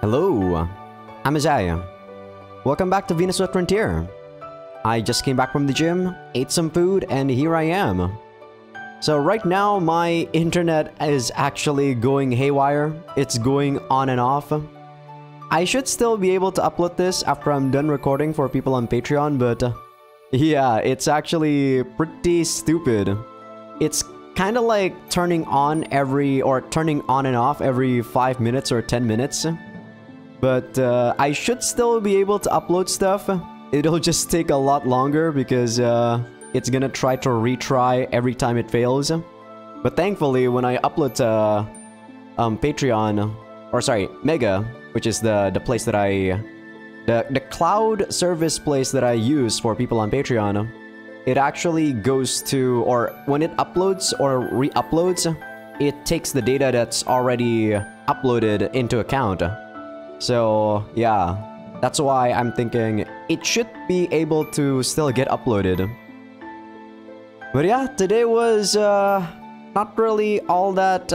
Hello, I'm Azaikyousuke. Welcome back to VenusBlood Frontier. I just came back from the gym, ate some food, and here I am. So right now, my internet is actually going haywire. It's going on and off. I should still be able to upload this after I'm done recording for people on Patreon, but yeah, it's actually pretty stupid. It's kind of like turning on and off every 5 minutes or 10 minutes. But I should still be able to upload stuff. It'll just take a lot longer because it's gonna try to retry every time it fails. But thankfully, when I upload to Patreon, or sorry, Mega, which is the place that the cloud service place that I use for people on Patreon, it actually goes to, or when it uploads or re-uploads, it takes the data that's already uploaded into account. So yeah, that's why I'm thinking it should be able to still get uploaded. But yeah, today was not really all that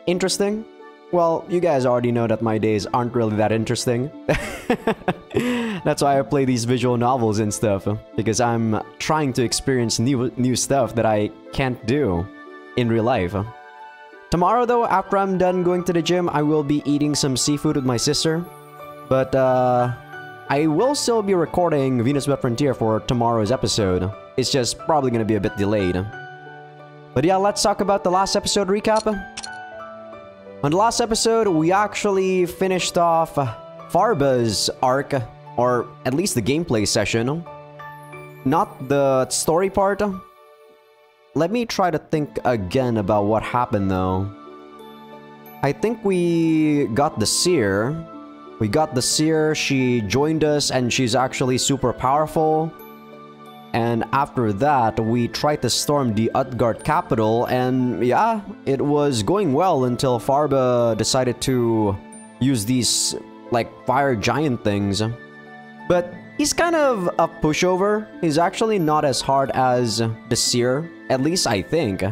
interesting. Well, you guys already know that my days aren't really that interesting. That's why I play these visual novels and stuff, because I'm trying to experience new stuff that I can't do in real life. Tomorrow though, after I'm done going to the gym, I will be eating some seafood with my sister. But I will still be recording VenusBlood Frontier for tomorrow's episode. It's just probably gonna be a bit delayed. But yeah, let's talk about the last episode recap. On the last episode, we actually finished off Farba's arc, or at least the gameplay session. Not the story part. Let me try to think again about what happened though. I think we got the Seer. We got the Seer, she joined us and she's actually super powerful. And after that, we tried to storm the Utgard capital, and yeah, it was going well until Farba decided to use these, like, fire giant things. But he's kind of a pushover. He's actually not as hard as the Seer, at least I think.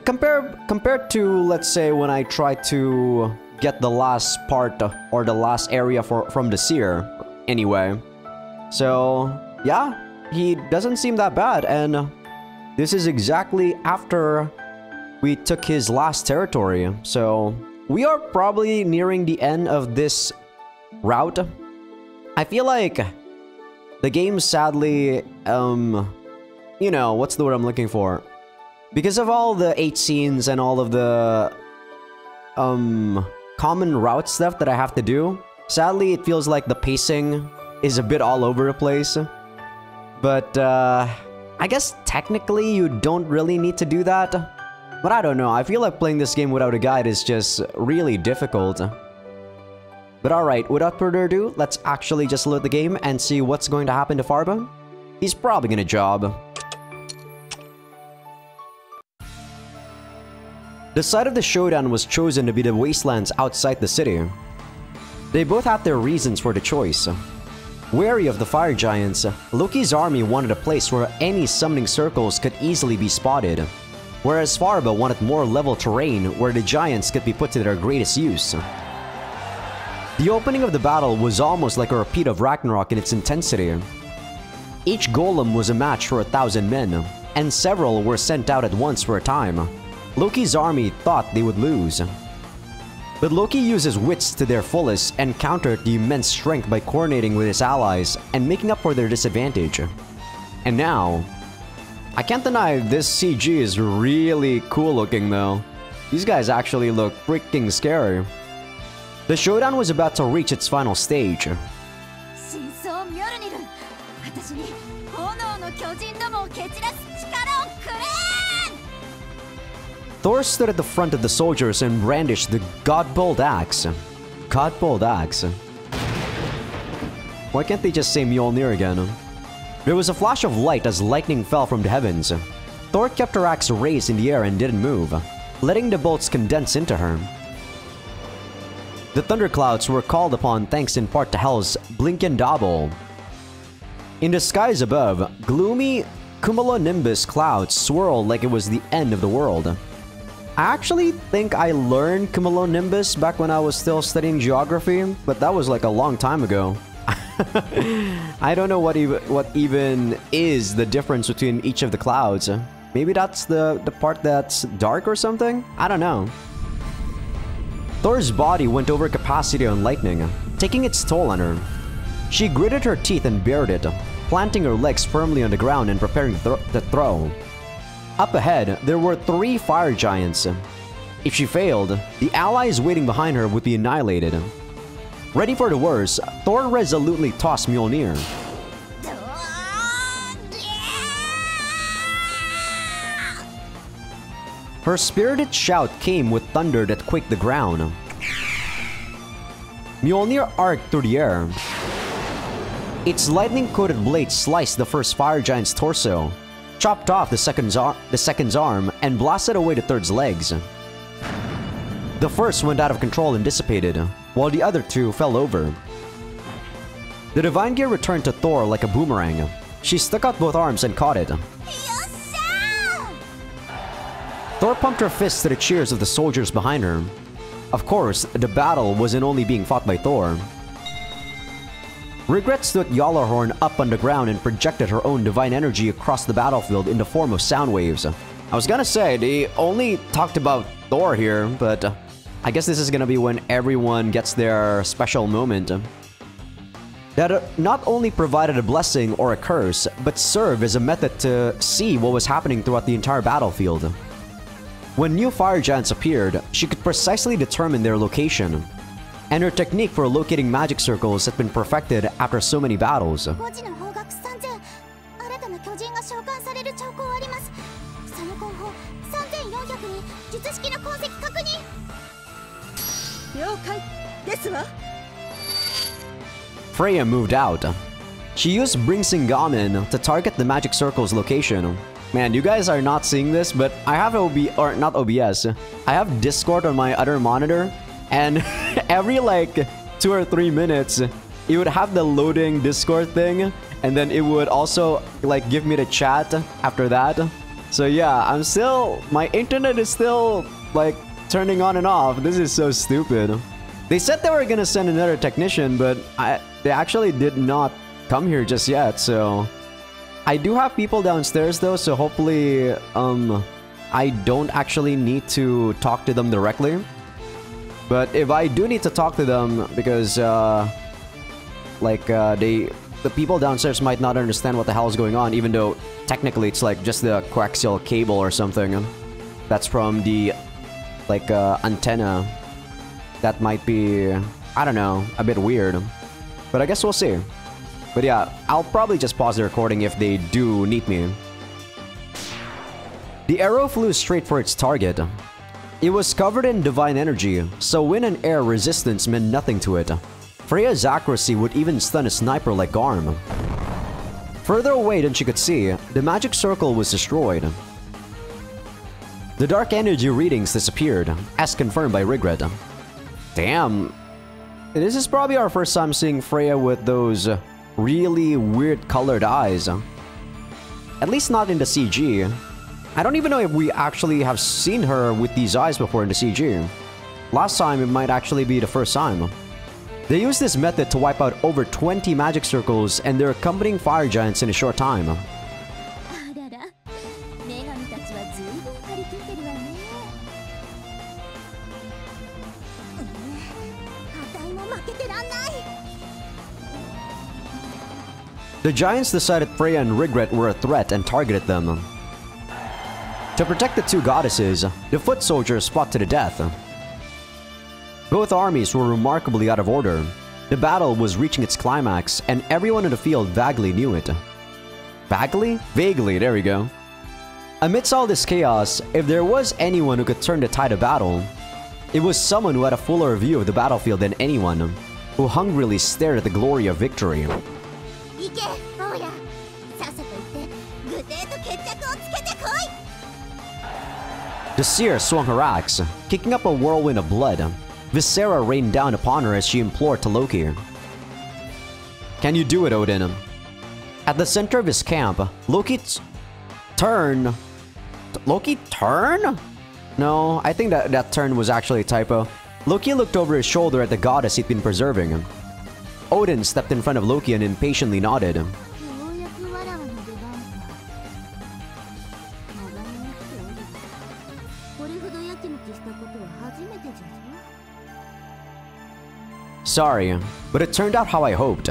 Compared to, let's say, when I tried to get the last part or the last area from the Seer, anyway. So, yeah. He doesn't seem that bad, and this is exactly after we took his last territory. So we are probably nearing the end of this route. I feel like the game sadly, you know, what's the word I'm looking for? Because of all the 8 scenes and all of the common route stuff that I have to do, sadly it feels like the pacing is a bit all over the place. But, I guess technically you don't really need to do that. But I don't know, I feel like playing this game without a guide is just really difficult. But alright, without further ado, let's actually just load the game and see what's going to happen to Farba. He's probably gonna job. The site of the showdown was chosen to be the wastelands outside the city. They both had their reasons for the choice. Wary of the fire giants, Loki's army wanted a place where any summoning circles could easily be spotted, whereas Farba wanted more level terrain where the giants could be put to their greatest use. The opening of the battle was almost like a repeat of Ragnarok in its intensity. Each golem was a match for 1,000 men, and several were sent out at once for a time. Loki's army thought they would lose. But Loki used his wits to their fullest and countered the immense strength by coordinating with his allies and making up for their disadvantage. And now, I can't deny this CG is really cool looking though. These guys actually look freaking scary. The showdown was about to reach its final stage. Thor stood at the front of the soldiers and brandished the God-Bold axe. God-Bold axe. Why can't they just say Mjolnir again? There was a flash of light as lightning fell from the heavens. Thor kept her axe raised in the air and didn't move, letting the bolts condense into her. The thunderclouds were called upon thanks in part to Hel's Blinkendabel. In the skies above, gloomy cumulonimbus clouds swirled like it was the end of the world. I actually think I learned cumulonimbus back when I was still studying geography, but that was like a long time ago. I don't know what even is the difference between each of the clouds. Maybe that's the part that's dark or something? I don't know. Thor's body went over capacity on lightning, taking its toll on her. She gritted her teeth and bared it, planting her legs firmly on the ground and preparing to throw. Up ahead, there were 3 fire giants. If she failed, the allies waiting behind her would be annihilated. Ready for the worst, Thor resolutely tossed Mjolnir. Her spirited shout came with thunder that quaked the ground. Mjolnir arced through the air. Its lightning-coated blade sliced the first fire giant's torso, chopped off the second's arm, and blasted away the third's legs. The first went out of control and dissipated, while the other 2 fell over. The Divine Gear returned to Thor like a boomerang. She stuck out both arms and caught it. Thor pumped her fists to the cheers of the soldiers behind her. Of course, the battle wasn't only being fought by Thor. Regret stood Yallarhorn up on the ground and projected her own divine energy across the battlefield in the form of sound waves. I was gonna say, they only talked about Thor here, but I guess this is gonna be when everyone gets their special moment. That not only provided a blessing or a curse, but served as a method to see what was happening throughout the entire battlefield. When new fire giants appeared, she could precisely determine their location, and her technique for locating magic circles had been perfected after so many battles. Freya moved out. She used Bringsingamen to target the magic circle's location. Man, you guys are not seeing this, but I have not OBS. I have Discord on my other monitor, and every like 2 or 3 minutes, it would have the loading Discord thing, and then it would also like give me the chat after that. So yeah, my internet is still like turning on and off. This is so stupid. They said they were gonna send another technician, but they actually did not come here just yet, so... I do have people downstairs though, so hopefully I don't actually need to talk to them directly. But if I do need to talk to them, because the people downstairs might not understand what the hell is going on, even though technically it's like just the coaxial cable or something that's from the antenna. That might be, I don't know, a bit weird. But I guess we'll see. But yeah, I'll probably just pause the recording if they do need me. The arrow flew straight for its target. It was covered in divine energy, so wind and air resistance meant nothing to it. Freya's accuracy would even stun a sniper like Garm. Further away than she could see, the magic circle was destroyed. The dark energy readings disappeared, as confirmed by Regret. Damn. This is probably our first time seeing Freya with those really weird colored eyes. At least not in the CG. I don't even know if we actually have seen her with these eyes before in the CG. Last time it might actually be the first time. They used this method to wipe out over 20 magic circles and their accompanying fire giants in a short time. The giants decided Freya and Regret were a threat and targeted them. To protect the 2 goddesses, the foot soldiers fought to the death. Both armies were remarkably out of order. The battle was reaching its climax, and everyone in the field vaguely knew it. Vaguely? Vaguely, there we go. Amidst all this chaos, if there was anyone who could turn the tide of battle, it was someone who had a fuller view of the battlefield than anyone, who hungrily stared at the glory of victory. The seer swung her axe, kicking up a whirlwind of blood. Viscera rained down upon her as she implored to Loki. Can you do it, Odin? At the center of his camp, Loki turned? No, I think that turn was actually a typo. Loki looked over his shoulder at the goddess he'd been preserving. Odin stepped in front of Loki and impatiently nodded. Sorry, but it turned out how I hoped.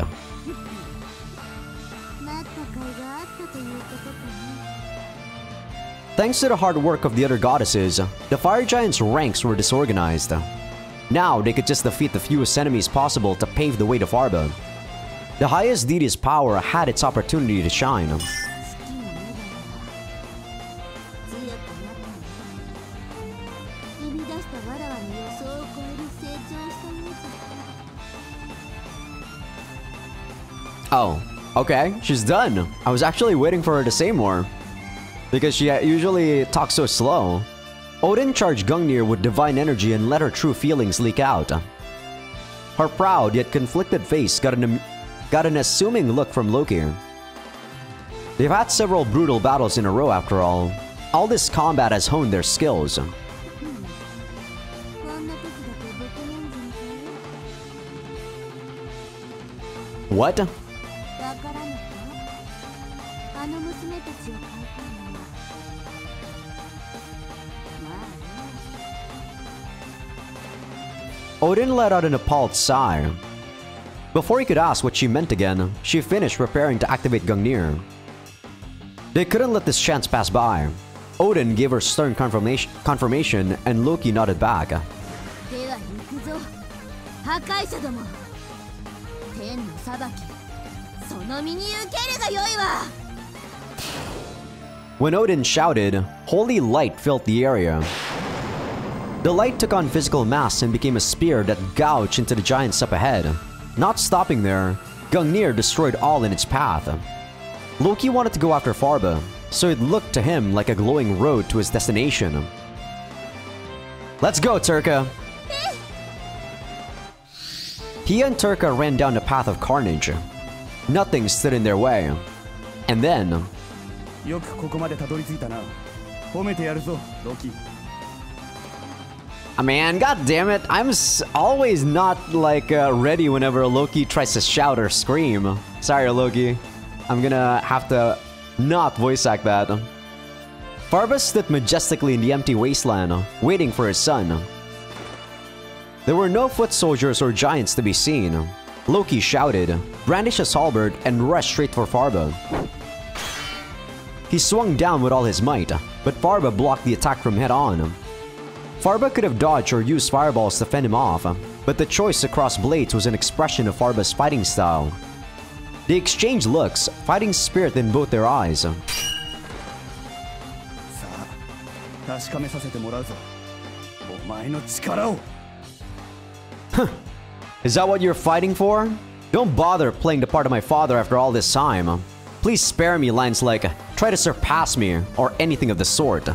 Thanks to the hard work of the other goddesses, the Fire Giants' ranks were disorganized. Now they could just defeat the fewest enemies possible to pave the way to Farba. The highest deity's power had its opportunity to shine. Oh, okay, she's done. I was actually waiting for her to say more, because she usually talks so slow. Odin charged Gungnir with divine energy and let her true feelings leak out. Her proud yet conflicted face got an assuming look from Loki. They've had several brutal battles in a row after all. All this combat has honed their skills. What? Odin let out an appalled sigh. Before he could ask what she meant again, she finished preparing to activate Gungnir. They couldn't let this chance pass by. Odin gave her stern confirmation and Loki nodded back. When Odin shouted, holy light filled the area. The light took on physical mass and became a spear that gouged into the giants up ahead. Not stopping there, Gungnir destroyed all in its path. Loki wanted to go after Farba, so it looked to him like a glowing road to his destination. Let's go, Turka! He and Turka ran down the path of carnage. Nothing stood in their way. And then... Man, god damn it, I'm always not like ready whenever Loki tries to shout or scream. Sorry, Loki. I'm gonna have to not voice act that. Farba stood majestically in the empty wasteland, waiting for his son. There were no foot soldiers or giants to be seen. Loki shouted, brandished his halberd, and rushed straight for Farba. He swung down with all his might, but Farba blocked the attack from head-on. Farba could have dodged or used fireballs to fend him off, but the choice across blades was an expression of Farba's fighting style. They exchanged looks, fighting spirit in both their eyes. Is that what you're fighting for? Don't bother playing the part of my father after all this time. Please spare me lines like, try to surpass me, or anything of the sort.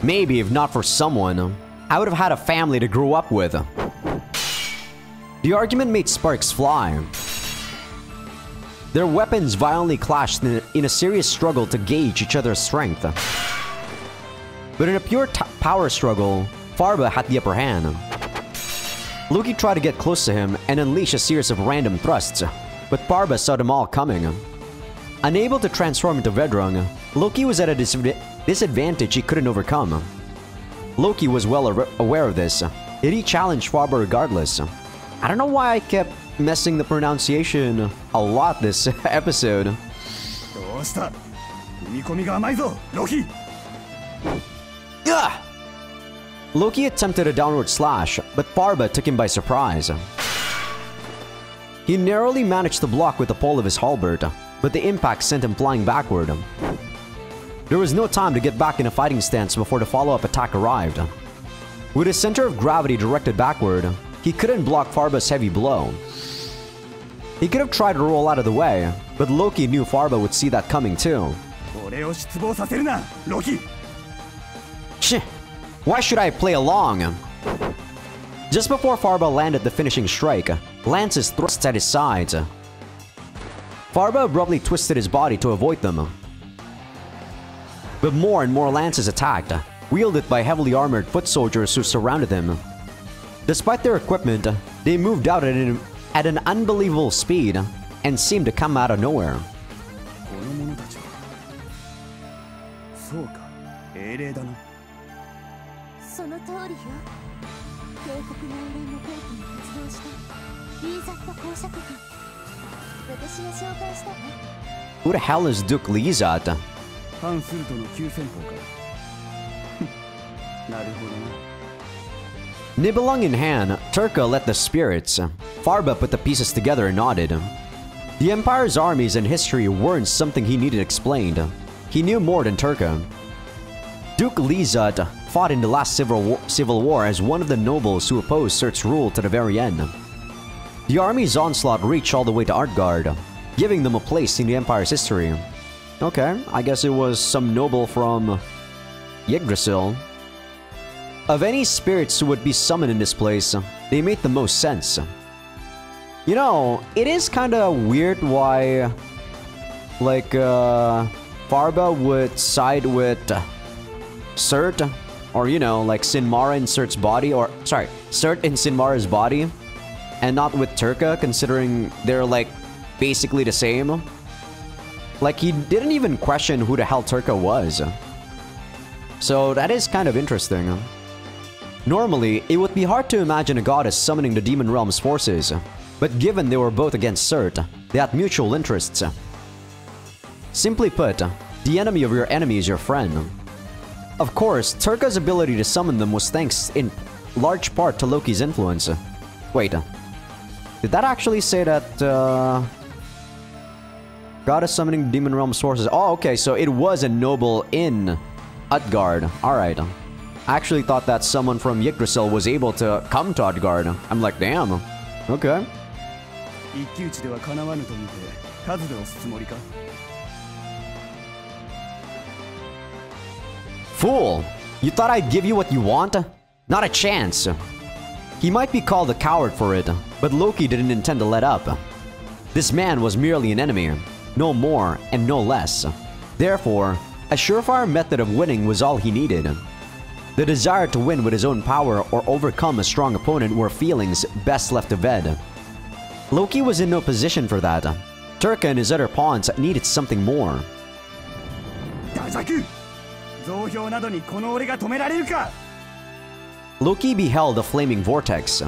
Maybe if not for someone, I would have had a family to grow up with. The argument made sparks fly. Their weapons violently clashed in a serious struggle to gauge each other's strength. But in a pure power struggle, Farba had the upper hand. Loki tried to get close to him and unleash a series of random thrusts, but Farba saw them all coming. Unable to transform into Vedrung, Loki was at a disadvantage he couldn't overcome. Loki was well aware of this, yet he challenged Farba regardless. I don't know why I kept messing the pronunciation a lot this episode. Ugh! Loki attempted a downward slash, but Farba took him by surprise. He narrowly managed to block with the pole of his halberd, but the impact sent him flying backward. There was no time to get back in a fighting stance before the follow-up attack arrived. With his center of gravity directed backward, he couldn't block Farba's heavy blow. He could have tried to roll out of the way, but Loki knew Farba would see that coming too. Shh! Why should I play along? Just before Farba landed the finishing strike, Lance's thrust at his sides. Farba abruptly twisted his body to avoid them. But more and more lances attacked, wielded by heavily armored foot soldiers who surrounded him. Despite their equipment, they moved out at an unbelievable speed and seemed to come out of nowhere. Who the hell is Duke Lizat? Nibelung in hand, Turka led the spirits. Farba put the pieces together and nodded. The Empire's armies and history weren't something he needed explained. He knew more than Turka. Duke Lizat fought in the last civil war as one of the nobles who opposed Surt's rule to the very end. The army's onslaught reached all the way to Utgard, giving them a place in the Empire's history. Okay, I guess it was some noble from Yggdrasil. Of any spirits who would be summoned in this place, they made the most sense. You know, it is kinda weird why, like, Farba would side with Surt, or, you know, like Sinmara in Surt's body, or, sorry, Surt in Sinmara's body, and not with Turka, considering they're, like, basically the same. Like, he didn't even question who the hell Turka was. So, that is kind of interesting. Normally, it would be hard to imagine a goddess summoning the Demon Realm's forces, but given they were both against Surt, they had mutual interests. Simply put, the enemy of your enemy is your friend. Of course, Turka's ability to summon them was thanks in large part to Loki's influence. Wait, did that actually say that, goddess summoning the Demon Realm's forces? Oh, okay, so it was a noble in Utgard. Alright. I actually thought that someone from Yggdrasil was able to come to Utgard. I'm like, damn. Okay. Fool! You thought I'd give you what you want? Not a chance. He might be called a coward for it, but Loki didn't intend to let up. This man was merely an enemy, no more and no less. Therefore, a surefire method of winning was all he needed. The desire to win with his own power or overcome a strong opponent were feelings best left to bed. Loki was in no position for that. Turka and his other pawns needed something more. Loki beheld a flaming vortex.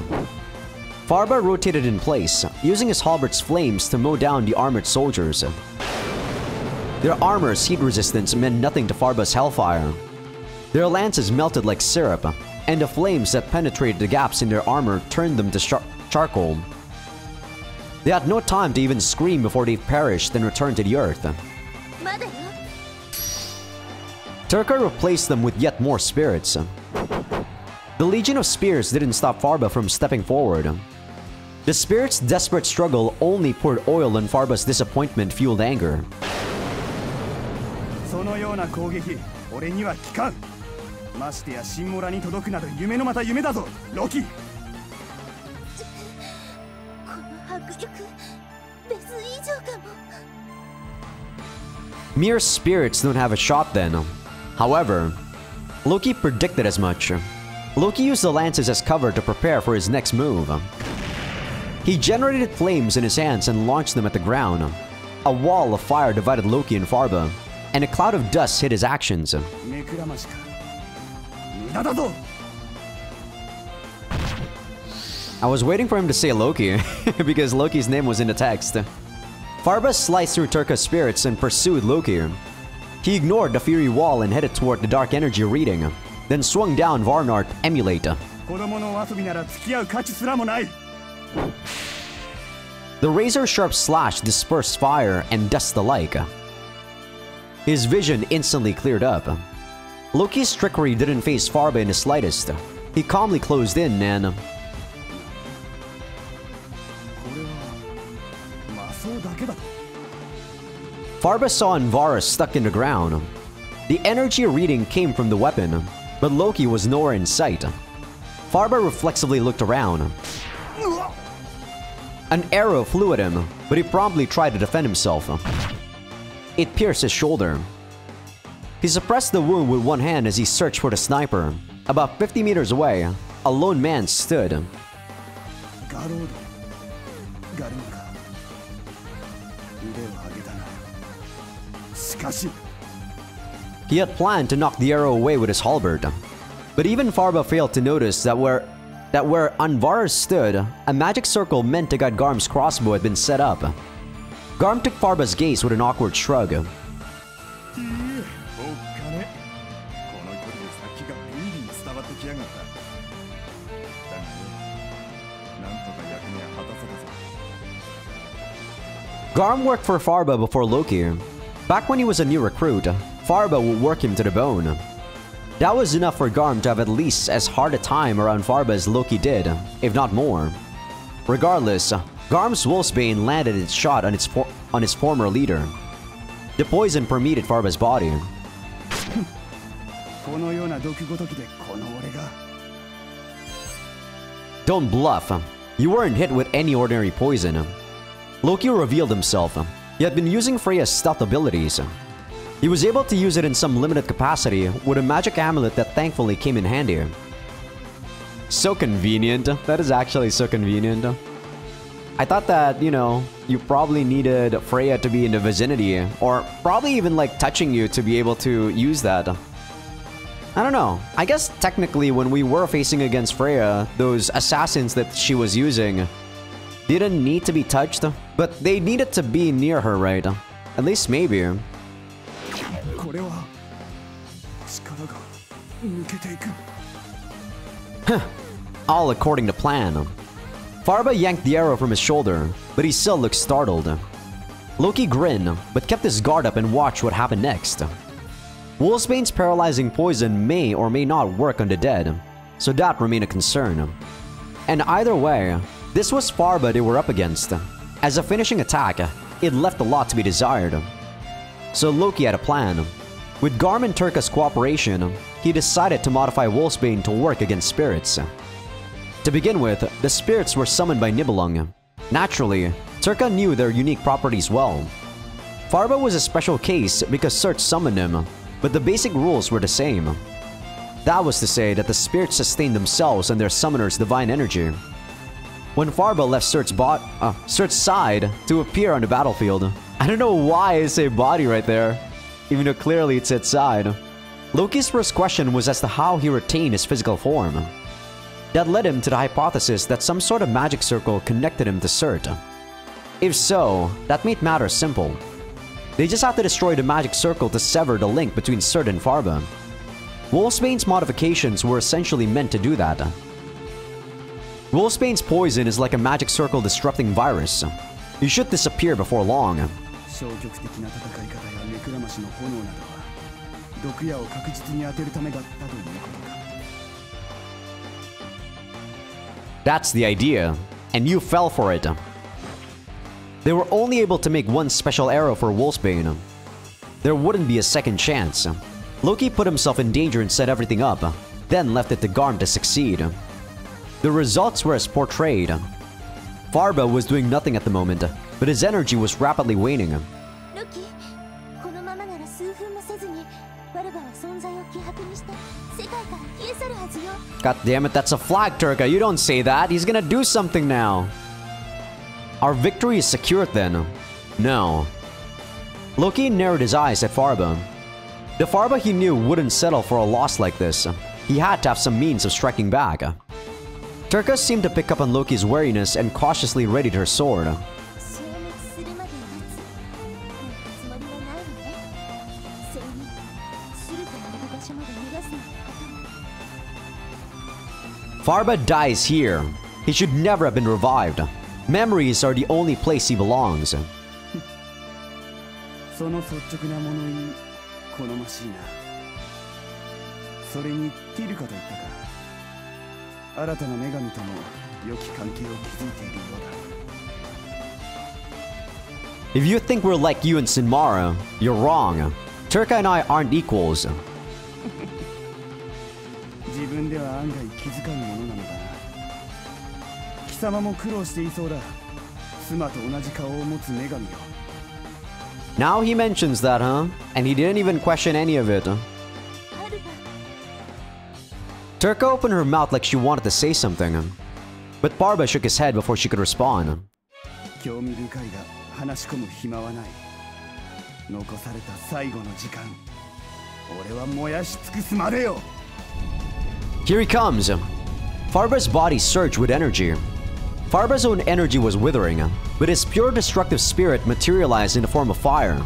Farba rotated in place, using his halberd's flames to mow down the armored soldiers. Their armor's heat resistance meant nothing to Farba's hellfire. Their lances melted like syrup, and the flames that penetrated the gaps in their armor turned them to charcoal. They had no time to even scream before they perished and returned to the earth. Turka replaced them with yet more spirits. The Legion of Spears didn't stop Farba from stepping forward. The spirits' desperate struggle only poured oil on Farba's disappointment-fueled anger. Mere spirits don't have a shot then. However, Loki predicted as much. Loki used the lances as cover to prepare for his next move. He generated flames in his hands and launched them at the ground. A wall of fire divided Loki and Farba, and a cloud of dust hid his actions. I was waiting for him to say Loki, because Loki's name was in the text. Farba sliced through Turka's spirits and pursued Loki. He ignored the Fury Wall and headed toward the Dark Energy reading, then swung down Varnar to emulate. The razor-sharp slash dispersed fire and dust alike. His vision instantly cleared up. Loki's trickery didn't faze Farba in the slightest. He calmly closed in and... Farba saw Anvara stuck in the ground. The energy reading came from the weapon, but Loki was nowhere in sight. Farba reflexively looked around. An arrow flew at him, but he promptly tried to defend himself. It pierced his shoulder. He suppressed the wound with one hand as he searched for the sniper. About 50 meters away, a lone man stood. He had planned to knock the arrow away with his halberd, but even Farba failed to notice that where Anvaras stood, a magic circle meant to guide Garm's crossbow had been set up. Garm took Farba's gaze with an awkward shrug. Garm worked for Farba before Loki. Back when he was a new recruit, Farba would work him to the bone. That was enough for Garm to have at least as hard a time around Farba as Loki did, if not more. Regardless, Garm's Wolfsbane landed its shot on its former leader. The poison permeated Farba's body. Don't bluff. You weren't hit with any ordinary poison. Loki revealed himself. He had been using Freya's stealth abilities. He was able to use it in some limited capacity with a magic amulet that thankfully came in handy. So convenient. That is actually so convenient. I thought that, you know, you probably needed Freya to be in the vicinity, or probably even like touching you to be able to use that. I don't know. I guess technically when we were facing against Freya, those assassins that she was using didn't need to be touched, but they needed to be near her, right? At least maybe. All according to plan. Farba yanked the arrow from his shoulder, but he still looked startled. Loki grinned, but kept his guard up and watched what happened next. Wolfsbane's paralyzing poison may or may not work on the dead, so that remained a concern. And either way, this was Farba they were up against. As a finishing attack, it left a lot to be desired. So Loki had a plan. With Garm and Turka's cooperation, he decided to modify Wolfsbane to work against spirits. To begin with, the spirits were summoned by Nibelung. Naturally, Turka knew their unique properties well. Farba was a special case because Surt summoned him, but the basic rules were the same. That was to say that the spirits sustained themselves and their summoner's divine energy. When Farba left Surt's side to appear on the battlefield, I don't know why I say body right there, even though clearly it's its side. Loki's first question was as to how he retained his physical form. That led him to the hypothesis that some sort of magic circle connected him to Surt. If so, that made matters simple. They just had to destroy the magic circle to sever the link between Surt and Farba. Wolfsbane's modifications were essentially meant to do that. Wolfsbane's poison is like a magic circle disrupting virus. You should disappear before long. That's the idea, and you fell for it. They were only able to make one special arrow for Wolfsbane. There wouldn't be a second chance. Loki put himself in danger and set everything up, then left it to Garm to succeed. The results were as portrayed. Farba was doing nothing at the moment, but his energy was rapidly waning. God damn it, that's a flag, Turka. You don't say that. He's gonna do something now. Our victory is secured then. No. Loki narrowed his eyes at Farba. The Farba he knew wouldn't settle for a loss like this. He had to have some means of striking back. Turka seemed to pick up on Loki's wariness and cautiously readied her sword. Farba dies here. He should never have been revived. Memories are the only place he belongs. If you think we're like you and Sinmara, you're wrong. Turka and I aren't equals. Now he mentions that, huh? And he didn't even question any of it. Turka opened her mouth like she wanted to say something, but Farba shook his head before she could respond. Here he comes! Farba's body surged with energy. Farba's own energy was withering, but his pure destructive spirit materialized in the form of fire.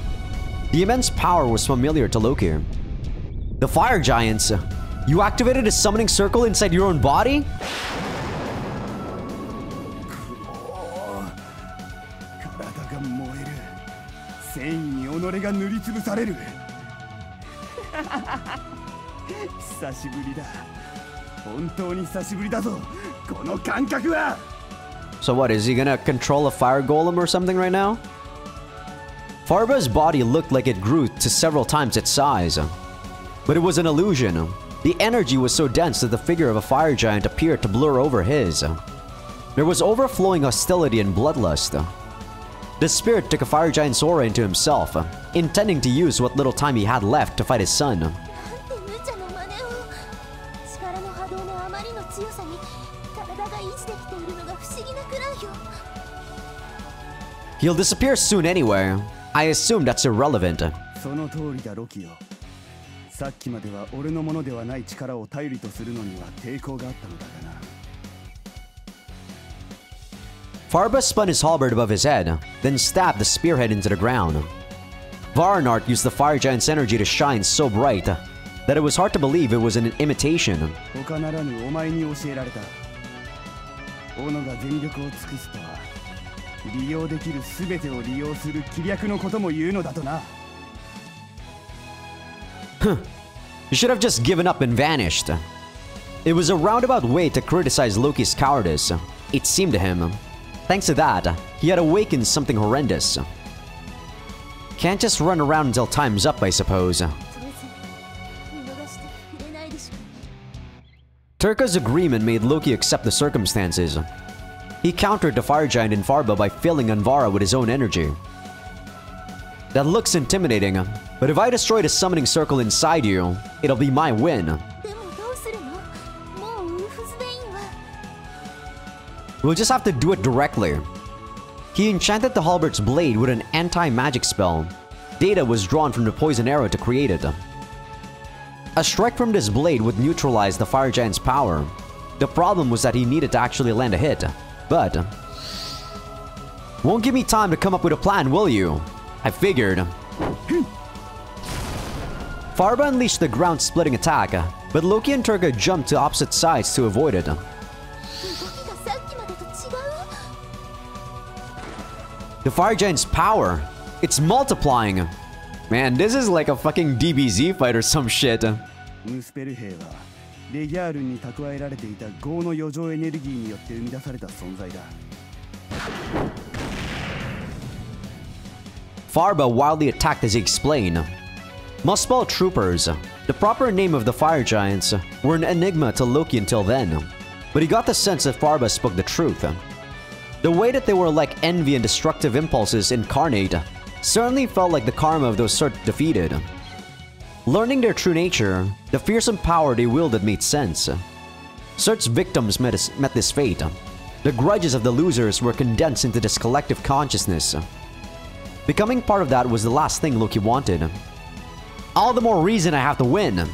The immense power was familiar to Loki. The fire giants! You activated a summoning circle inside your own body? So what, is he gonna control a fire golem or something right now? Farba's body looked like it grew to several times its size. But it was an illusion. The energy was so dense that the figure of a fire giant appeared to blur over his. There was overflowing hostility and bloodlust. The spirit took a fire giant's aura into himself, intending to use what little time he had left to fight his son. He'll disappear soon anyway. I assume that's irrelevant. Farba spun his halberd above his head, then stabbed the spearhead into the ground. Varanart used the fire giant's energy to shine so bright that it was hard to believe it was an imitation. You should have just given up and vanished. It was a roundabout way to criticize Loki's cowardice, it seemed to him. Thanks to that, he had awakened something horrendous. Can't just run around until time's up, I suppose. Turka's agreement made Loki accept the circumstances. He countered the fire giant in Farba by filling Anvara with his own energy. That looks intimidating, but if I destroy the summoning circle inside you, it'll be my win. We'll just have to do it directly. He enchanted the halberd's blade with an anti-magic spell. Data was drawn from the poison arrow to create it. A strike from this blade would neutralize the fire giant's power. The problem was that he needed to actually land a hit, but... Won't give me time to come up with a plan, will you? I figured. Farba unleashed the ground-splitting attack, but Loki and Turka jumped to opposite sides to avoid it. The fire giant's power! It's multiplying! Man, this is like a fucking DBZ fight or some shit. Farba wildly attacked as he explained. Muspel troopers, the proper name of the fire giants, were an enigma to Loki until then. But he got the sense that Farba spoke the truth. The way that they were like envy and destructive impulses incarnate certainly felt like the karma of those Surt defeated. Learning their true nature, the fearsome power they wielded made sense. Surt's victims met this fate. The grudges of the losers were condensed into this collective consciousness. Becoming part of that was the last thing Loki wanted. All the more reason I have to win.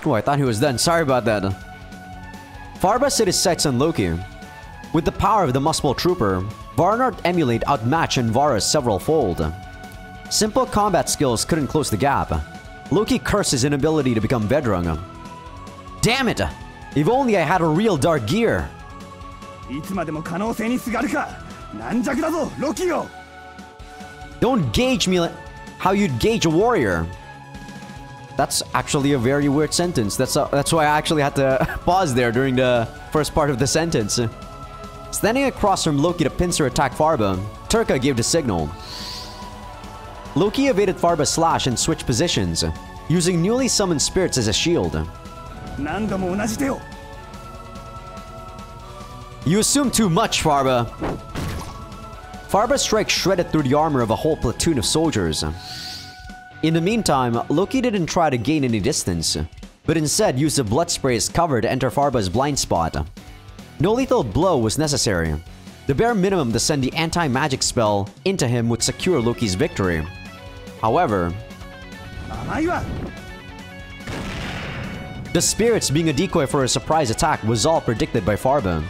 Oh, I thought he was done. Sorry about that. Farba set his sights on Loki. With the power of the Muspel Trooper, Varanart emulate outmatched Anvara several-fold. Simple combat skills couldn't close the gap. Loki cursed his inability to become Vedrung. Damn it! If only I had a real dark gear! Don't gauge me like how you'd gauge a warrior. That's actually a very weird sentence. That's why I actually had to pause there during the first part of the sentence. Standing across from Loki to pincer attack Farba, Turka gave the signal. Loki evaded Farba's slash and switched positions, using newly summoned spirits as a shield. You assume too much, Farba. Farba's strike shredded through the armor of a whole platoon of soldiers. In the meantime, Loki didn't try to gain any distance, but instead used the blood spray as cover to enter Farba's blind spot. No lethal blow was necessary. The bare minimum to send the anti-magic spell into him would secure Loki's victory. However, the spirits being a decoy for a surprise attack was all predicted by Farba.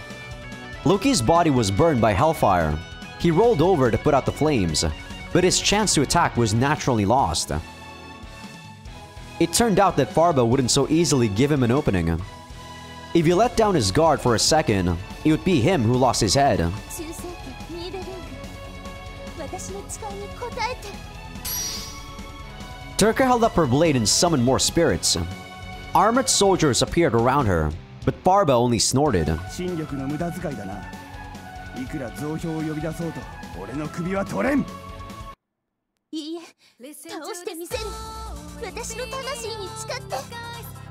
Loki's body was burned by hellfire. He rolled over to put out the flames, but his chance to attack was naturally lost. It turned out that Farba wouldn't so easily give him an opening. If you let down his guard for a second, it would be him who lost his head. Turka held up her blade and summoned more spirits. Armored soldiers appeared around her, but Farba only snorted.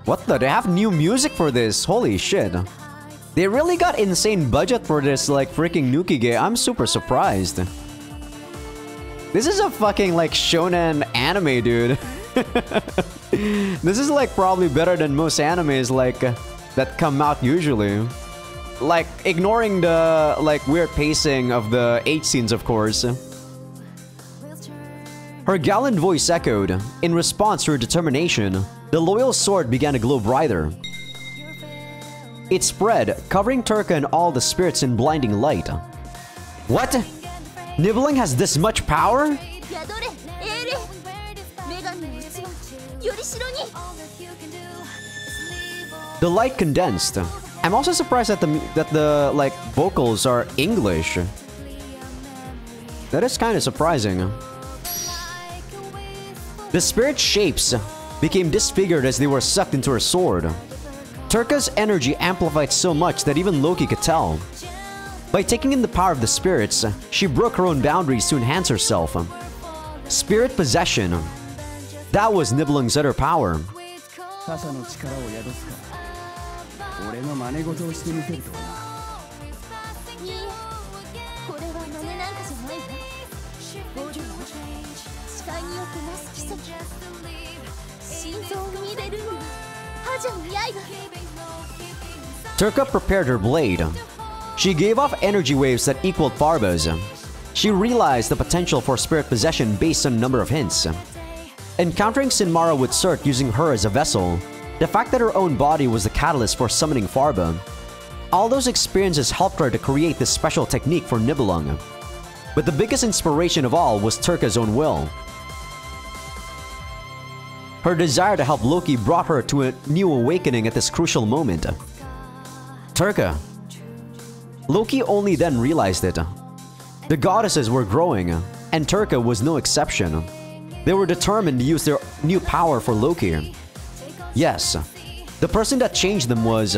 What the? They have new music for this? Holy shit. They really got insane budget for this, like, freaking Nuki game. I'm super surprised. This is a fucking, like, shonen anime, dude. This is, like, probably better than most animes, like, that come out usually. Like, ignoring the, like, weird pacing of the 8 scenes, of course. Her gallant voice echoed. In response to her determination, the loyal sword began to glow brighter. It spread, covering Turka and all the spirits in blinding light. What? Nibbling has this much power? The light condensed. I'm also surprised that the like vocals are English. That is kind of surprising. The spirit shapes became disfigured as they were sucked into her sword. Turka's energy amplified so much that even Loki could tell. By taking in the power of the spirits, she broke her own boundaries to enhance herself. Spirit possession. That was Nibelung's utter power. Turka prepared her blade. She gave off energy waves that equaled Farba's. She realized the potential for spirit possession based on a number of hints. Encountering Sinmara with Surt using her as a vessel, the fact that her own body was the catalyst for summoning Farba, all those experiences helped her to create this special technique for Nibelung. But the biggest inspiration of all was Turka's own will. Her desire to help Loki brought her to a new awakening at this crucial moment. Turka. Loki only then realized it. The goddesses were growing, and Turka was no exception. They were determined to use their new power for Loki. Yes, the person that changed them was...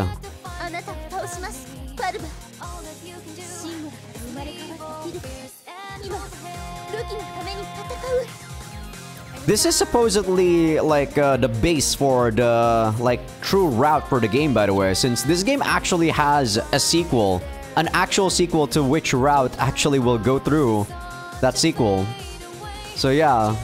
This is supposedly like the base for the like true route for the game, by the way, since this game actually has a sequel, an actual sequel to which route actually will go through that sequel. So yeah.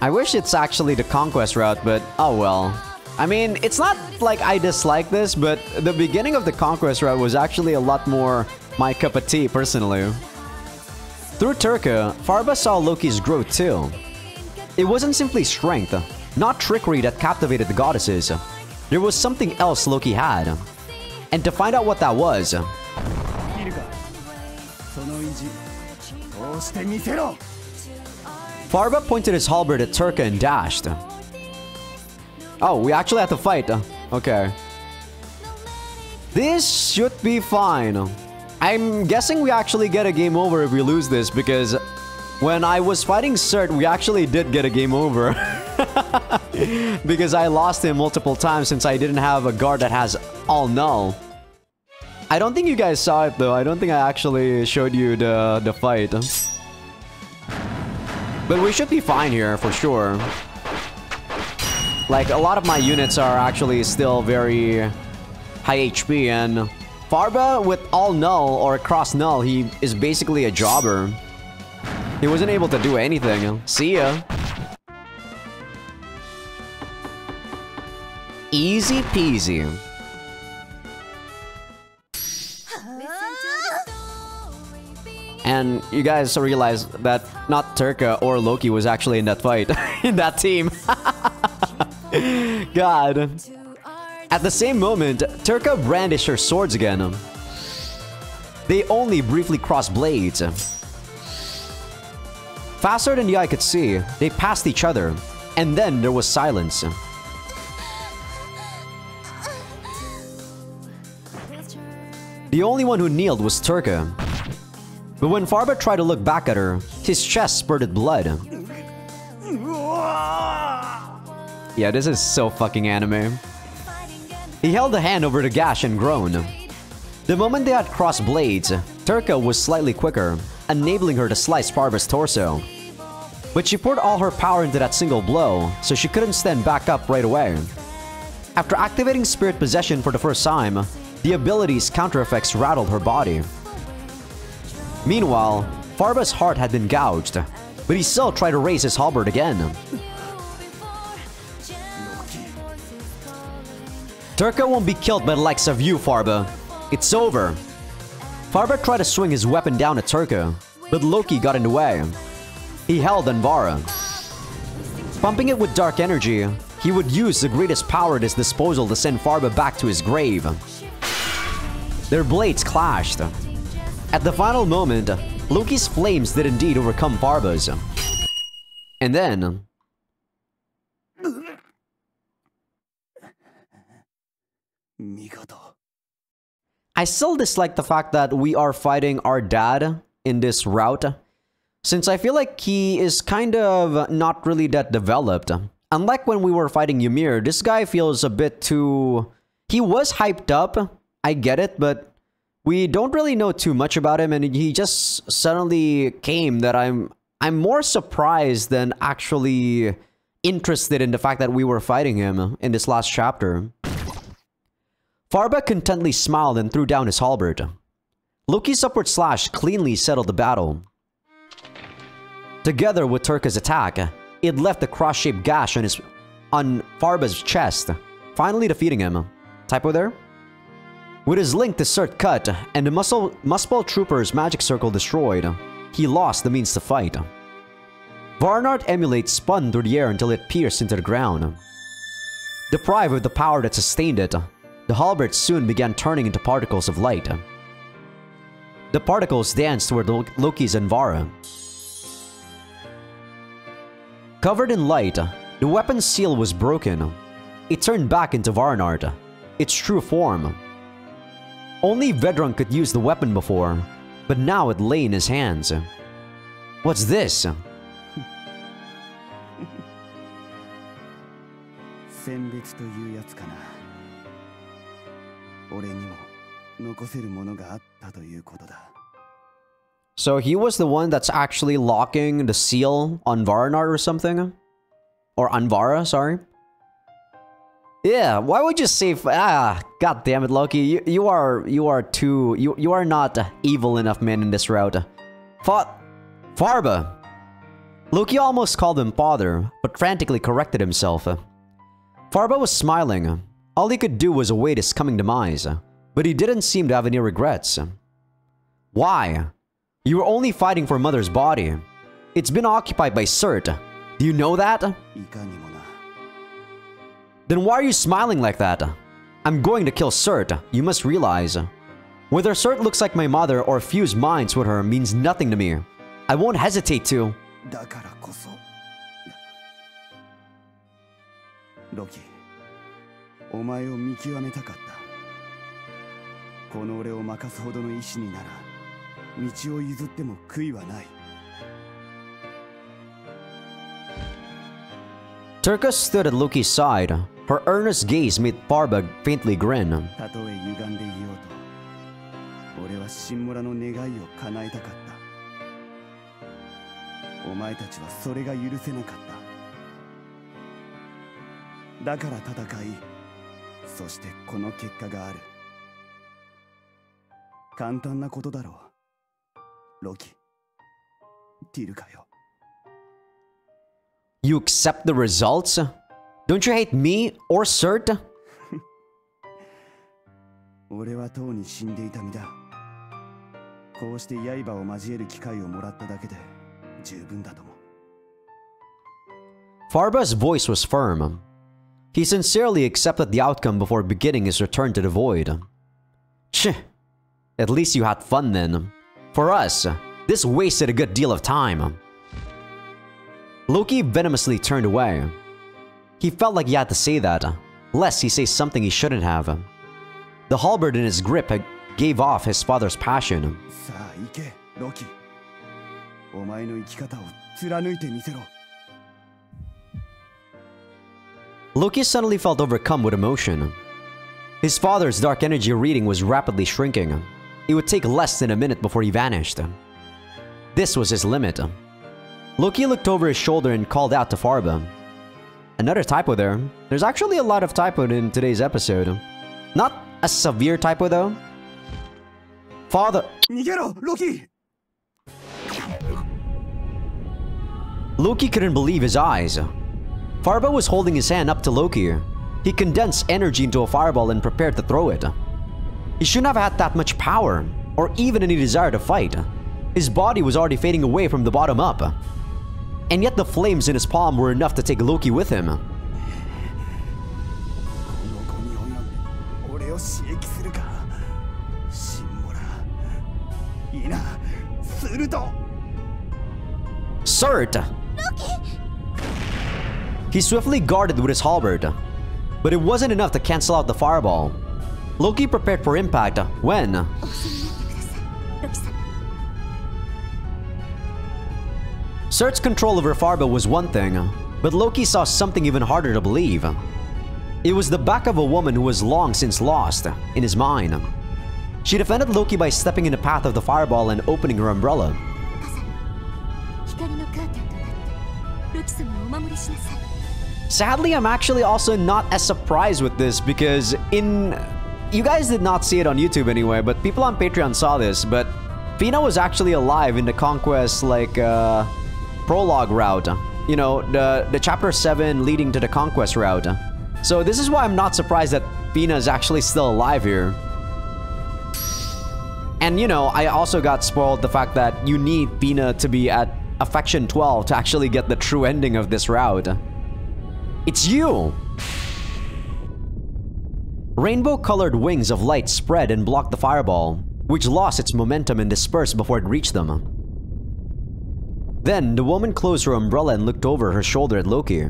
I wish it's actually the conquest route, but oh well. I mean, it's not like I dislike this, but the beginning of the conquest route was actually a lot more my cup of tea, personally. Through Turka, Farba saw Loki's growth too. It wasn't simply strength, not trickery that captivated the goddesses. There was something else Loki had. And to find out what that was... Farba pointed his halberd at Turka and dashed. Oh, we actually have to fight. Okay. This should be fine. I'm guessing we actually get a game over if we lose this, because when I was fighting Surt, we actually did get a game over. Because I lost him multiple times since I didn't have a guard that has all null. I don't think you guys saw it though. I don't think I actually showed you the fight. But we should be fine here, for sure. Like, a lot of my units are actually still very high HP, and Farba with all null or cross null, he is basically a jobber. He wasn't able to do anything. See ya. Easy peasy. And you guys realize that not Turka or Loki was actually in that fight, in that team. God. At the same moment, Turka brandished her swords again. They only briefly crossed blades. Faster than the eye could see, they passed each other, and then there was silence. The only one who kneeled was Turka. But when Farba tried to look back at her, his chest spurted blood. Yeah, this is so fucking anime. He held a hand over the gash and groaned. The moment they had crossed blades, Turka was slightly quicker, enabling her to slice Farba's torso. But she poured all her power into that single blow, so she couldn't stand back up right away. After activating Spirit Possession for the first time, the ability's counter effects rattled her body. Meanwhile, Farba's heart had been gouged, but he still tried to raise his halberd again. Turka won't be killed by the likes of you, Farba. It's over. Farba tried to swing his weapon down at Turka, but Loki got in the way. He held Anvara. Pumping it with dark energy, he would use the greatest power at his disposal to send Farba back to his grave. Their blades clashed. At the final moment, Loki's flames did indeed overcome Farba's. And then... I still dislike the fact that we are fighting our dad in this route, since I feel like he is kind of not really that developed. Unlike when we were fighting Ymir, this guy feels a bit too... He was hyped up, I get it, but we don't really know too much about him, and he just suddenly came that I'm more surprised than actually interested in the fact that we were fighting him in this last chapter. Farba contentedly smiled and threw down his halberd. Loki's upward slash cleanly settled the battle. Together with Turka's attack, it left a cross-shaped gash on Farba's chest, finally defeating him. Typo there? With his link to Surt cut and the Muspel Trooper's magic circle destroyed, he lost the means to fight. Varnart Emulate spun through the air until it pierced into the ground. Deprived of the power that sustained it, the halberd soon began turning into particles of light. The particles danced toward Loki's Anvara. Covered in light, the weapon's seal was broken. It turned back into Varnart, its true form. Only Vedran could use the weapon before, but now it lay in his hands. What's this? So he was the one that's actually locking the seal on Varnart or something? Or Anvara, sorry. Yeah, why would you say... God damn it, Loki. You are not evil enough, man, in this route. Farba! Loki almost called him father, but frantically corrected himself. Farba was smiling. All he could do was await his coming demise, but he didn't seem to have any regrets. Why? You were only fighting for Mother's body. It's been occupied by Surt. Do you know that? Then why are you smiling like that? I'm going to kill Surt, you must realize. Whether Surt looks like my mother or fuse minds with her means nothing to me. I won't hesitate to. Loki, Turka stood at Loki's side. Her earnest gaze made Farba faintly grin. お前たちはそれが許せなかった。だから戦い、そしてこの結果がある。簡単なことだろう、ロキ。ティルかよ。You accept the results? Don't you hate me or Cert? 俺はとうに死んでいた身だ。こうして刃を交える機会をもらっただけで十分だと思う。Farba's voice was firm. He sincerely accepted the outcome before beginning his return to the void. Tch. At least you had fun then. For us, this wasted a good deal of time. Loki venomously turned away. He felt like he had to say that, lest he say something he shouldn't have. The halberd in his grip gave off his father's passion. さあ行け、ロキ。お前の生き方を貫いてみせろ。Loki suddenly felt overcome with emotion. His father's dark energy reading was rapidly shrinking. It would take less than a minute before he vanished. This was his limit. Loki looked over his shoulder and called out to Farba. Another typo there. There's actually a lot of typo in today's episode. Not a severe typo though. Father... 逃げろ、ロキ! Loki couldn't believe his eyes. Farba was holding his hand up to Loki. He condensed energy into a fireball and prepared to throw it. He shouldn't have had that much power, or even any desire to fight. His body was already fading away from the bottom up. And yet the flames in his palm were enough to take Loki with him. Cert! He swiftly guarded with his halberd, but it wasn't enough to cancel out the fireball. Loki prepared for impact when... Cert's control over Farba was one thing, but Loki saw something even harder to believe. It was the back of a woman who was long since lost, in his mind. She defended Loki by stepping in the path of the fireball and opening her umbrella. Sadly, I'm actually also not as surprised with this because you guys did not see it on YouTube anyway, but people on Patreon saw this, but Fina was actually alive in the Conquest, prologue route. You know, the chapter 7 leading to the Conquest route. So this is why I'm not surprised that Fina is actually still alive here. And you know, I also got spoiled the fact that you need Fina to be at Affection 12 to actually get the true ending of this route. It's you! Rainbow-colored wings of light spread and blocked the fireball, which lost its momentum and dispersed before it reached them. Then, the woman closed her umbrella and looked over her shoulder at Loki.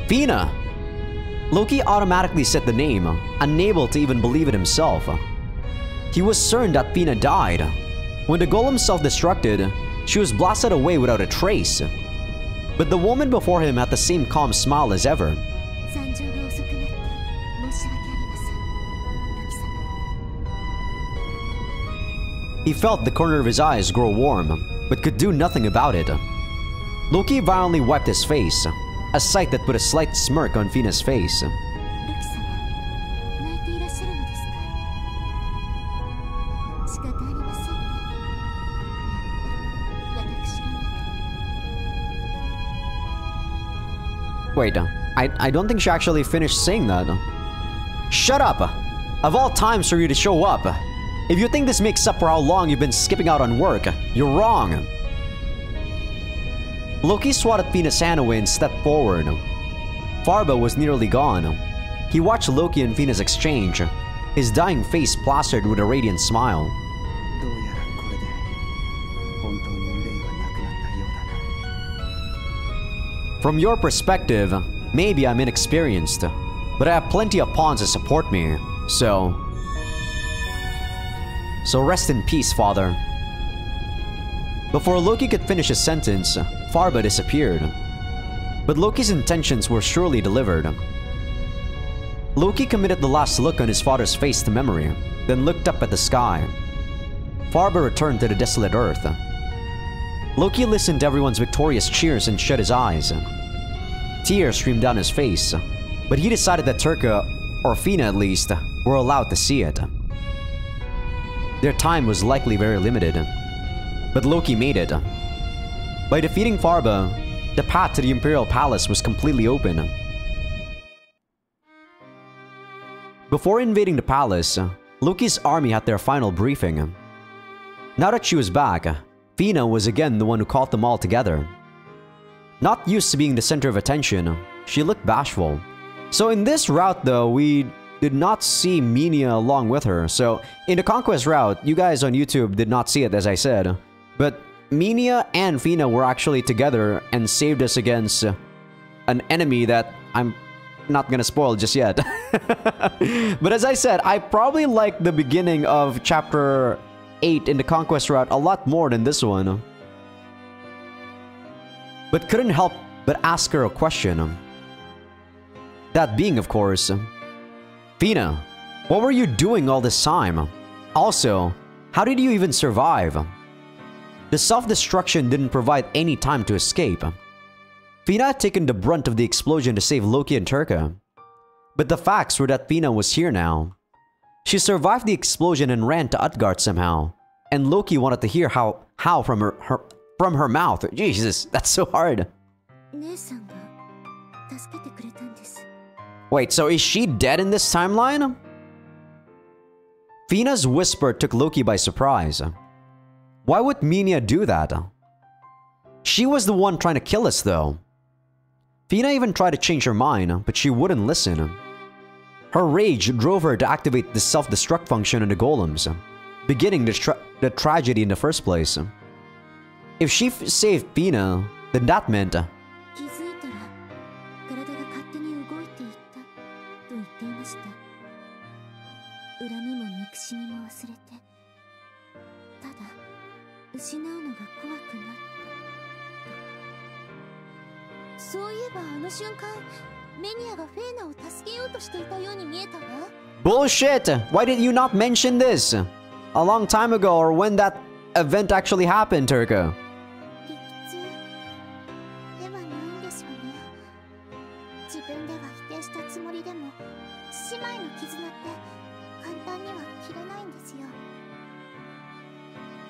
Fina! Loki automatically said the name, unable to even believe it himself. He was certain that Fina died. When the golem self-destructed, she was blasted away without a trace. But the woman before him had the same calm smile as ever. He felt the corner of his eyes grow warm, but could do nothing about it. Loki violently wiped his face, a sight that put a slight smirk on Fina's face. Wait, I don't think she actually finished saying that. Shut up! Of all times for you to show up! If you think this makes up for how long you've been skipping out on work, you're wrong! Loki swatted Fina's hand away and stepped forward. Farba was nearly gone. He watched Loki and Fina's exchange, his dying face plastered with a radiant smile. From your perspective, maybe I'm inexperienced, but I have plenty of pawns to support me, so rest in peace, father. Before Loki could finish his sentence, Farba disappeared. But Loki's intentions were surely delivered. Loki committed the last look on his father's face to memory, then looked up at the sky. Farba returned to the desolate earth. Loki listened to everyone's victorious cheers and shut his eyes. Tears streamed down his face, but he decided that Turka, or Fina at least, were allowed to see it. Their time was likely very limited, but Loki made it. By defeating Farba, the path to the Imperial Palace was completely open. Before invading the palace, Loki's army had their final briefing. Now that she was back, Fina was again the one who called them all together. Not used to being the center of attention, she looked bashful. So in this route though, we did not see Minia along with her. So in the Conquest route, you guys on YouTube did not see it as I said. But Minia and Fina were actually together and saved us against an enemy that I'm not gonna spoil just yet. But as I said, I probably like the beginning of chapter 8 in the Conquest route a lot more than this one. But couldn't help but ask her a question. That being, of course, Fina, what were you doing all this time? Also, how did you even survive? The self-destruction didn't provide any time to escape. Fina had taken the brunt of the explosion to save Loki and Turka. But the facts were that Fina was here now. She survived the explosion and ran to Utgard somehow. And Loki wanted to hear how from her mouth. Jesus, that's so hard. Wait, so is she dead in this timeline? Fina's whisper took Loki by surprise. Why would Minia do that? She was the one trying to kill us though. Fina even tried to change her mind, but she wouldn't listen. Her rage drove her to activate the self-destruct function in the golems, beginning the tragedy in the first place. If she saved Fina, then that meant... Bullshit! Why did you not mention this? A long time ago, or when that event actually happened, Turka.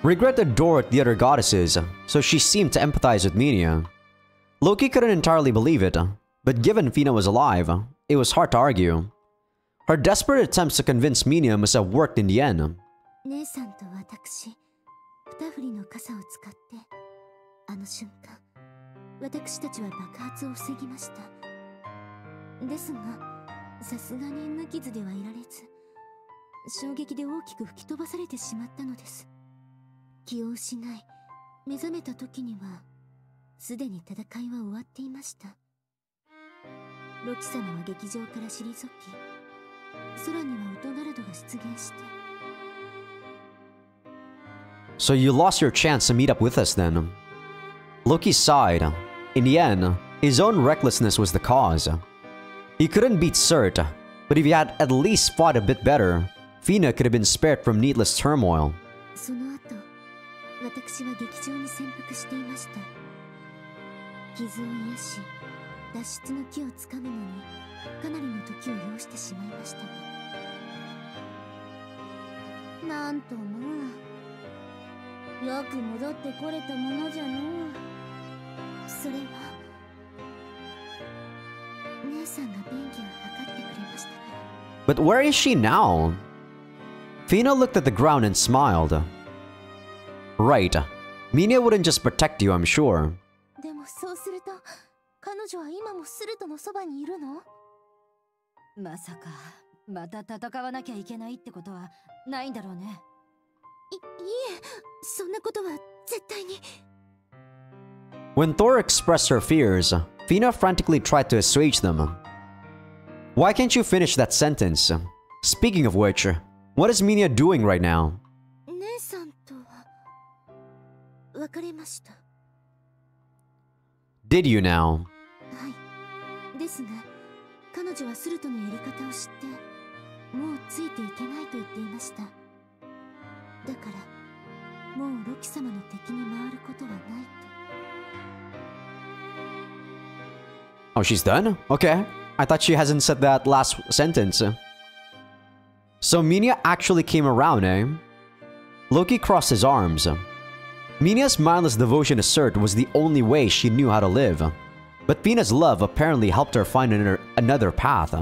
Regret adored the other goddesses, so she seemed to empathize with Minia. Loki couldn't entirely believe it, but given Fina was alive, it was hard to argue. Her desperate attempts to convince Minia must have worked in the end. So you lost your chance to meet up with us then. Loki sighed. In the end, his own recklessness was the cause. He couldn't beat Surt, but if he had at least fought a bit better, Fina could have been spared from needless turmoil. But where is she now? Fina looked at the ground and smiled. Right. Minia wouldn't just protect you, I'm sure. When Thor expressed her fears, Fina frantically tried to assuage them. Why can't you finish that sentence? Speaking of which, what is Minia doing right now? Did you now? Oh, she's done? Okay. I thought she hasn't said that last sentence. So Minya actually came around, eh? Loki crossed his arms. Minya's mindless devotion to Surt was the only way she knew how to live. But Fina's love apparently helped her find another path.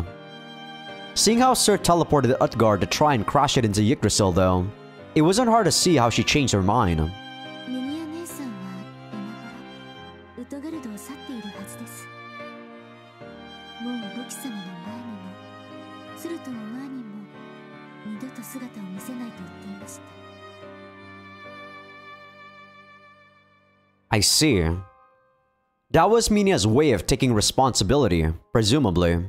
Seeing how Surt teleported Utgard to try and crash it into Yggdrasil though, it wasn't hard to see how she changed her mind. I see. That was Minya's way of taking responsibility, presumably.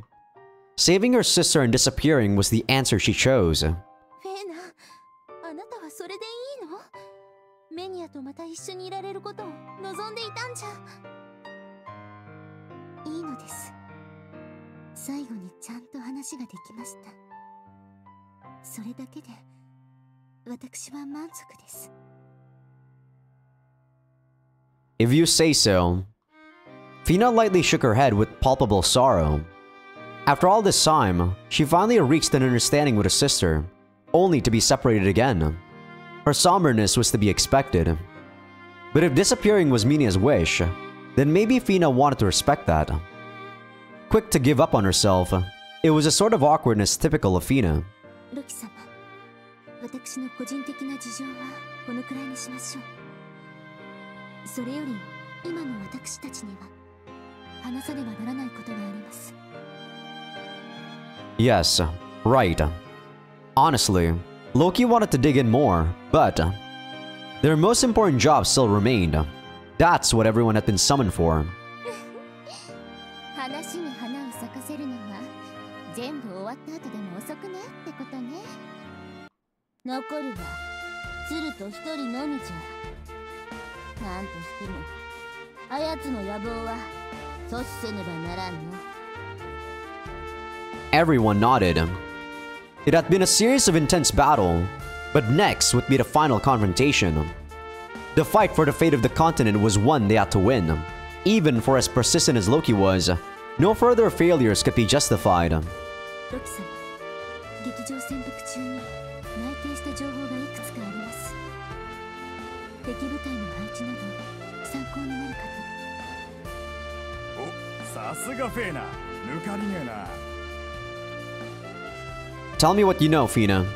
Saving her sister and disappearing was the answer she chose. If you say so. Fina lightly shook her head with palpable sorrow. After all this time, she finally reached an understanding with her sister, only to be separated again. Her somberness was to be expected. But if disappearing was Minya's wish, then maybe Fina wanted to respect that. Quick to give up on herself, it was a sort of awkwardness typical of Fina. Yes, right. Honestly, Loki wanted to dig in more, but their most important job still remained. That's what everyone had been summoned for. Everyone nodded. It had been a series of intense battle, but next would be the final confrontation. The fight for the fate of the continent was one they had to win. Even for as persistent as Loki was, no further failures could be justified. Tell me what you know, Fina.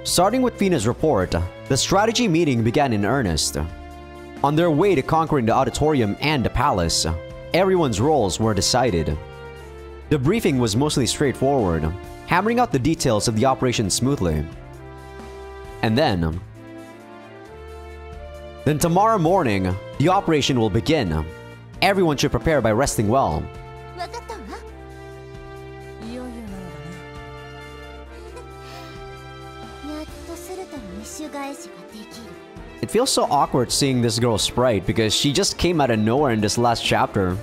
Starting with Fina's report, the strategy meeting began in earnest. On their way to conquering the auditorium and the palace, everyone's roles were decided. The briefing was mostly straightforward, hammering out the details of the operation smoothly. And then tomorrow morning, the operation will begin. Everyone should prepare by resting well. It feels so awkward seeing this girl Sprite because she just came out of nowhere in this last chapter.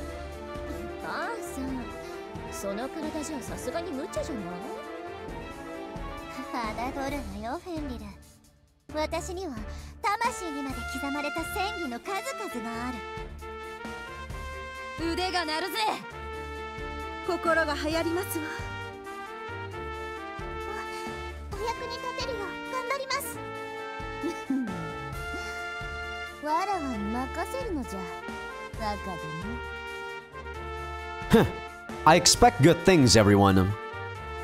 I expect good things, everyone.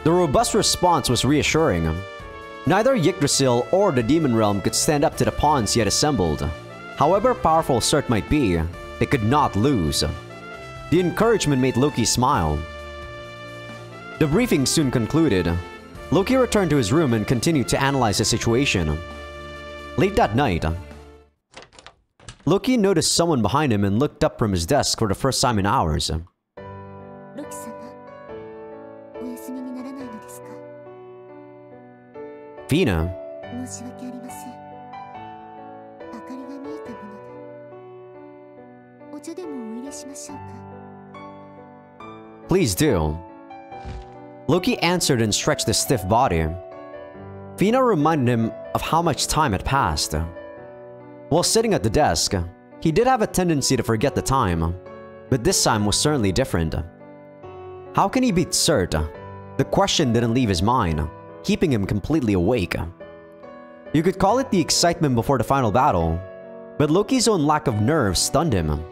The robust response was reassuring. Neither Yggdrasil or the Demon Realm could stand up to the pawns he had assembled. However powerful Surt might be, they could not lose. The encouragement made Loki smile. The briefing soon concluded. Loki returned to his room and continued to analyze the situation. Late that night, Loki noticed someone behind him and looked up from his desk for the first time in hours. Fina. Please do. Loki answered and stretched his stiff body. Fina reminded him of how much time had passed. While sitting at the desk, he did have a tendency to forget the time, but this time was certainly different. How can he beat Cert? The question didn't leave his mind, keeping him completely awake. You could call it the excitement before the final battle, but Loki's own lack of nerve stunned him.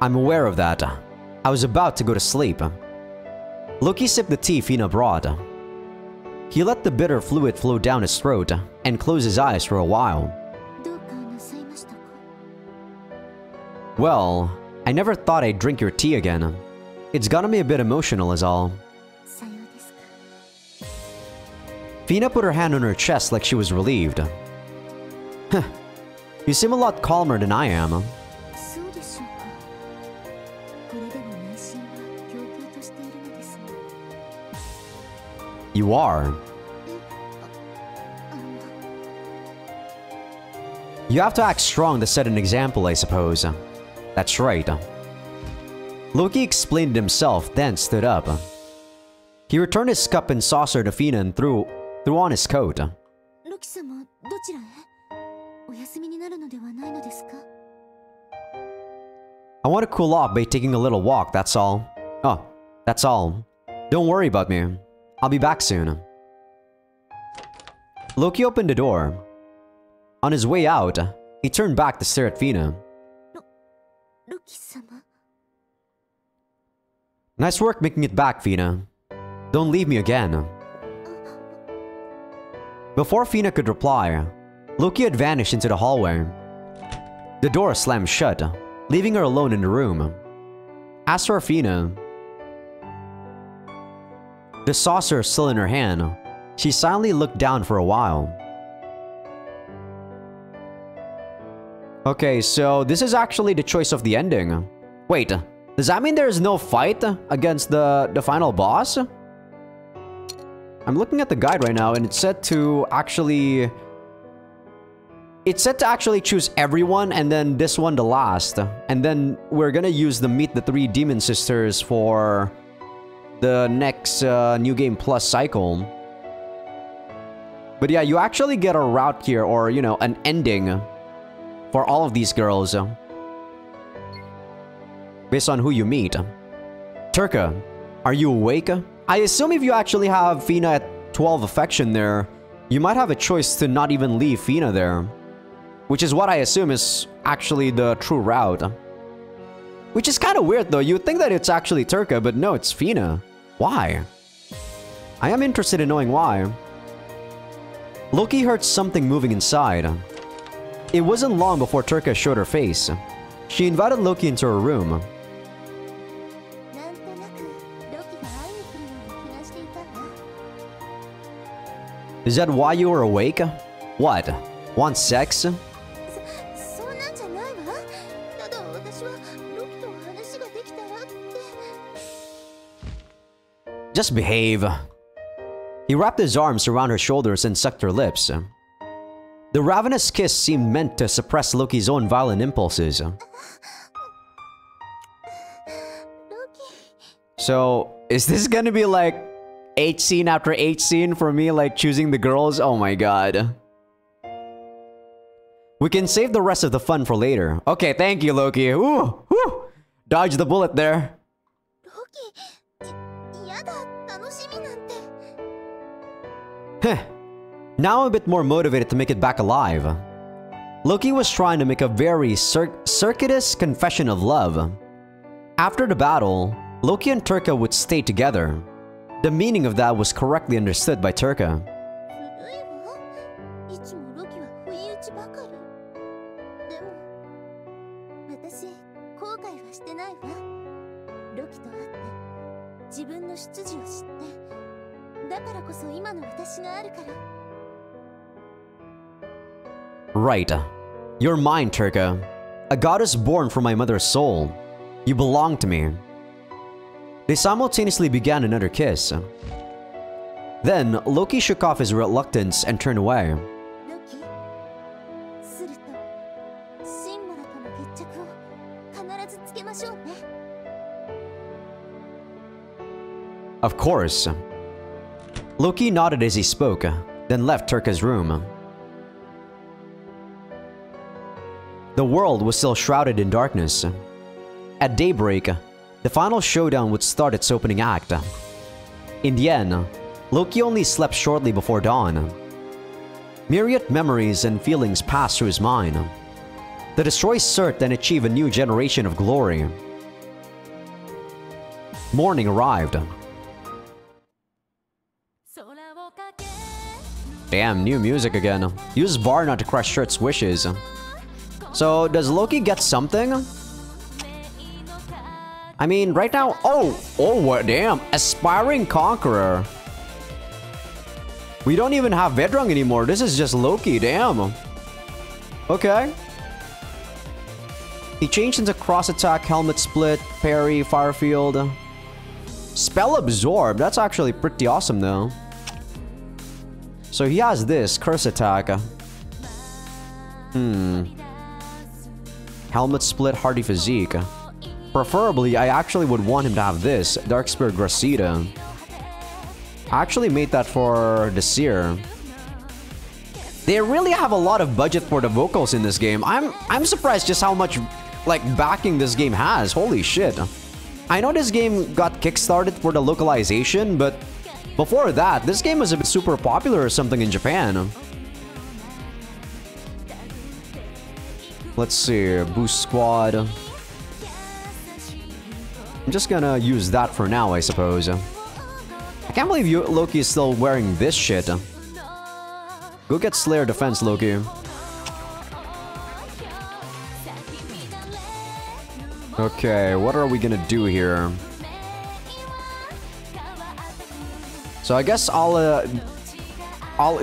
I'm aware of that. I was about to go to sleep. Loki sipped the tea Fina brought. He let the bitter fluid flow down his throat and closed his eyes for a while. Well, I never thought I'd drink your tea again. It's gotten me a bit emotional is all. Fina put her hand on her chest like she was relieved. You seem a lot calmer than I am. You are. You have to act strong to set an example, I suppose. That's right. Loki explained it himself, then stood up. He returned his cup and saucer to Fina and threw on his coat. I want to cool off by taking a little walk, that's all. Oh, that's all. Don't worry about me. I'll be back soon. Loki opened the door. On his way out, he turned back to stare at Fina. Nice work making it back, Fina. Don't leave me again. Before Fina could reply, Loki had vanished into the hallway. The door slammed shut, leaving her alone in the room. As for Fina, the saucer still in her hand, she silently looked down for a while. Okay, so this is actually the choice of the ending. Wait, does that mean there's no fight against the final boss? I'm looking at the guide right now and it's set to actually choose everyone and then this one the last. And then we're gonna use the Meet the Three Demon Sisters for the next New Game Plus cycle. But yeah, you actually get a route here, or you know, an ending for all of these girls based on who you meet. Turka, are you awake? I assume if you actually have Fina at 12 affection there, you might have a choice to not even leave Fina there, which is what I assume is actually the true route. Which is kind of weird though. You'd think that it's actually Turka, but no, it's Fina. Why? I am interested in knowing why. Loki heard something moving inside. It wasn't long before Turka showed her face. She invited Loki into her room. Is that why you were awake? What? Want sex? Just behave. He wrapped his arms around her shoulders and sucked her lips. The ravenous kiss seemed meant to suppress Loki's own violent impulses. So, is this gonna be like H scene after H scene for me, like choosing the girls? Oh my god. We can save the rest of the fun for later. Okay, thank you, Loki. Ooh, whew. Dodge the bullet there. Now I'm a bit more motivated to make it back alive. Loki was trying to make a very circuitous confession of love. After the battle, Loki and Turka would stay together. The meaning of that was correctly understood by Turka. Right. You're mine, Turka. A goddess born from my mother's soul. You belong to me. They simultaneously began another kiss. Then, Loki shook off his reluctance and turned away. Of course. Loki nodded as he spoke, then left Turka's room. The world was still shrouded in darkness. At daybreak, the final showdown would start its opening act. In the end, Loki only slept shortly before dawn. Myriad memories and feelings passed through his mind. To destroy Surt and achieve a new generation of glory. Morning arrived. Damn, new music again. Use bar not to crush Surt's wishes. So, does Loki get something? I mean, right now... Oh, what? Damn. Aspiring Conqueror. We don't even have Vedrung anymore. This is just Loki. Damn. Okay. He changed into Cross Attack, Helmet Split, Parry, Firefield. Spell Absorb. That's actually pretty awesome, though. So he has this. Curse Attack. Helmet Split, Hardy Physique. Preferably, I actually would want him to have this. Dark Spirit Gracita. I actually made that for the Seer. They really have a lot of budget for the vocals in this game. I'm surprised just how much, like, backing this game has. Holy shit. I know this game got kickstarted for the localization, but before that, this game was a bit super popular or something in Japan. Let's see, Boost Squad. I'm just gonna use that for now, I suppose. I can't believe Loki is still wearing this shit. Go get Slayer Defense, Loki. Okay, what are we gonna do here? So I guess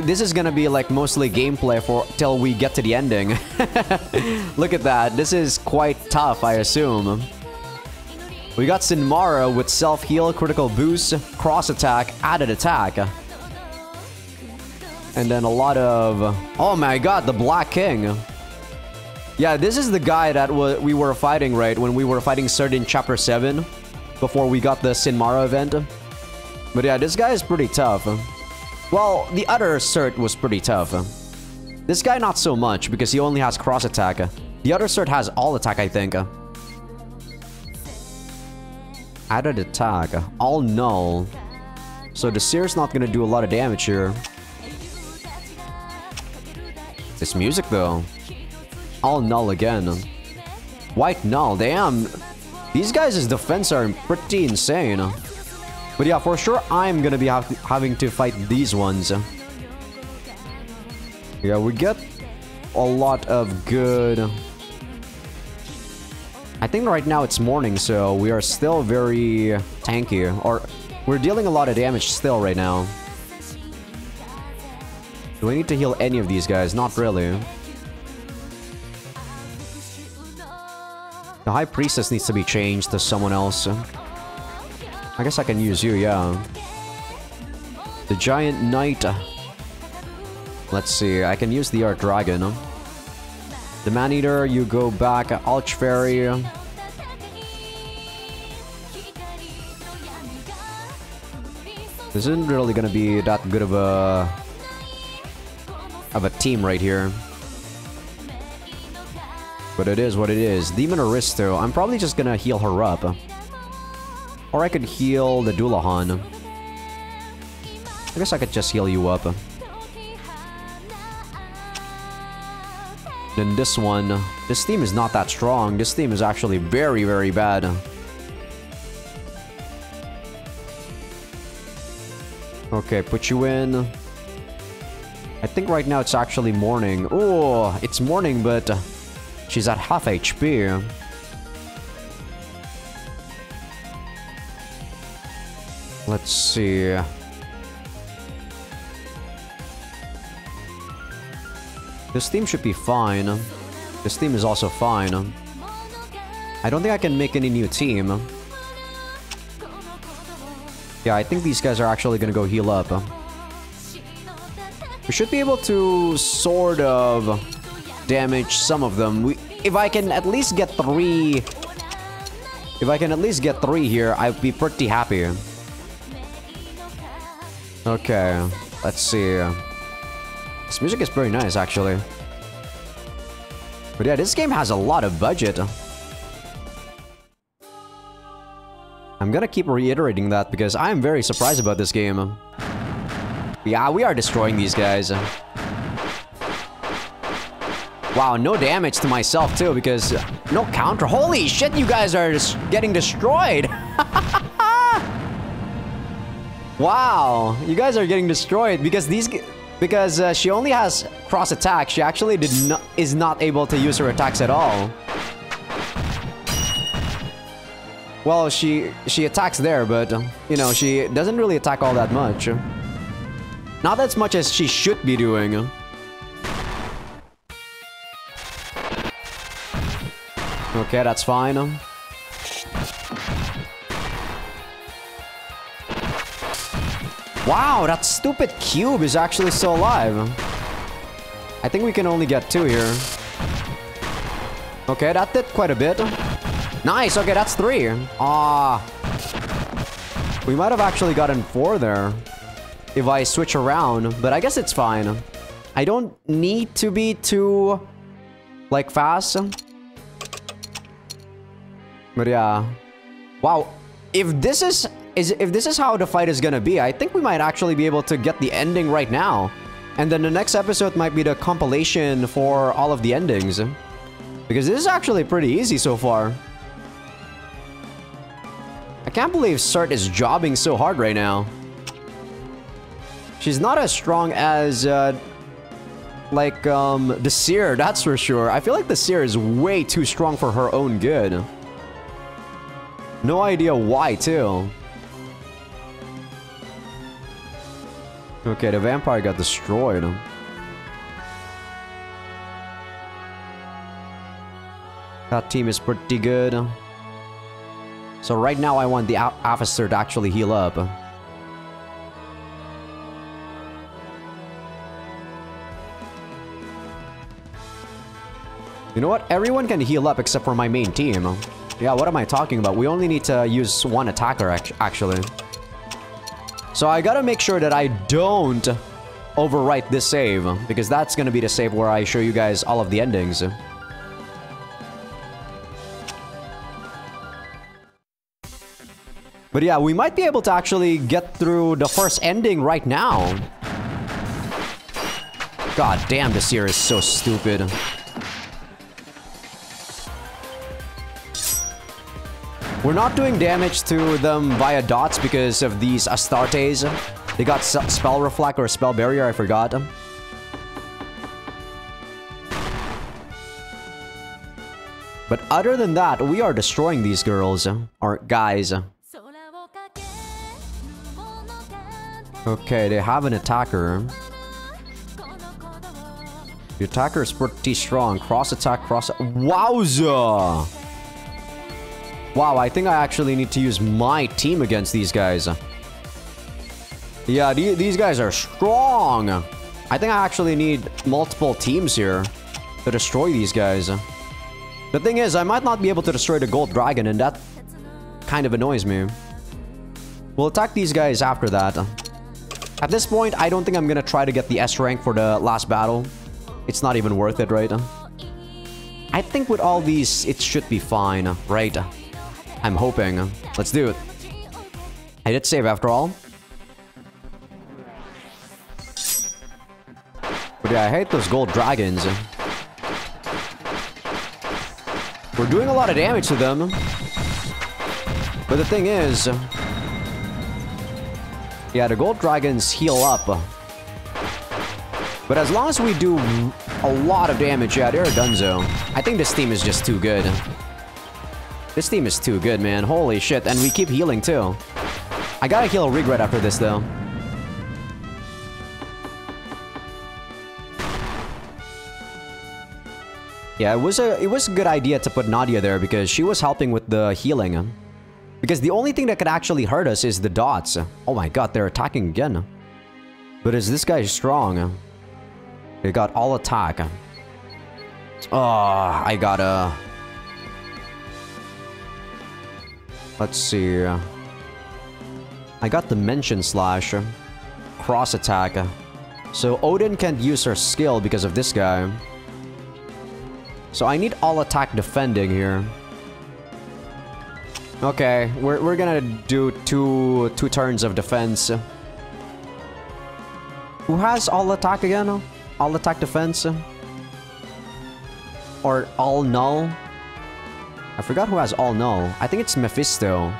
this is gonna be like mostly gameplay for till we get to the ending. Look at that. This is quite tough, I assume. We got Sinmara with self-heal, critical boost, cross attack, added attack. And then a lot of... Oh my god, the Black King. Yeah, this is the guy that we were fighting, right? When we were fighting Surt in Chapter 7. Before we got the Sinmara event. But yeah, this guy is pretty tough. Well, the other Surt was pretty tough. This guy not so much, because he only has cross attack. The other Surt has all attack, I think. Added attack. All null. So the Seer's not gonna do a lot of damage here. This music, though. All null again. White null. Damn. These guys' defense are pretty insane. But yeah, for sure, I'm gonna be having to fight these ones. Yeah, we get a lot of good... I think right now it's morning, so we are still very tanky. Or, we're dealing a lot of damage still right now. Do I need to heal any of these guys? Not really. The High Priestess needs to be changed to someone else. I guess I can use you, yeah. The Giant Knight. Let's see, I can use the Art Dragon. The Man-Eater, you go back. Archfairy. This isn't really gonna be that good of a team right here. But it is what it is. Demon Aristo. I'm probably just gonna heal her up. Or I could heal the Dullahan. I guess I could just heal you up. Then this one. This team is not that strong. This team is actually very, very bad. Okay, put you in. I think right now it's actually morning. Oh, it's morning, but she's at half HP. Let's see. This team should be fine. This team is also fine. I don't think I can make any new team. Yeah, I think these guys are actually gonna go heal up. We should be able to sort of damage some of them. If I can at least get 3... If I can at least get 3 here, I'd be pretty happy. Okay, let's see. This music is pretty nice, actually. But yeah, this game has a lot of budget. I'm gonna keep reiterating that because I'm very surprised about this game. Yeah, we are destroying these guys. Wow, no damage to myself too because no counter. Holy shit, you guys are just getting destroyed. Wow, you guys are getting destroyed because she only has cross attack. She actually is not able to use her attacks at all. Well, she attacks there, but you know, she doesn't really attack all that much. Not as much as she should be doing. Okay, that's fine. Wow, that stupid cube is actually still alive. I think we can only get 2 here. Okay, that did quite a bit. Nice, okay, that's 3. Ah. We might have actually gotten 4 there. If I switch around, but I guess it's fine. I don't need to be too, like, fast. But yeah. Wow. If this is how the fight is gonna be, I think we might actually be able to get the ending right now. And then the next episode might be the compilation for all of the endings. Because this is actually pretty easy so far. I can't believe Cert is jobbing so hard right now. She's not as strong as, the Seer, that's for sure. I feel like the Seer is way too strong for her own good. No idea why, too. Okay, the vampire got destroyed. That team is pretty good. So right now I want the officer to actually heal up. You know what? Everyone can heal up except for my main team. Yeah, what am I talking about? We only need to use 1 attacker, actually. So I gotta make sure that I don't overwrite this save, because that's gonna be the save where I show you guys all of the endings. But yeah, we might be able to actually get through the first ending right now. God damn, this here is so stupid. We're not doing damage to them via dots because of these Astartes. They got Spell Reflect or Spell Barrier, I forgot. But other than that, we are destroying these girls. Or guys. Okay, they have an attacker. The attacker is pretty strong. Cross attack, cross... Wowza! Wow, I think I actually need to use my team against these guys. Yeah, these guys are strong. I think I actually need multiple teams here to destroy these guys. The thing is, I might not be able to destroy the gold dragon, and that kind of annoys me. We'll attack these guys after that. At this point, I don't think I'm gonna try to get the S rank for the last battle. It's not even worth it, right? I think with all these, it should be fine, right? I'm hoping. Let's do it. I did save after all. But yeah, I hate those gold dragons. We're doing a lot of damage to them. But the thing is... yeah, the gold dragons heal up. But as long as we do a lot of damage, yeah, they're donezo. I think this team is just too good. This team is too good, man. Holy shit. And we keep healing, too. I gotta heal Regret after this, though. Yeah, it was a good idea to put Nadia there because she was helping with the healing. Because the only thing that could actually hurt us is the dots. Oh my god, they're attacking again. But is this guy strong? They got all attack. Oh, I gotta... Let's see. I got Dimension Slash. cross attack. So Odin can't use her skill because of this guy. So I need all attack defending here. Okay, we're gonna do two turns of defense. Who has all attack again? All attack defense? Or all null? I forgot who has all null. I think it's Mephisto.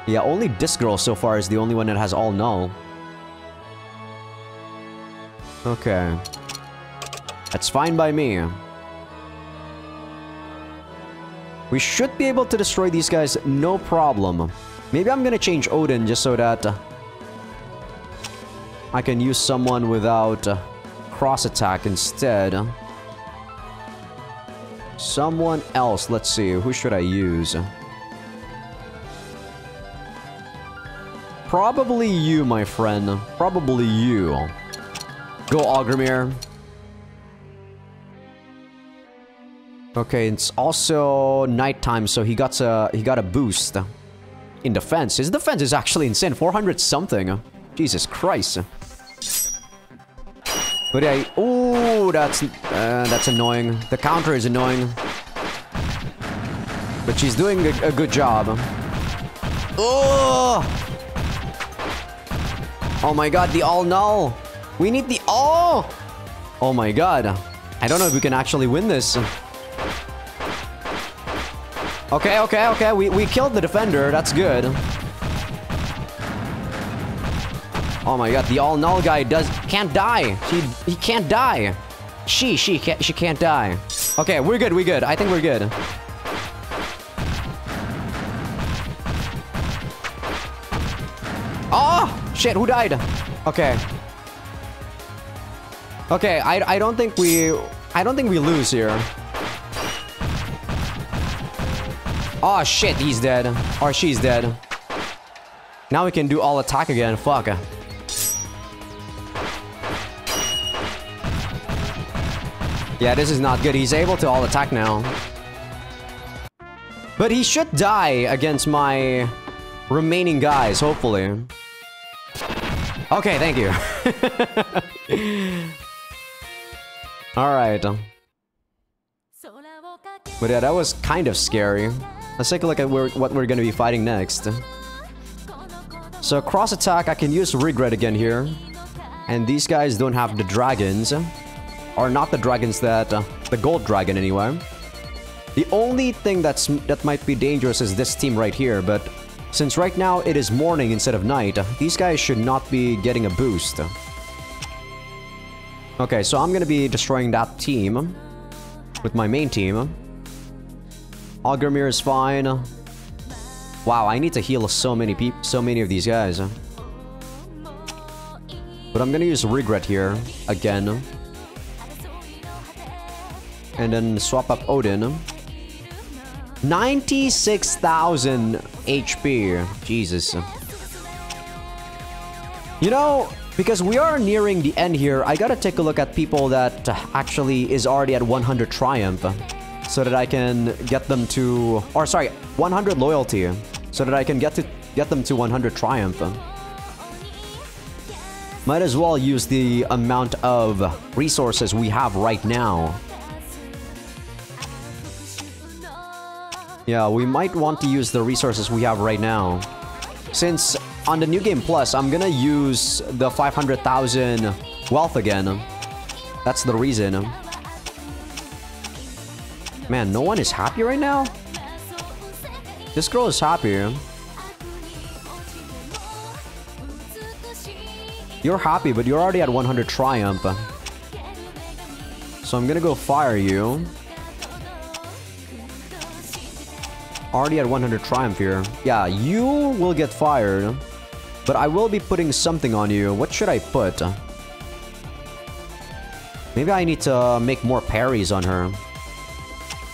Yeah, only this girl so far is the only one that has all null. Okay. That's fine by me. We should be able to destroy these guys, no problem. Maybe I'm gonna change Odin just so that I can use someone without cross attack instead. Someone else, let's see, who should I use? Probably you, my friend. Probably you. Go, Ogremir. Okay, it's also nighttime, so he got a boost in defense. His defense is actually insane, 400 something. Jesus Christ. But yeah, ooh, that's annoying. The counter is annoying, but she's doing a good job. Oh! Oh my god, the all null. We need the all. Oh my god. I don't know if we can actually win this. Okay. We killed the defender. That's good. Oh my god, the all null guy can't die. He can't die. She can't die. Okay, we're good. I think we're good. Oh shit, who died? Okay. Okay, I don't think we lose here. Oh shit, he's dead. Or she's dead. Now we can do all attack again. Fuck. Yeah, this is not good. He's able to all attack now. But he should die against my remaining guys, hopefully. Okay, thank you. Alright. But yeah, that was kind of scary. Let's take a look at what we're gonna be fighting next. So cross attack, I can use regret again here. And these guys don't have the dragons. Or not the dragons that... the gold dragon anyway. The only thing that might be dangerous is this team right here, but... since right now it is morning instead of night, these guys should not be getting a boost. Okay, so I'm gonna be destroying that team. With my main team. Ogremir is fine. Wow, I need to heal so many of these guys. But I'm gonna use regret here again. And then swap up Odin. 96,000 HP. Jesus. You know, because we are nearing the end here, I gotta take a look at people that actually is already at 100 triumph. So that I can get them to... or sorry, 100 loyalty. So that I can get them to 100 triumph. Might as well use the amount of resources we have right now. Yeah, we might want to use the resources we have right now. Since on the New Game Plus, I'm gonna use the 500,000 wealth again. That's the reason. Man, no one is happy right now? This girl is happy. You're happy, but you're already at 100 triumph. So I'm gonna go fire you. Already at 100 triumph here. Yeah, you will get fired. But I will be putting something on you. What should I put? Maybe I need to make more parries on her.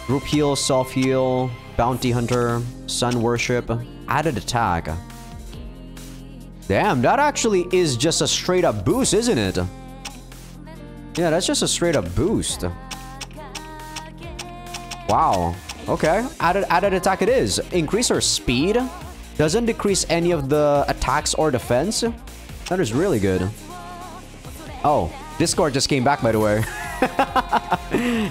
Group heal, self-heal, bounty hunter, sun worship, added attack. Damn, that actually is just a straight up boost, isn't it? Yeah, that's just a straight up boost. Wow. Okay, added attack it is. Increase her speed. Doesn't decrease any of the attacks or defense. That is really good. Oh, Discord just came back, by the way.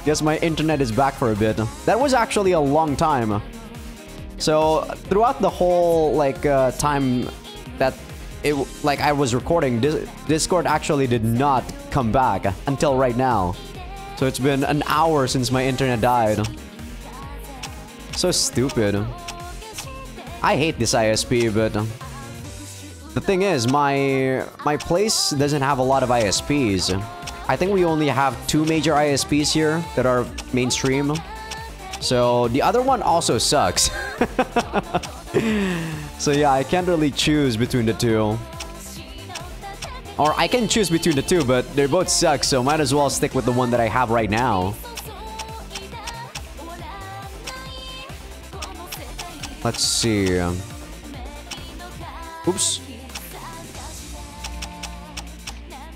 Guess my internet is back for a bit. That was actually a long time. So throughout the whole time that I was recording, Discord actually did not come back until right now. So it's been an hour since my internet died. So stupid. I hate this ISP, but the thing is, my place doesn't have a lot of ISPs. I think we only have 2 major ISPs here that are mainstream. So the other one also sucks. So yeah, I can't really choose between the two. Or I can choose between the two, but they both suck, so might as well stick with the one that I have right now. Let's see. Oops.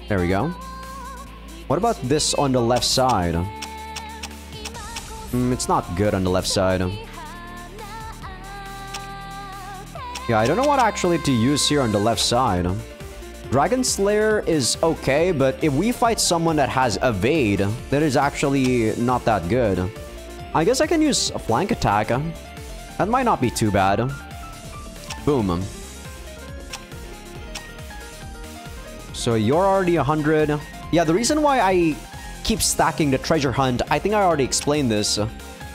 There we go. What about this on the left side? It's not good on the left side. Yeah, I don't know what actually to use here on the left side. Dragon Slayer is okay, but if we fight someone that has evade, that is actually not that good. I guess I can use a flank attack. That might not be too bad. Boom. So you're already 100. Yeah, the reason why I keep stacking the treasure hunt, I think I already explained this.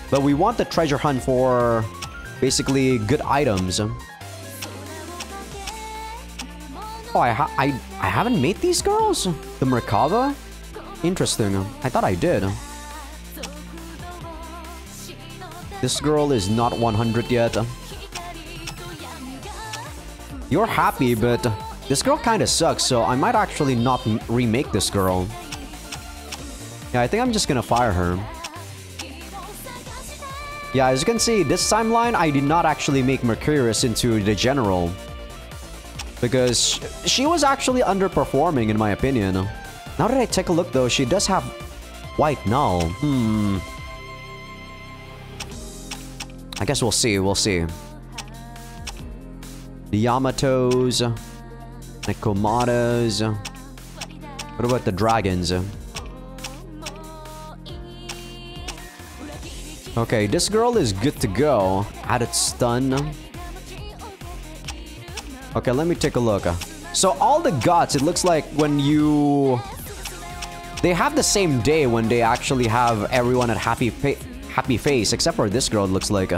But we want the treasure hunt for basically good items. Oh, I haven't made these girls? The Merkava? Interesting. I thought I did. This girl is not 100 yet. You're happy, but this girl kind of sucks, so I might actually not remake this girl. Yeah, I think I'm just gonna fire her. Yeah, as you can see, this timeline, I did not actually make Mercurius into the general. Because she was actually underperforming, in my opinion. Now that I take a look, though, she does have white null. I guess we'll see, we'll see. The Yamatos. The Komadas. What about the dragons? Okay, this girl is good to go. Added stun. Okay, let me take a look. So all the gods, it looks like when you... They have the same day when they actually have everyone at happy face, except for this girl, it looks like.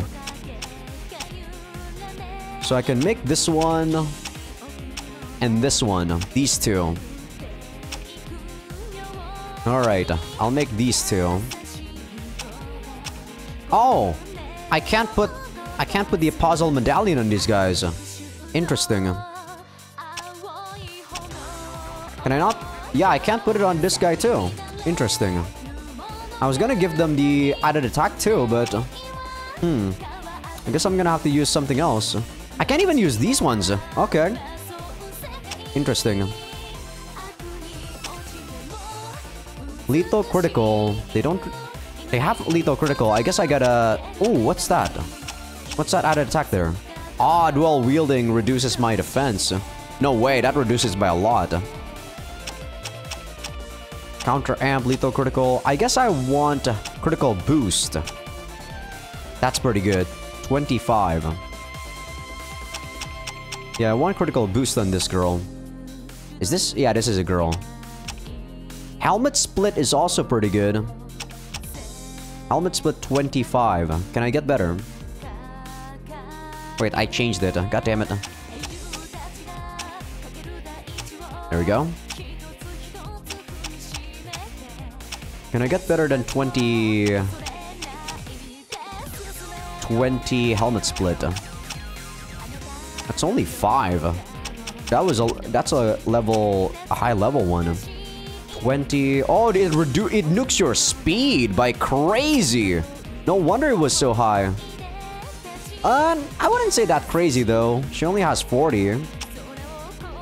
So I can make this one and this one, these two. Alright, I'll make these two. Oh, I can't put the apostle medallion on these guys. Interesting. Can I not? Yeah, I can't put it on this guy too. Interesting. I was gonna give them the added attack too, but... I guess I'm gonna have to use something else. I can't even use these ones. Okay. Interesting. Lethal critical. They don't... They have lethal critical. I guess I gotta... Oh, what's that? What's that added attack there? Ah, dual wielding reduces my defense. No way, that reduces by a lot. Counter amp, lethal critical. I guess I want critical boost. That's pretty good. 25. Yeah, I want critical boost on this girl. Is this... Yeah, this is a girl. Helmet split is also pretty good. Helmet split 25. Can I get better? Wait, I changed it. God damn it. There we go. Can I get better than 20 helmet split? That's only 5. That's a high level one. 20. Oh, it nukes your speed by crazy. No wonder it was so high. I wouldn't say that crazy though. She only has 40.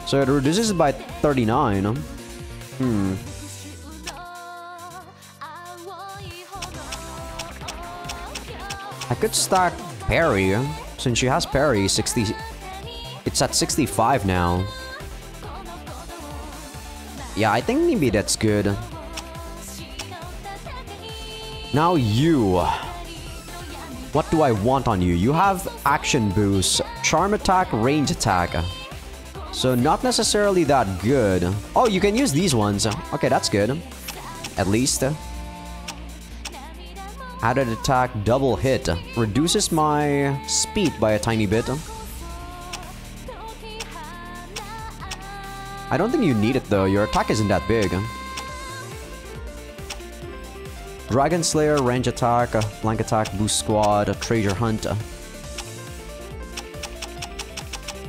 So it reduces it by 39. I could stack parry. Since she has parry, 60. It's at 65 now. Yeah, I think maybe that's good. Now you. What do I want on you? You have action boost, charm attack, range attack. So not necessarily that good. Oh, you can use these ones. Okay, that's good. At least. Added attack, double hit. Reduces my speed by a tiny bit. I don't think you need it though. Your attack isn't that big. Dragon Slayer, range attack, flank attack, boost squad, treasure hunt.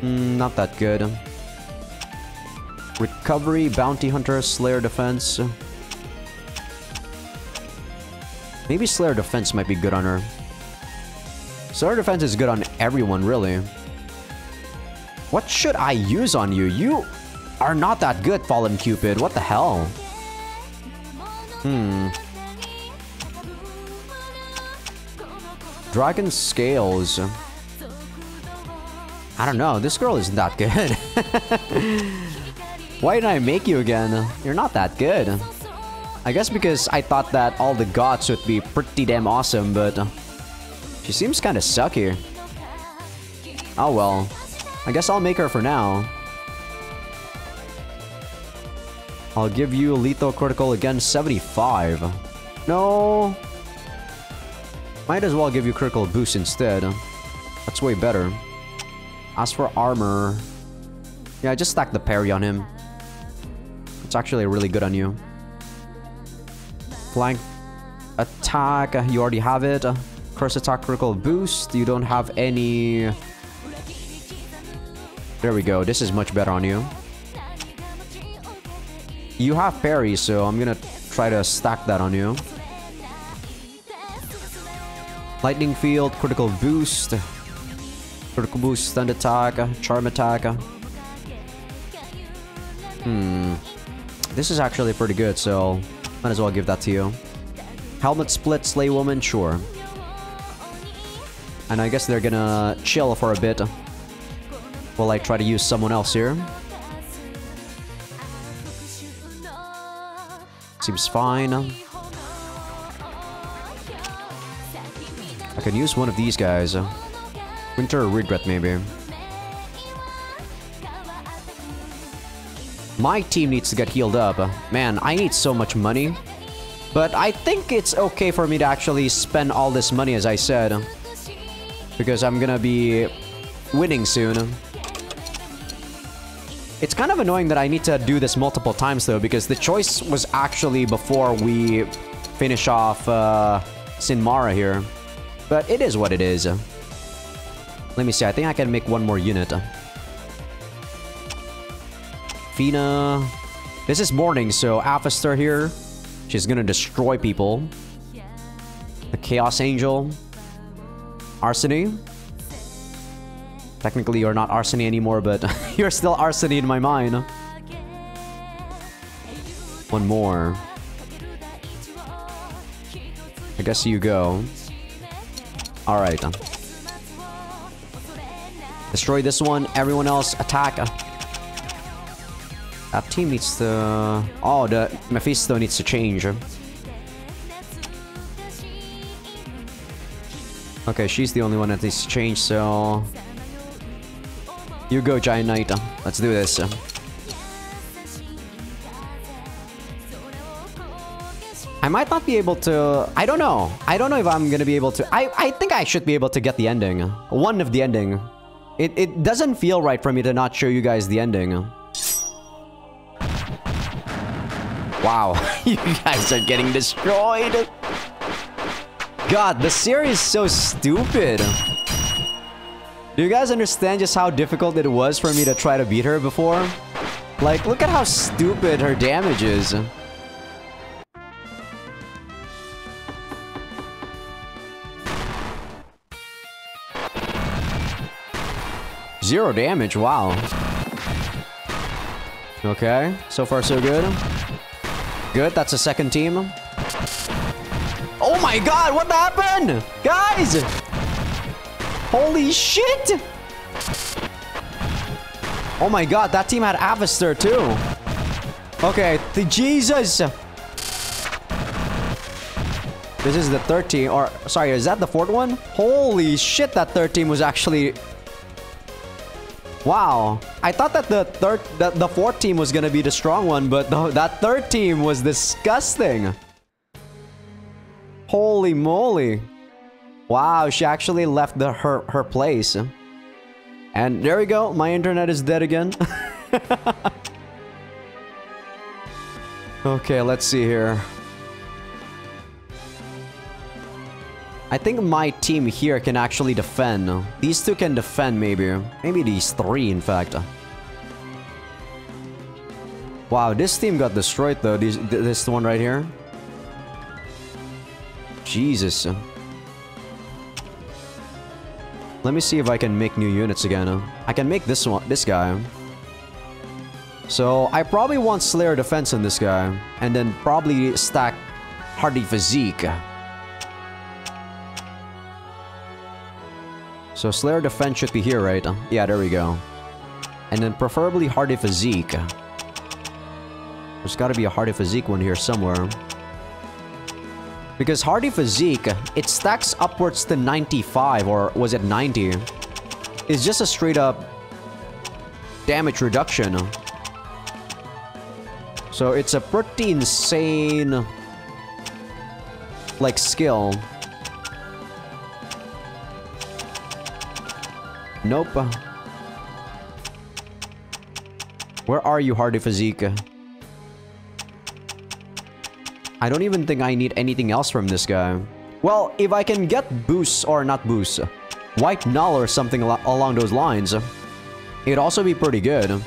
Not that good. Recovery, bounty hunter, slayer defense. Maybe slayer defense might be good on her. Slayer defense is good on everyone, really. What should I use on you? You are not that good, Fallen Cupid. What the hell? Dragon Scales. I don't know. This girl isn't that good. Why did I make you again? You're not that good. I guess because I thought that all the gods would be pretty damn awesome, but she seems kind of sucky. Oh well. I guess I'll make her for now. I'll give you lethal critical again, 75. No. Might as well give you critical boost instead. That's way better. As for armor... Yeah, just stack the parry on him. It's actually really good on you. Flank attack, you already have it. Curse attack, critical boost. You don't have any... There we go. This is much better on you. You have parry, so I'm gonna try to stack that on you. Lightning field, critical boost. Critical boost, stun attack, charm attack. This is actually pretty good, so might as well give that to you. Helmet split, slay woman, sure. And I guess they're gonna chill for a bit while I try to use someone else here. Seems fine. I can use one of these guys. Winter Regret, maybe. My team needs to get healed up. Man, I need so much money. But I think it's okay for me to actually spend all this money, as I said. Because I'm gonna be winning soon. It's kind of annoying that I need to do this multiple times, though, because the choice was actually before we finish off Sinmara here. But it is what it is. Let me see, I think I can make one more unit. Fina. This is morning, so Aphistar here. She's gonna destroy people. The Chaos Angel. Arseny. Technically, you're not Arseny anymore, but you're still Arseny in my mind. One more. I guess you go. Alright. Destroy this one. Everyone else, attack. That team needs to... Oh, the Mephisto needs to change. Okay, she's the only one that needs to change, so... You go, Giant Knight. Let's do this. I might not be able to... I don't know. I don't know if I'm gonna be able to... I think I should be able to get the ending. One of the ending. It doesn't feel right for me to not show you guys the ending. Wow. You guys are getting destroyed. God, the series is so stupid. Do you guys understand just how difficult it was for me to try to beat her before? Like, look at how stupid her damage is. Zero damage, wow. Okay, so far so good. Good, that's a second team. Oh my god, what happened? Guys! Holy shit! Oh my god, that team had Aphistar too. Okay, Jesus! This is the third team, or sorry, is that the fourth one? Holy shit, that third team was actually... Wow. I thought that the fourth team was gonna be the strong one, but that third team was disgusting. Holy moly. Wow, she actually left her place. And there we go, my internet is dead again. Okay, let's see here. I think my team here can actually defend. These two can defend, maybe. Maybe these three, in fact. Wow, this team got destroyed, though. This one right here. Jesus. Let me see if I can make new units again. I can make this guy. So, I probably want Slayer Defense on this guy. And then probably stack Hardy Physique. So, Slayer Defense should be here, right? Yeah, there we go. And then preferably Hardy Physique. There's gotta be a Hardy Physique one here somewhere. Because Hardy Physique, it stacks upwards to 95, or was it 90? It's just a straight up damage reduction. So it's a pretty insane, like, skill. Nope. Where are you, Hardy Physique? I don't even think I need anything else from this guy. Well, if I can get boosts, or not boosts, White Null or something along those lines, it'd also be pretty good.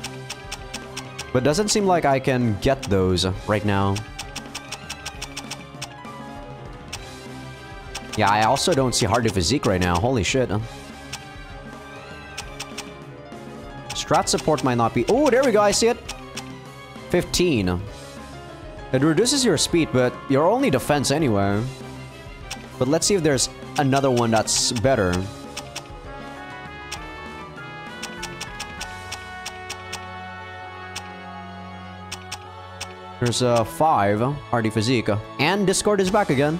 But doesn't seem like I can get those right now. Yeah, I also don't see Hardy Physique right now. Holy shit. Strat support might not be... Oh, there we go. I see it. 15. It reduces your speed, but your only defense anyway. But let's see if there's another one that's better. There's a 5, Hardy Physique. And Discord is back again.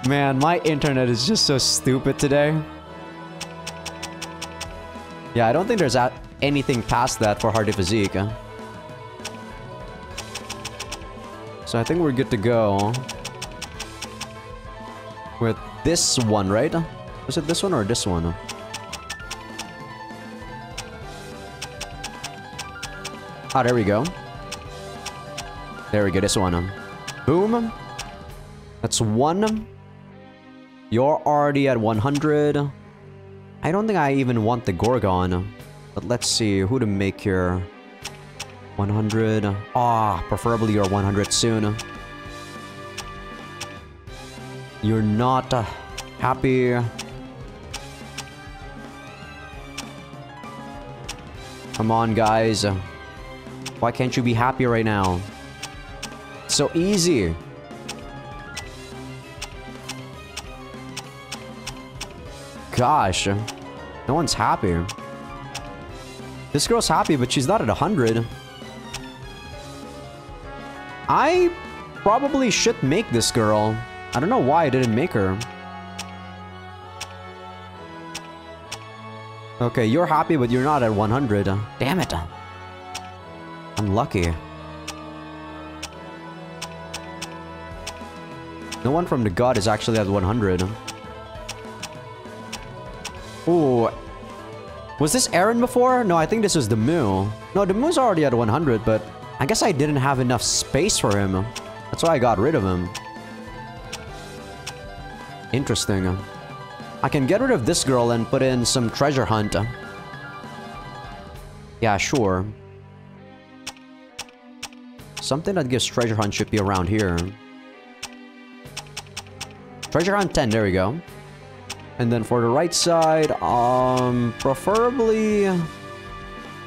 Man, my internet is just so stupid today. Yeah, I don't think there's anything past that for Hardy Physique. So I think we're good to go. With this one, right? Was it this one or this one? Ah, there we go. There we go, this one. Boom. That's 1. You're already at 100. I don't think I even want the Gorgon. But let's see who to make here. 100. Ah, preferably you're 100 soon. You're not happy. Come on, guys. Why can't you be happy right now? It's so easy. Gosh. No one's happy. This girl's happy, but she's not at 100. I probably should make this girl. I don't know why I didn't make her. Okay, you're happy, but you're not at 100. Damn it. Unlucky. No one from the god is actually at 100. Ooh. Was this Aaron before? No, I think this was the Moo. No, the Moo's already at 100, but I guess I didn't have enough space for him. That's why I got rid of him. Interesting. I can get rid of this girl and put in some treasure hunt. Yeah, sure. Something that gives treasure hunt should be around here. Treasure hunt 10, there we go. And then for the right side, preferably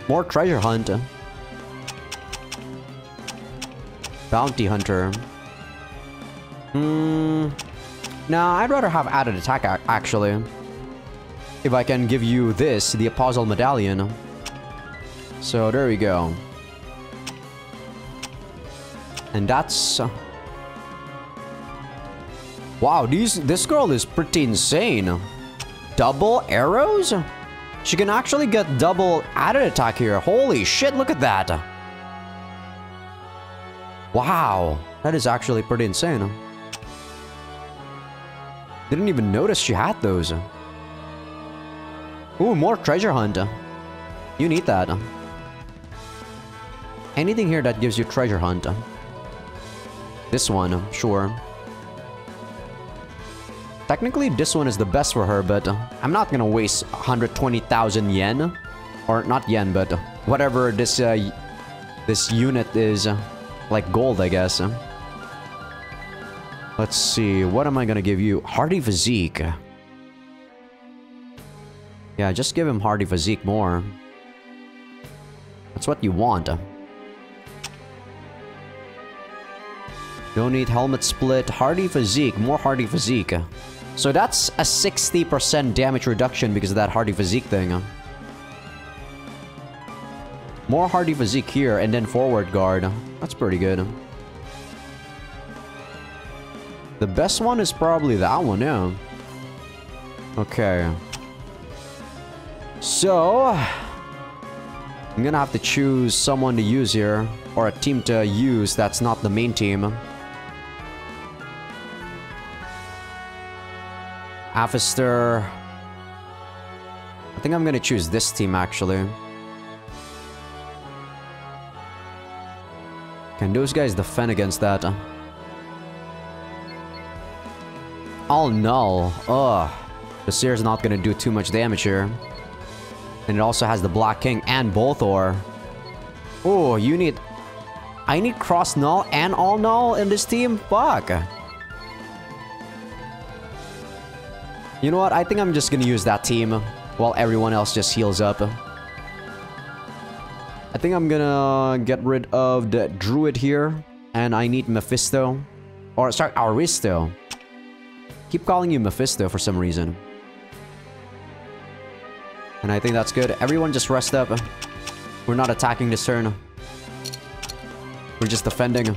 more treasure hunt. Bounty hunter. Nah, I'd rather have added attack actually. If I can give you this, the Apostle Medallion. So there we go. And that's... wow, this girl is pretty insane. Double arrows? She can actually get double added attack here. Holy shit, look at that. Wow, that is actually pretty insane. Didn't even notice she had those. Ooh, more treasure hunt. You need that. Anything here that gives you treasure hunt. This one, sure. Technically, this one is the best for her, but I'm not gonna waste 120,000 yen. Or not yen, but whatever this unit is. Like gold, I guess. Let's see, what am I gonna give you? Hardy Physique. Yeah, just give him Hardy Physique more. That's what you want. Don't need Helmet Split. Hardy Physique. More Hardy Physique. So that's a 60% damage reduction because of that Hardy Physique thing. More Hardy Physique here and then Forward Guard. That's pretty good. The best one is probably that one, yeah. Okay. So... I'm gonna have to choose someone to use here. Or a team to use that's not the main team. Aphister. I think I'm gonna choose this team actually. Can those guys defend against that? All null. Ugh. The Seer's not gonna do too much damage here. And it also has the Black King and Bolthor. Oh, you need... I need cross null and all null in this team? Fuck. You know what? I think I'm just gonna use that team while everyone else just heals up. I think I'm gonna get rid of the Druid here. And I need Mephisto. Or, sorry, Aristo. Keep calling you Mephisto for some reason. And I think that's good. Everyone just rest up. We're not attacking this turn. We're just defending.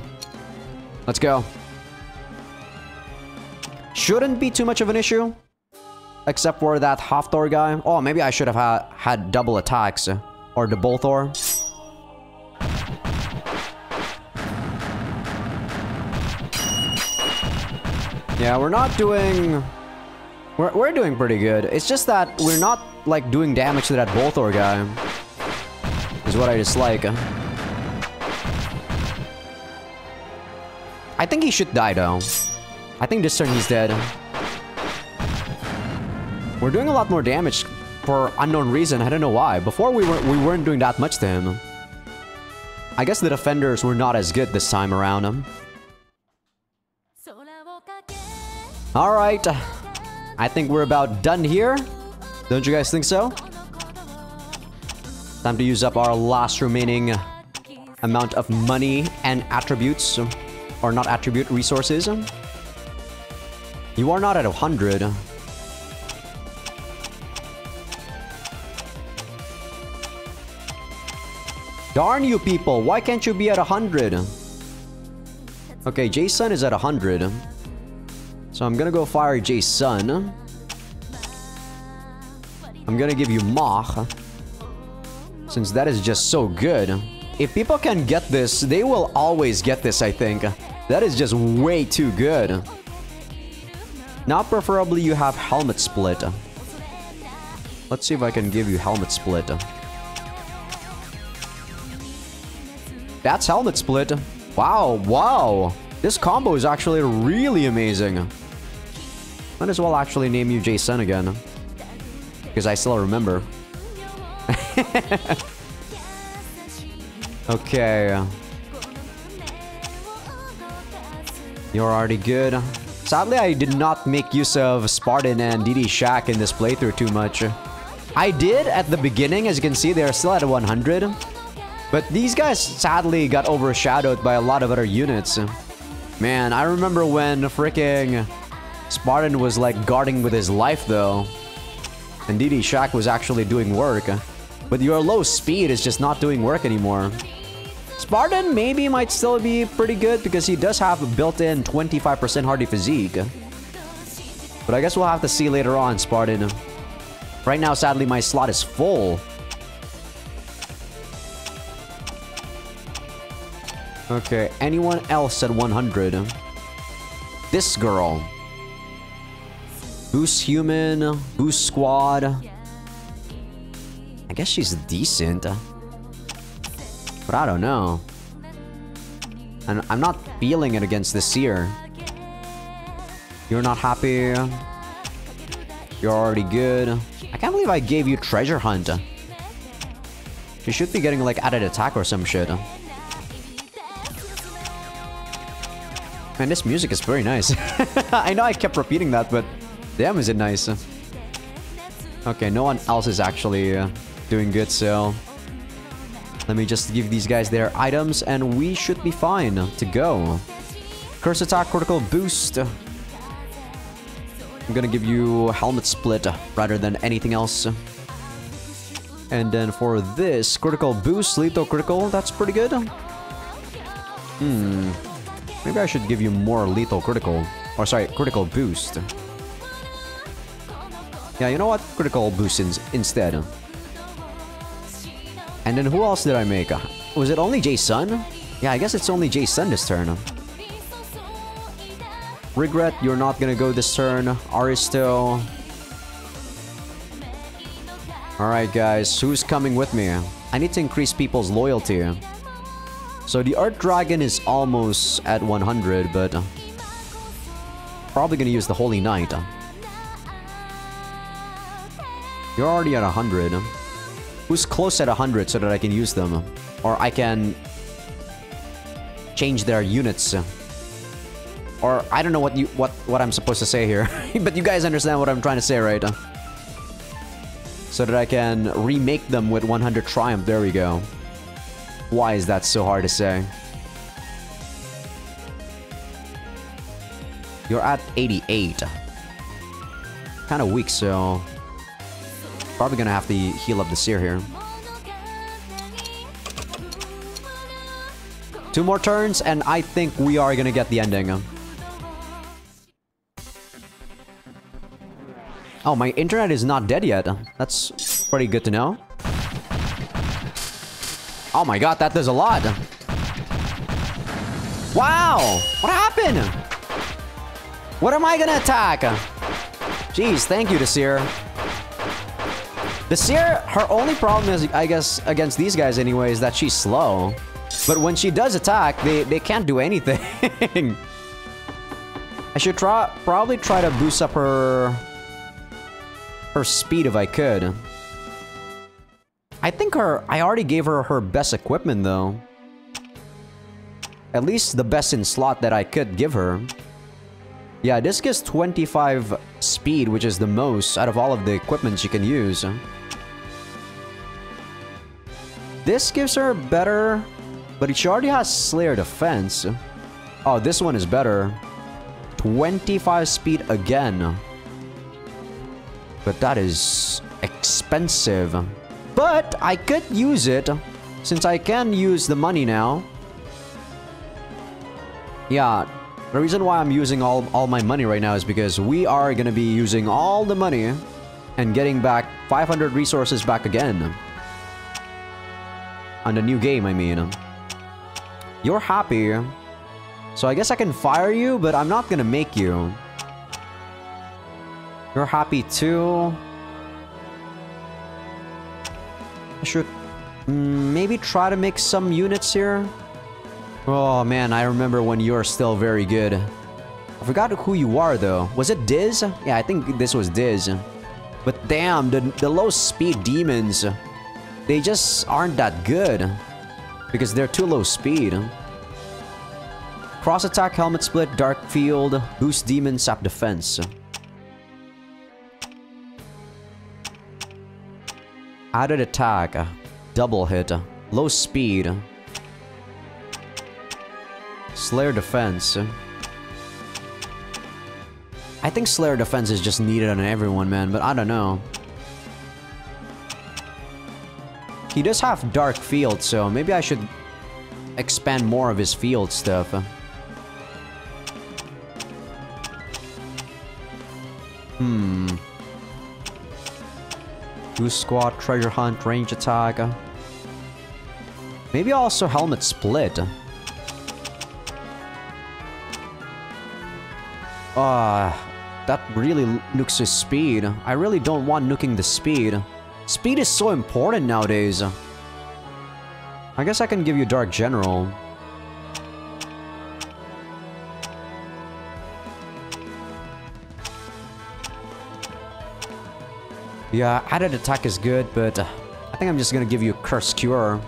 Let's go. Shouldn't be too much of an issue. Except for that Hafthor guy. Oh, maybe I should have had double attacks. Or the Bolthor. Yeah, we're not doing... We're doing pretty good. It's just that we're not, like, doing damage to that Bolthor guy. Is what I dislike. I think he should die, though. I think this turn he's dead. We're doing a lot more damage for unknown reason. I don't know why. Before we weren't doing that much to him. I guess the defenders were not as good this time around. Alright. I think we're about done here. Don't you guys think so? Time to use up our last remaining amount of money and attributes. Or not attribute, resources. You are not at 100. Darn you people, why can't you be at 100? Okay, Jason is at 100. So I'm gonna go fire Jason. I'm gonna give you Mach. Since that is just so good. If people can get this, they will always get this, I think. That is just way too good. Now preferably you have Helmet Split. Let's see if I can give you Helmet Split. That's Helmet Split. Wow, wow. This combo is actually really amazing. Might as well actually name you Jason again. Because I still remember. Okay. You're already good. Sadly, I did not make use of Spartan and DD Shack in this playthrough too much. I did at the beginning, as you can see, they're still at 100. But these guys sadly got overshadowed by a lot of other units. Man, I remember when freaking Spartan was like guarding with his life though. And DD Shack was actually doing work. But your low speed is just not doing work anymore. Spartan maybe might still be pretty good because he does have a built-in 25% hardy physique. But I guess we'll have to see later on, Spartan. Right now, sadly, my slot is full. Okay, anyone else at 100? This girl. Boost human, boost squad. I guess she's decent. But I don't know. And I'm not feeling it against this Seer. You're not happy. You're already good. I can't believe I gave you Treasure Hunt. You should be getting like added attack or some shit. Man, this music is very nice. I know I kept repeating that, but damn is it nice. Okay, no one else is actually doing good, so... Let me just give these guys their items, and we should be fine to go. Curse attack, critical boost. I'm gonna give you helmet split rather than anything else. And then for this, critical boost, lethal critical, that's pretty good. Maybe I should give you more lethal critical. Or sorry, critical boost. Yeah, you know what? Critical boost instead. And then who else did I make? Was it only Jason? Yeah, I guess it's only Jason this turn. Regret, you're not gonna go this turn. Aristo. Alright guys, who's coming with me? I need to increase people's loyalty. So the Earth Dragon is almost at 100, but... probably gonna use the Holy Knight. You're already at 100. Who's close at 100 so that I can use them? Or I can... change their units. Or I don't know what I'm supposed to say here. But you guys understand what I'm trying to say, right? So that I can remake them with 100 Triumph. There we go. Why is that so hard to say? You're at 88. Kind of weak, so... probably gonna have to heal up the Seer here. 2 more turns, and I think we are gonna get the ending. Oh, my internet is not dead yet. That's pretty good to know. Oh my god, that does a lot. Wow! What happened? What am I gonna attack? Jeez, thank you, Seer. The Seer, her only problem is, I guess, against these guys anyway, is that she's slow. But when she does attack, they can't do anything. I should probably try to boost up her speed if I could. I think I already gave her her best equipment though. At least the best in slot that I could give her. Yeah, this gives 25 speed, which is the most out of all of the equipment she can use. This gives her better, but she already has Slayer defense. Oh, this one is better. 25 speed again. But that is expensive. But I could use it, since I can use the money now. Yeah, the reason why I'm using all my money right now is because we are gonna be using all the money and getting back 500 resources back again. On the new game, I mean. You're happy. So I guess I can fire you, but I'm not gonna make you. You're happy too. I should maybe try to make some units here. Oh man, I remember when you're still very good. I forgot who you are though. Was it Diz? Yeah, I think this was Diz. But damn, the low speed demons, they just aren't that good. Because they're too low speed. Cross attack, helmet split, dark field, boost demon, sap defense. Added attack, double hit, low speed. Slayer defense. I think Slayer defense is just needed on everyone, man, but I don't know. He does have dark field, so maybe I should expand more of his field stuff. Goose Squat, Treasure Hunt, Range Attack. Maybe also Helmet Split. That really nukes his speed. I really don't want nuking the speed. Speed is so important nowadays. I guess I can give you Dark General. Yeah, added attack is good, but I think I'm just gonna give you Curse Cure.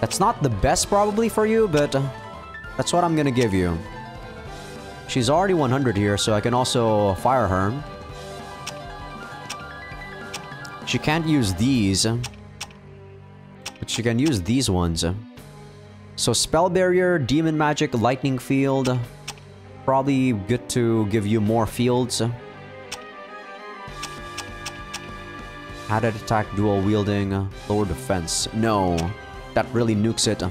That's not the best probably for you, but that's what I'm gonna give you. She's already 100 here, so I can also fire her. She can't use these, but she can use these ones. So Spell Barrier, Demon Magic, Lightning Field. Probably good to give you more fields. Added attack, dual wielding, lower defense. No, that really nukes it.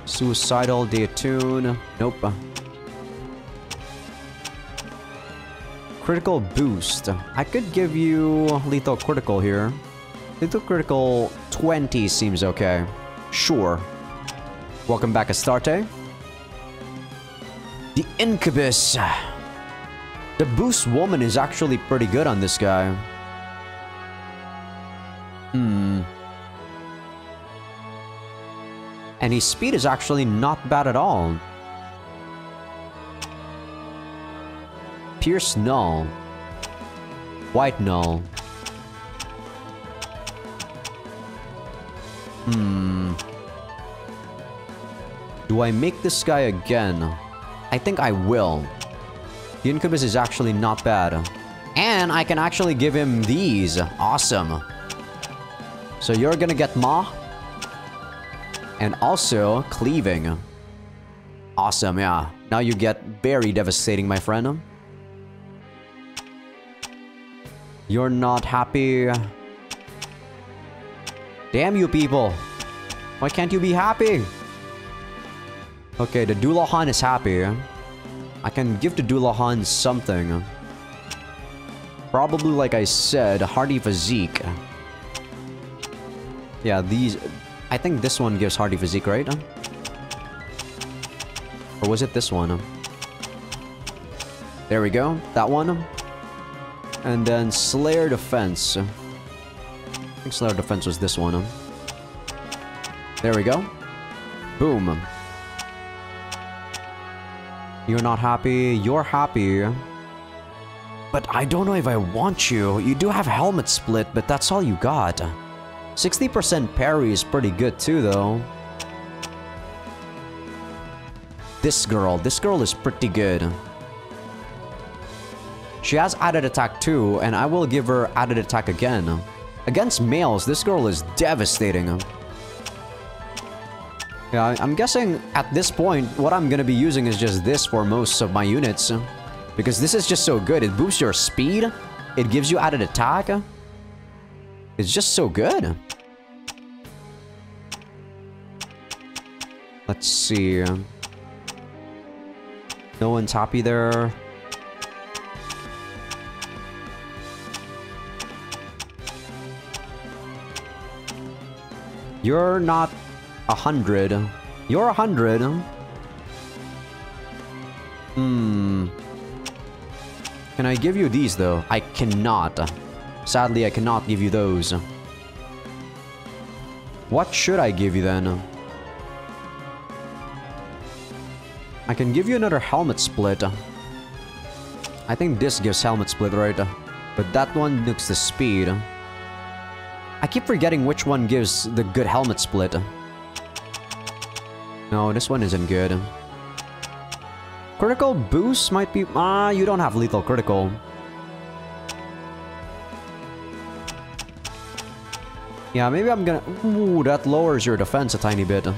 Suicidal, Deattune. Nope. Critical boost. I could give you lethal critical here. Lethal critical 20 seems okay. Sure. Welcome back, Astarte. The Incubus. The boost woman is actually pretty good on this guy. And his speed is actually not bad at all. Pierce Null. White Null. Do I make this guy again? I think I will. The Incubus is actually not bad. And I can actually give him these. Awesome. So you're gonna get Ma. And also Cleaving. Awesome, yeah. Now you get very devastating, my friend. You're not happy. Damn you people. Why can't you be happy? Okay, the Dullahan is happy. I can give the Dullahan something. Probably, like I said, Hardy Physique. Yeah, these... I think this one gives Hardy Physique, right? Or was it this one? There we go. That one. And then Slayer Defense. I think Slayer Defense was this one. There we go. Boom. You're not happy. You're happy. But I don't know if I want you. You do have Helmet Split, but that's all you got. 60% parry is pretty good too, though. This girl is pretty good. She has added attack too, and I will give her added attack again. Against males, this girl is devastating. Yeah, I'm guessing at this point, what I'm gonna be using is just this for most of my units. Because this is just so good. It boosts your speed. It gives you added attack. It's just so good. Let's see. No one's happy there. You're not 100. You're 100. Can I give you these though? I cannot. Sadly, I cannot give you those. What should I give you then? I can give you another Helmet Split. I think this gives Helmet Split, right? But that one nukes the speed. I keep forgetting which one gives the good Helmet Split. No, this one isn't good. Critical boost might be... you don't have lethal critical. Yeah, maybe I'm gonna... Ooh, that lowers your defense a tiny bit.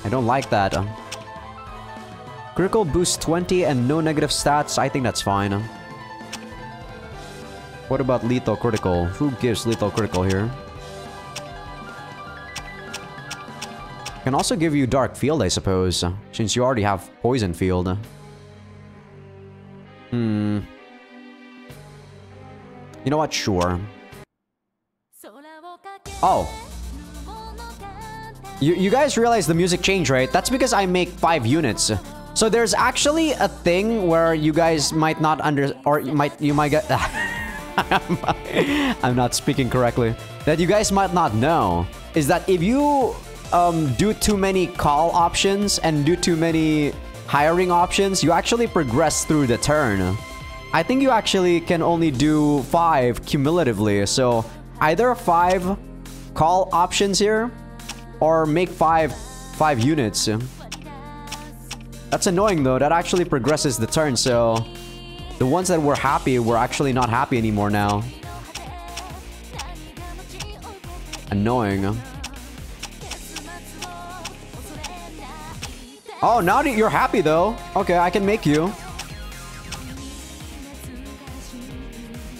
I don't like that. Critical boost 20 and no negative stats. I think that's fine. What about lethal critical? Who gives lethal critical here? Can also give you dark field, I suppose, since you already have poison field. You know what? Sure. Oh. You guys realize the music changed, right? That's because I make 5 units. So there's actually a thing where you guys might not you might get I'm not speaking correctly. That you guys might not know is that if you do too many call options and do too many hiring options, you actually progress through the turn. I think you actually can only do 5 cumulatively. So either 5 call options here or make 5 units. That's annoying though. That actually progresses the turn. So the ones that were happy were actually not happy anymore now. Annoying. Oh, now that you're happy though. Okay, I can make you.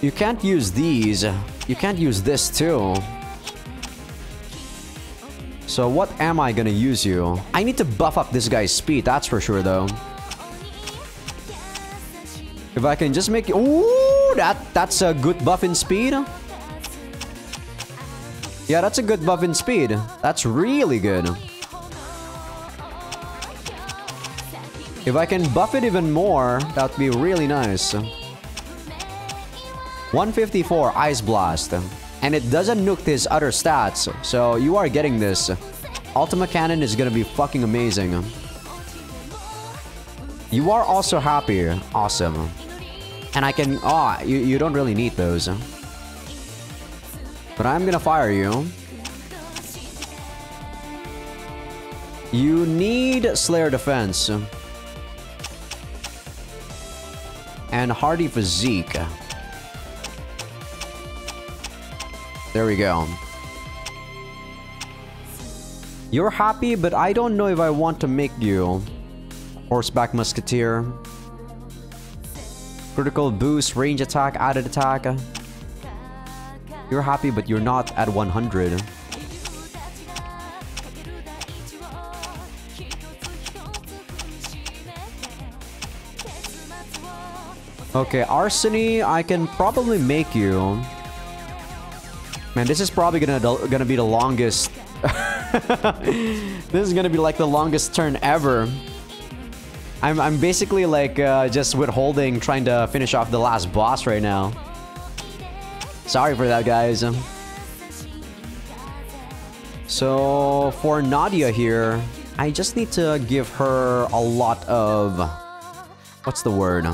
You can't use these. You can't use this too. So what am I gonna use you? I need to buff up this guy's speed, that's for sure though. If I can just make you... Ooh, that's a good buff in speed. Yeah, that's a good buff in speed. That's really good. If I can buff it even more, that would be really nice. 154 Ice Blast. And it doesn't nuke his other stats. So you are getting this. Ultima Cannon is gonna be fucking amazing. You are also happy. Awesome. And I can... Oh, you don't really need those. But I'm gonna fire you. You need Slayer Defense. And Hardy Physique. There we go. You're happy, but I don't know if I want to make you Horseback Musketeer. Critical boost, range attack, added attack. You're happy, but you're not at 100. Okay, Arsony, I can probably make you. Man, this is probably gonna be the longest. This is gonna be like the longest turn ever. I'm basically like just withholding, trying to finish off the last boss right now. Sorry for that, guys. So for Nadia here, I just need to give her a lot of... What's the word?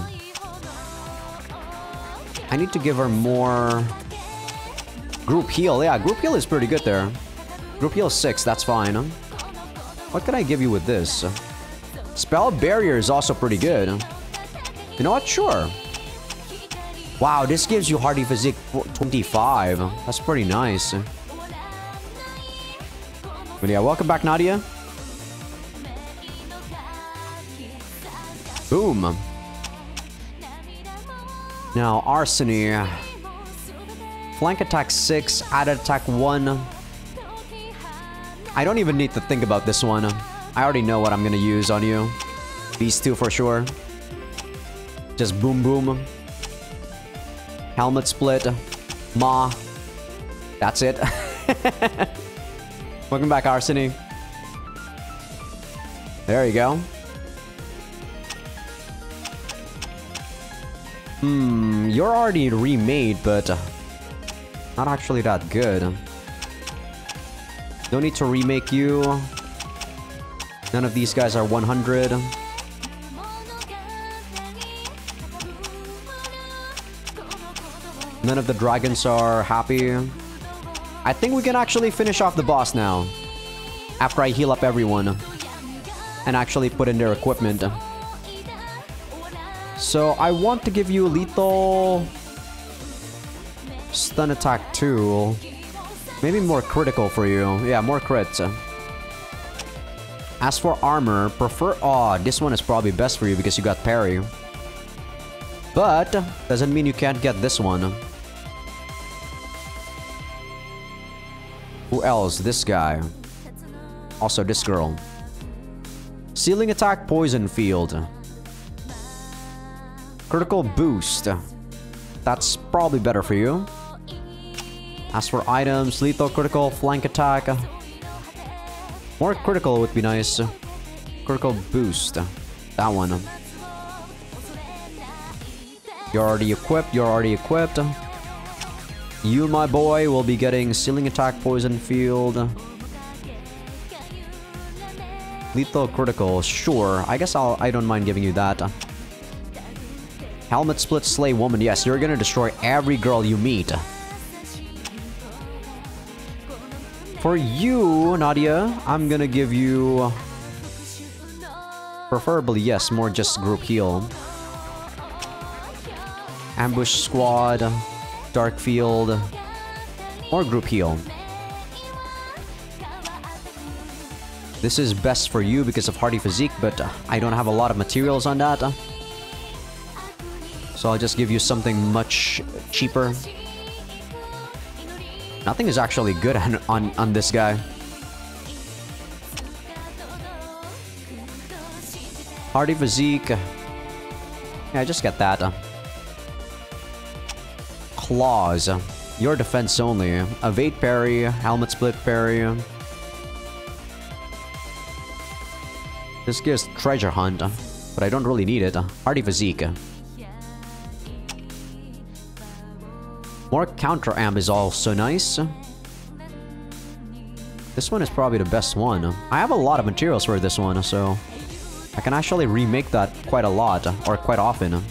I need to give her more... Group heal. Yeah, group heal is pretty good there. Group heal 6, that's fine. What can I give you with this? Spell barrier is also pretty good. You know what? Sure. Wow, this gives you Hardy Physique 25. That's pretty nice. But yeah, welcome back, Nadia. Boom. Now, Arsony. Flank attack 6, added attack 1. I don't even need to think about this one. I already know what I'm gonna use on you. These two for sure. Just boom boom. Helmet split. Ma. That's it. Welcome back, Arsony. There you go. You're already remade, but not actually that good. Don't need to remake you. None of these guys are 100. None of the dragons are happy. I think we can actually finish off the boss now. After I heal up everyone. And actually put in their equipment. So I want to give you lethal... Stun attack 2. Maybe more critical for you. Yeah, more crits. As for armor, prefer... Oh, this one is probably best for you because you got parry. But, doesn't mean you can't get this one. Who else? This guy. Also this girl. Ceiling attack, poison field. Critical boost. That's probably better for you. As for items, lethal, critical, flank attack. More critical would be nice. Critical boost. That one. You're already equipped. You're already equipped. You, my boy, will be getting ceiling attack, poison field. Lethal, critical. Sure. I guess I don't mind giving you that. Helmet split, slay woman. Yes, you're gonna destroy every girl you meet. For you, Nadia, I'm gonna give you... Preferably, yes, more just group heal. Ambush squad, dark field, or group heal. This is best for you because of hardy physique, but I don't have a lot of materials on that. So I'll just give you something much cheaper. Nothing is actually good on this guy. Hardy physique. Yeah, just get that. Claws. Your defense only. Evade parry. Helmet split parry. This gives treasure hunt, but I don't really need it. Hardy physique. More counter amp is also nice. This one is probably the best one. I have a lot of materials for this one, so I can actually remake that quite a lot, or quite often.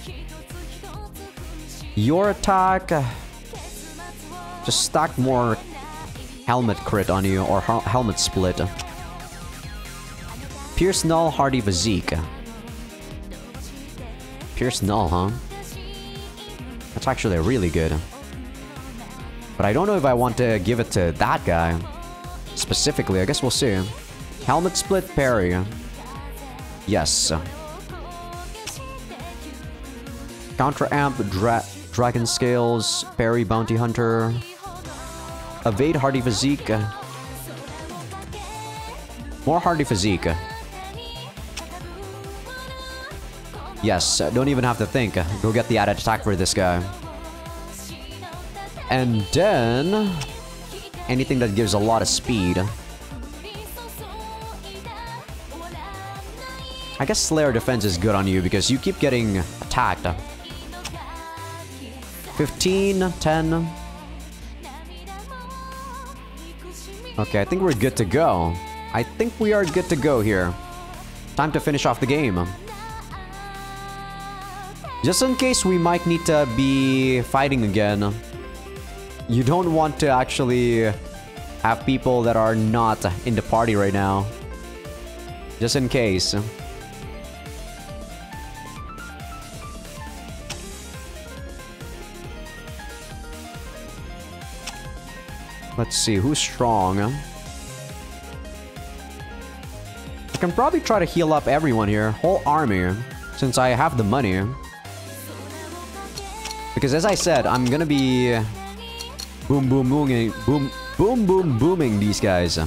Your attack... Just stack more helmet crit on you, or helmet split. Pierce null, hardy physique. Pierce null, huh? That's actually really good. But I don't know if I want to give it to that guy. Specifically, I guess we'll see. Helmet split, parry. Yes. Counter amp, dragon scales, parry, bounty hunter. Evade, hardy physique. More hardy physique. Yes, don't even have to think. Go get the added attack for this guy. And then... anything that gives a lot of speed. I guess Slayer defense is good on you because you keep getting attacked. 15, 10. Okay, I think we're good to go. I think we are good to go here. Time to finish off the game. Just in case we might need to be fighting again. You don't want to actually have people that are not in the party right now. Just in case. Let's see, who's strong? I can probably try to heal up everyone here. Whole army. Since I have the money. Because as I said, I'm gonna be... booming these guys.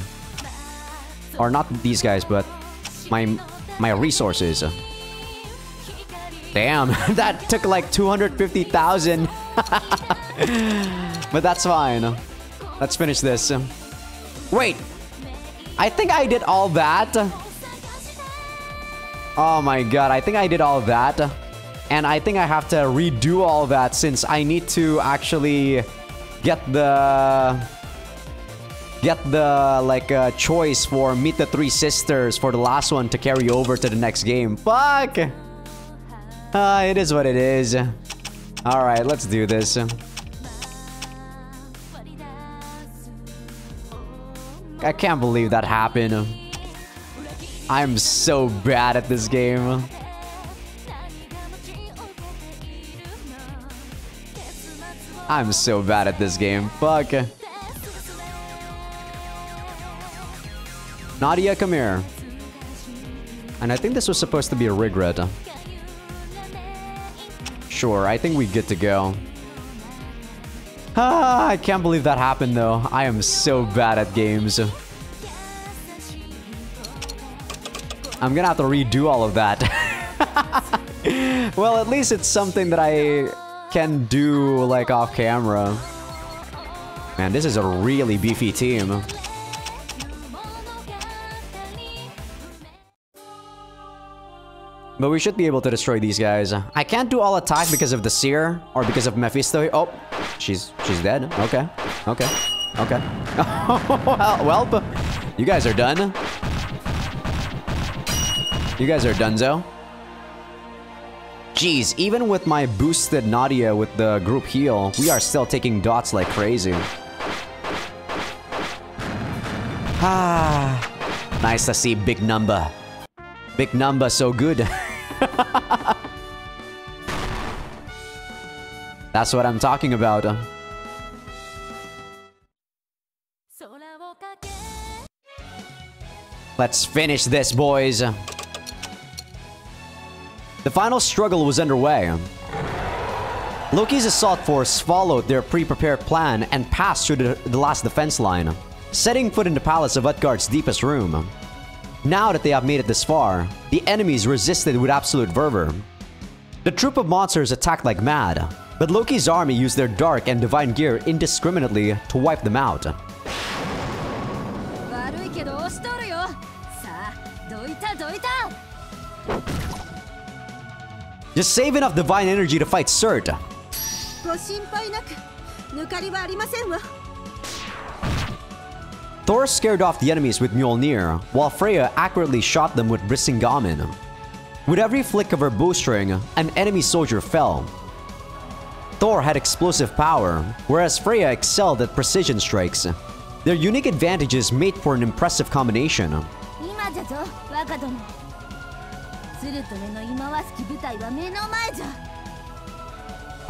Or not these guys, but my resources. Damn, that took like 250,000. But that's fine. Let's finish this. Wait, I think I did all that. Oh my god, I think I did all that. And I think I have to redo all that since I need to actually get the like choice for Meet the Three Sisters for the last one to carry over to the next game. Fuck! It is what it is. Alright, let's do this. I can't believe that happened. I'm so bad at this game. I'm so bad at this game. Fuck. Nadia, come here. And I think this was supposed to be a regret. Sure, I think we get to go. Ah, I can't believe that happened though. I am so bad at games. I'm gonna have to redo all of that. Well, at least it's something that I can do like off camera. Man, this is a really beefy team. But we should be able to destroy these guys. I can't do all attack because of the Seer or because of Mephisto. Oh, she's dead. Okay. Okay. Okay. Well, you guys are done. You guys are donezo. Jeez, even with my boosted Nadia with the group heal, we are still taking dots like crazy. Ah, nice to see big number. Big number, so good. That's what I'm talking about. Let's finish this, boys. The final struggle was underway. Loki's assault force followed their pre-prepared plan and passed through the last defense line, setting foot in the palace of Utgard's deepest room. Now that they have made it this far, the enemies resisted with absolute fervor. The troop of monsters attacked like mad, but Loki's army used their dark and divine gear indiscriminately to wipe them out. Just save enough divine energy to fight Surt. Thor scared off the enemies with Mjolnir, while Freya accurately shot them with Brisingamen. With every flick of her bowstring, an enemy soldier fell. Thor had explosive power, whereas Freya excelled at precision strikes. Their unique advantages made for an impressive combination.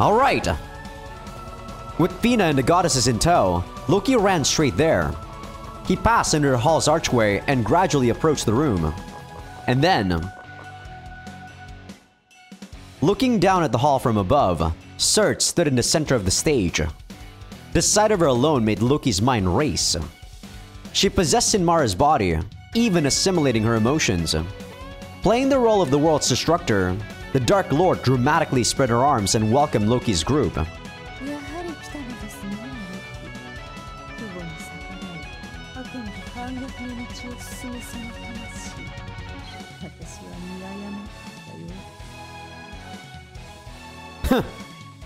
Alright! With Fina and the goddesses in tow, Loki ran straight there. He passed under the hall's archway and gradually approached the room. And then, looking down at the hall from above, Surt stood in the center of the stage. The sight of her alone made Loki's mind race. She possessed Sinmara's body, even assimilating her emotions. Playing the role of the world's destructor, the Dark Lord dramatically spread her arms and welcomed Loki's group.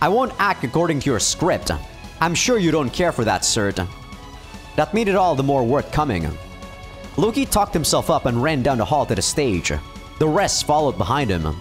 I won't act according to your script. I'm sure you don't care for that, Surt. That made it all the more worth coming. Loki talked himself up and ran down the hall to the stage. The rest followed behind him.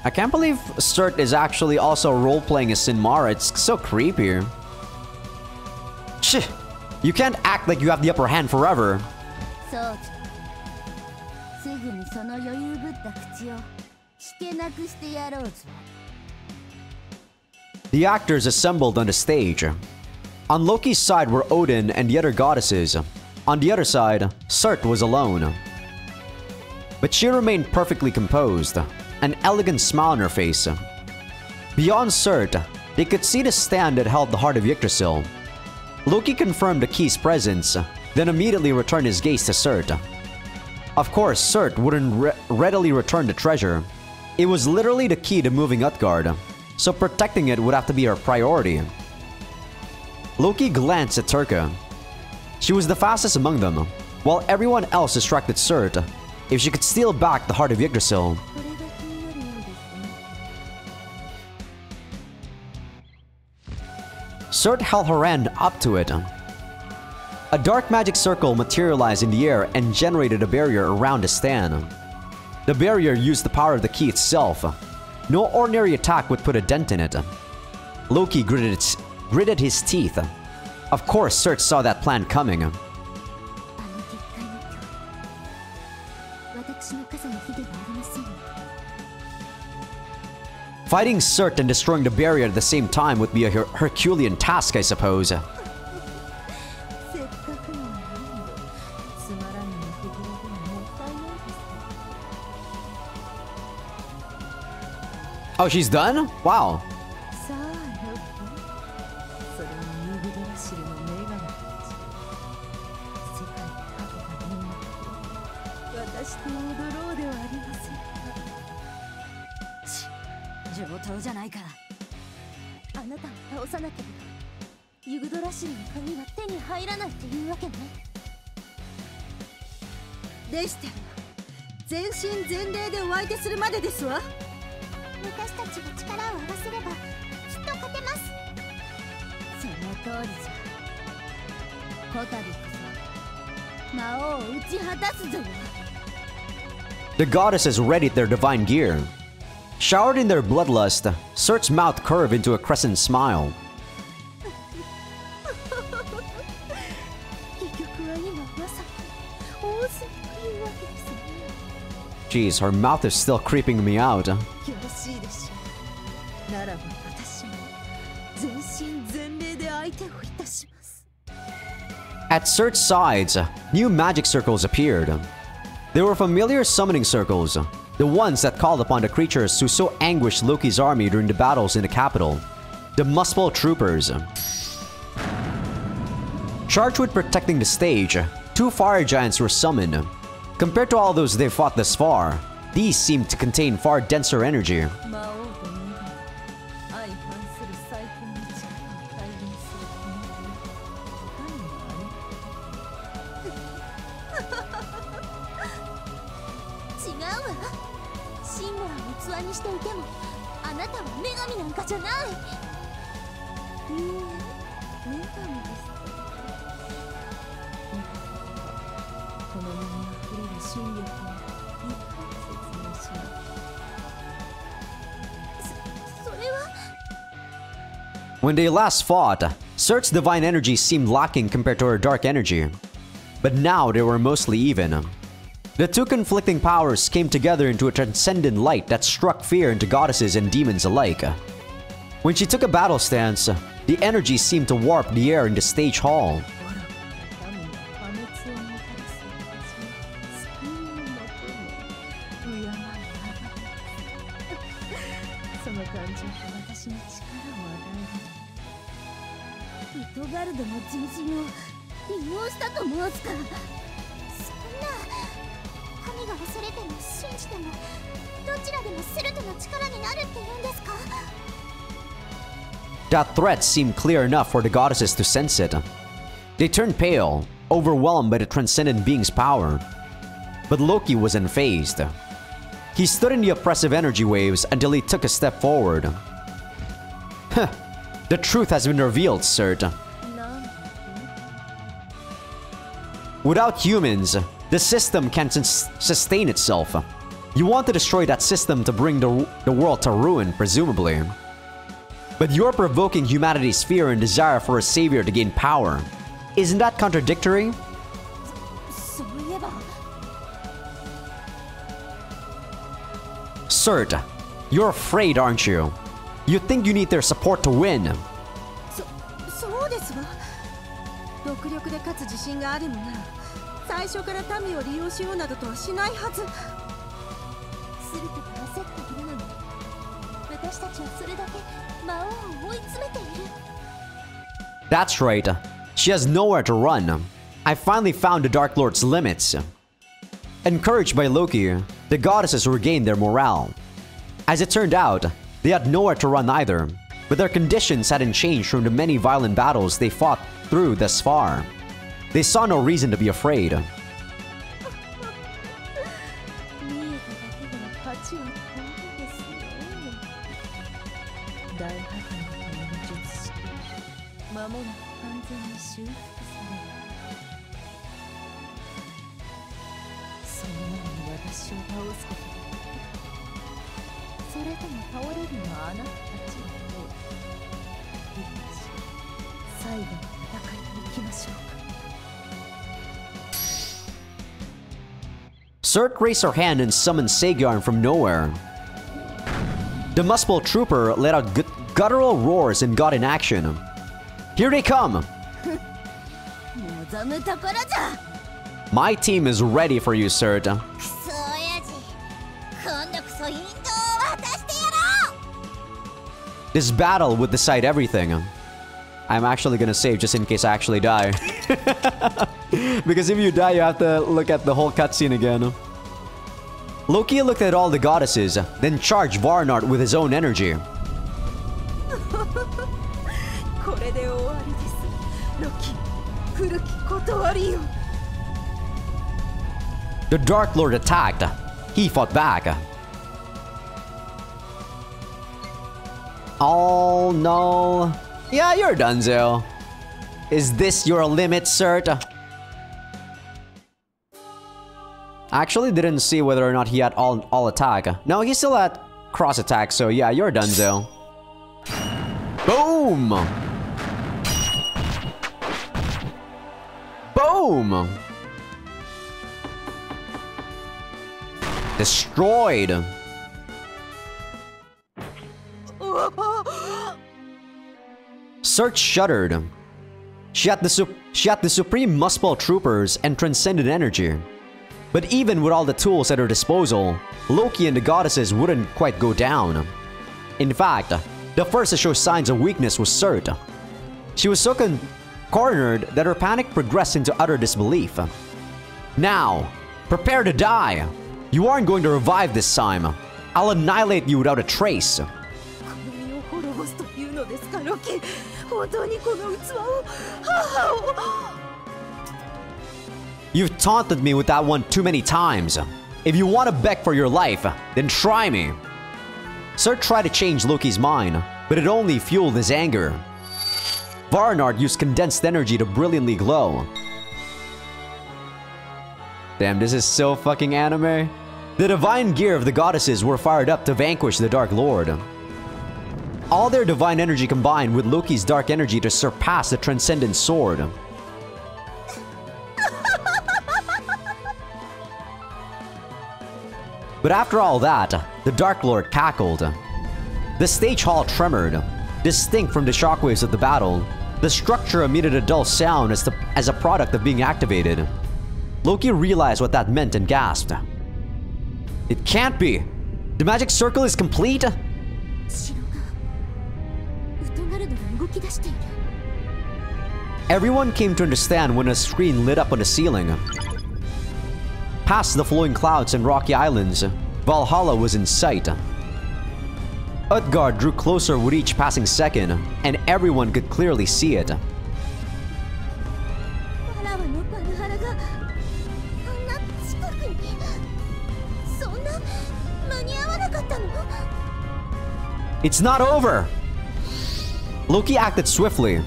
I can't believe Surt is actually also role-playing as Sinmara. It's so creepy. Shh! You can't act like you have the upper hand forever. The actors assembled on the stage. On Loki's side were Odin and the other goddesses. On the other side, Surt was alone. But she remained perfectly composed, an elegant smile on her face. Beyond Surt, they could see the stand that held the heart of Yggdrasil. Loki confirmed the key's presence, then immediately returned his gaze to Surt. Of course, Surt wouldn't readily return the treasure. It was literally the key to moving Utgard, so protecting it would have to be her priority. Loki glanced at Turka. She was the fastest among them, while everyone else distracted Surt. If she could steal back the heart of Yggdrasil, Surt held her hand up to it. A dark magic circle materialized in the air and generated a barrier around the stand. The barrier used the power of the key itself. No ordinary attack would put a dent in it. Loki gritted his teeth. Of course, Surt saw that plan coming. Fighting Surt and destroying the barrier at the same time would be a Herculean task, I suppose. Oh, she's done? Wow. The goddesses readied their divine gear. Showered in their bloodlust, Surt's mouth curved into a crescent smile. Jeez, her mouth is still creeping me out. At Surt's sides, new magic circles appeared. They were familiar summoning circles, the ones that called upon the creatures who so anguished Loki's army during the battles in the capital, the Muspel Troopers. Charged with protecting the stage, 2 fire giants were summoned. Compared to all those they've fought thus far, these seem to contain far denser energy. When they last fought, Surt's divine energy seemed lacking compared to her dark energy. But now they were mostly even. The 2 conflicting powers came together into a transcendent light that struck fear into goddesses and demons alike. When she took a battle stance, the energy seemed to warp the air in the stage hall. That threat seemed clear enough for the goddesses to sense it. They turned pale, overwhelmed by the transcendent being's power. But Loki was unfazed. He stood in the oppressive energy waves until he took a step forward. Huh. The truth has been revealed, Surt. Without humans, the system can't sustain itself. You want to destroy that system to bring the world to ruin, presumably. But you're provoking humanity's fear and desire for a savior to gain power. Isn't that contradictory? Surt, you're afraid, aren't you? You think you need their support to win. That's right. She has nowhere to run. I finally found the Dark Lord's limits. Encouraged by Loki, the goddesses regained their morale. As it turned out, they had nowhere to run either, but their conditions hadn't changed from the many violent battles they fought through thus far. They saw no reason to be afraid. 間もなく完全に修復される。その前に私を倒すことでそれとも倒れるのはあなたたちのようだ。最後の戦いに行きましょうか。Cert raised her hand and summoned Saegyeon from nowhere. The Muspel trooper let out guttural roars and got in action. Here they come! My team is ready for you, Cert. This battle would decide everything. I'm actually gonna save just in case I actually die. Because if you die, you have to look at the whole cutscene again. Loki looked at all the goddesses, then charged Varnart with his own energy. The Dark Lord attacked. He fought back. Oh no. Yeah, you're done, Zil. Is this your limit, Cert? I actually didn't see whether or not he had all attack. No, he still had cross attack, so yeah, you're done, Zil. Boom! Boom! Destroyed. Cert shuddered. She had the supreme Muspel troopers and transcendent energy. But even with all the tools at her disposal, Loki and the goddesses wouldn't quite go down. In fact, the first to show signs of weakness was Cert. She was so cornered that her panic progressed into utter disbelief. Now, prepare to die. You aren't going to revive this time. I'll annihilate you without a trace. You've taunted me with that one too many times. If you want to beg for your life, then try me. Cert tried to change Loki's mind, but it only fueled his anger. Varnart used condensed energy to brilliantly glow. Damn, this is so fucking anime. The divine gear of the goddesses were fired up to vanquish the Dark Lord. All their divine energy combined with Loki's dark energy to surpass the transcendent sword. But after all that, the Dark Lord cackled. The stage hall tremored, distinct from the shockwaves of the battle. The structure emitted a dull sound as a product of being activated. Loki realized what that meant and gasped. It can't be! The magic circle is complete? Everyone came to understand when a screen lit up on the ceiling. Past the flowing clouds and rocky islands, Valhalla was in sight. Utgard drew closer with each passing second, and everyone could clearly see it. It's not over! Loki acted swiftly.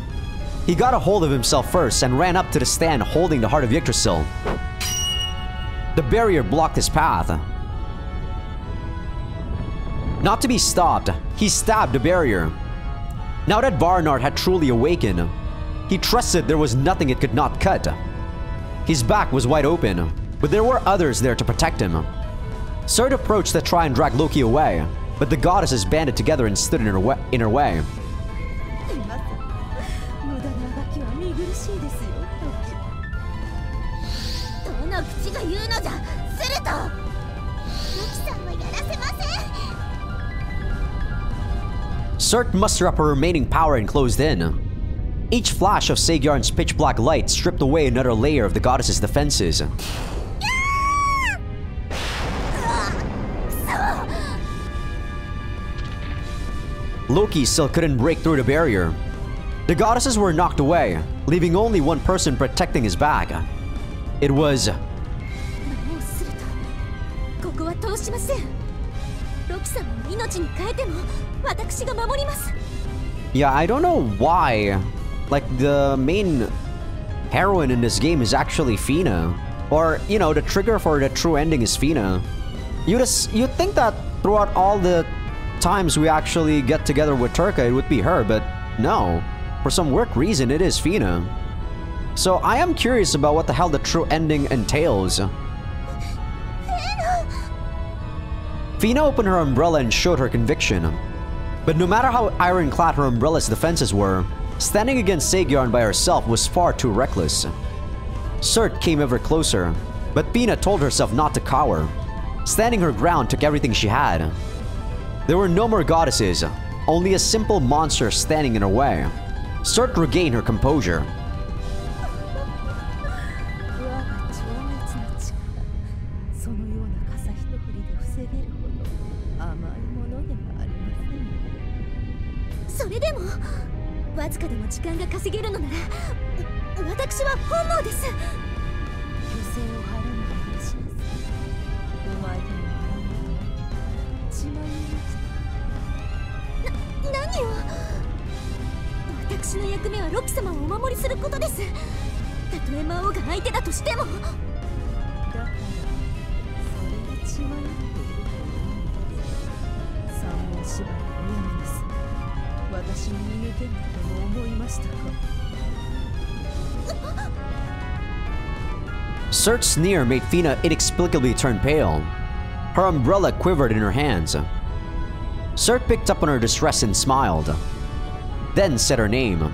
He got a hold of himself first and ran up to the stand holding the heart of Yggdrasil. The barrier blocked his path. Not to be stopped, he stabbed the barrier. Now that Varnart had truly awakened, he trusted there was nothing it could not cut. His back was wide open, but there were others there to protect him. Cert approached to try and drag Loki away, but the goddesses banded together and stood in her way. Cert mustered up her remaining power and closed in. Each flash of Saegyeon's pitch-black light stripped away another layer of the goddess's defenses. Loki still couldn't break through the barrier. The goddesses were knocked away, leaving only one person protecting his back. It was... Yeah, I don't know why like the main heroine in this game is actually Fina. Or, you know, the trigger for the true ending is Fina. You'd think that throughout all the times we actually get together with Turka, it would be her, but no. For some weird reason, it is Fina. So I am curious about what the hell the true ending entails. Fina opened her umbrella and showed her conviction. But no matter how ironclad her umbrella's defenses were, standing against Saegyeon by herself was far too reckless. Surt came ever closer, but Fina told herself not to cower. Standing her ground took everything she had. There were no more goddesses, only a simple monster standing in her way. Surt regained her composure. Surt's sneer made Fina inexplicably turn pale. Her umbrella quivered in her hands. Surt picked up on her distress and smiled, then said her name.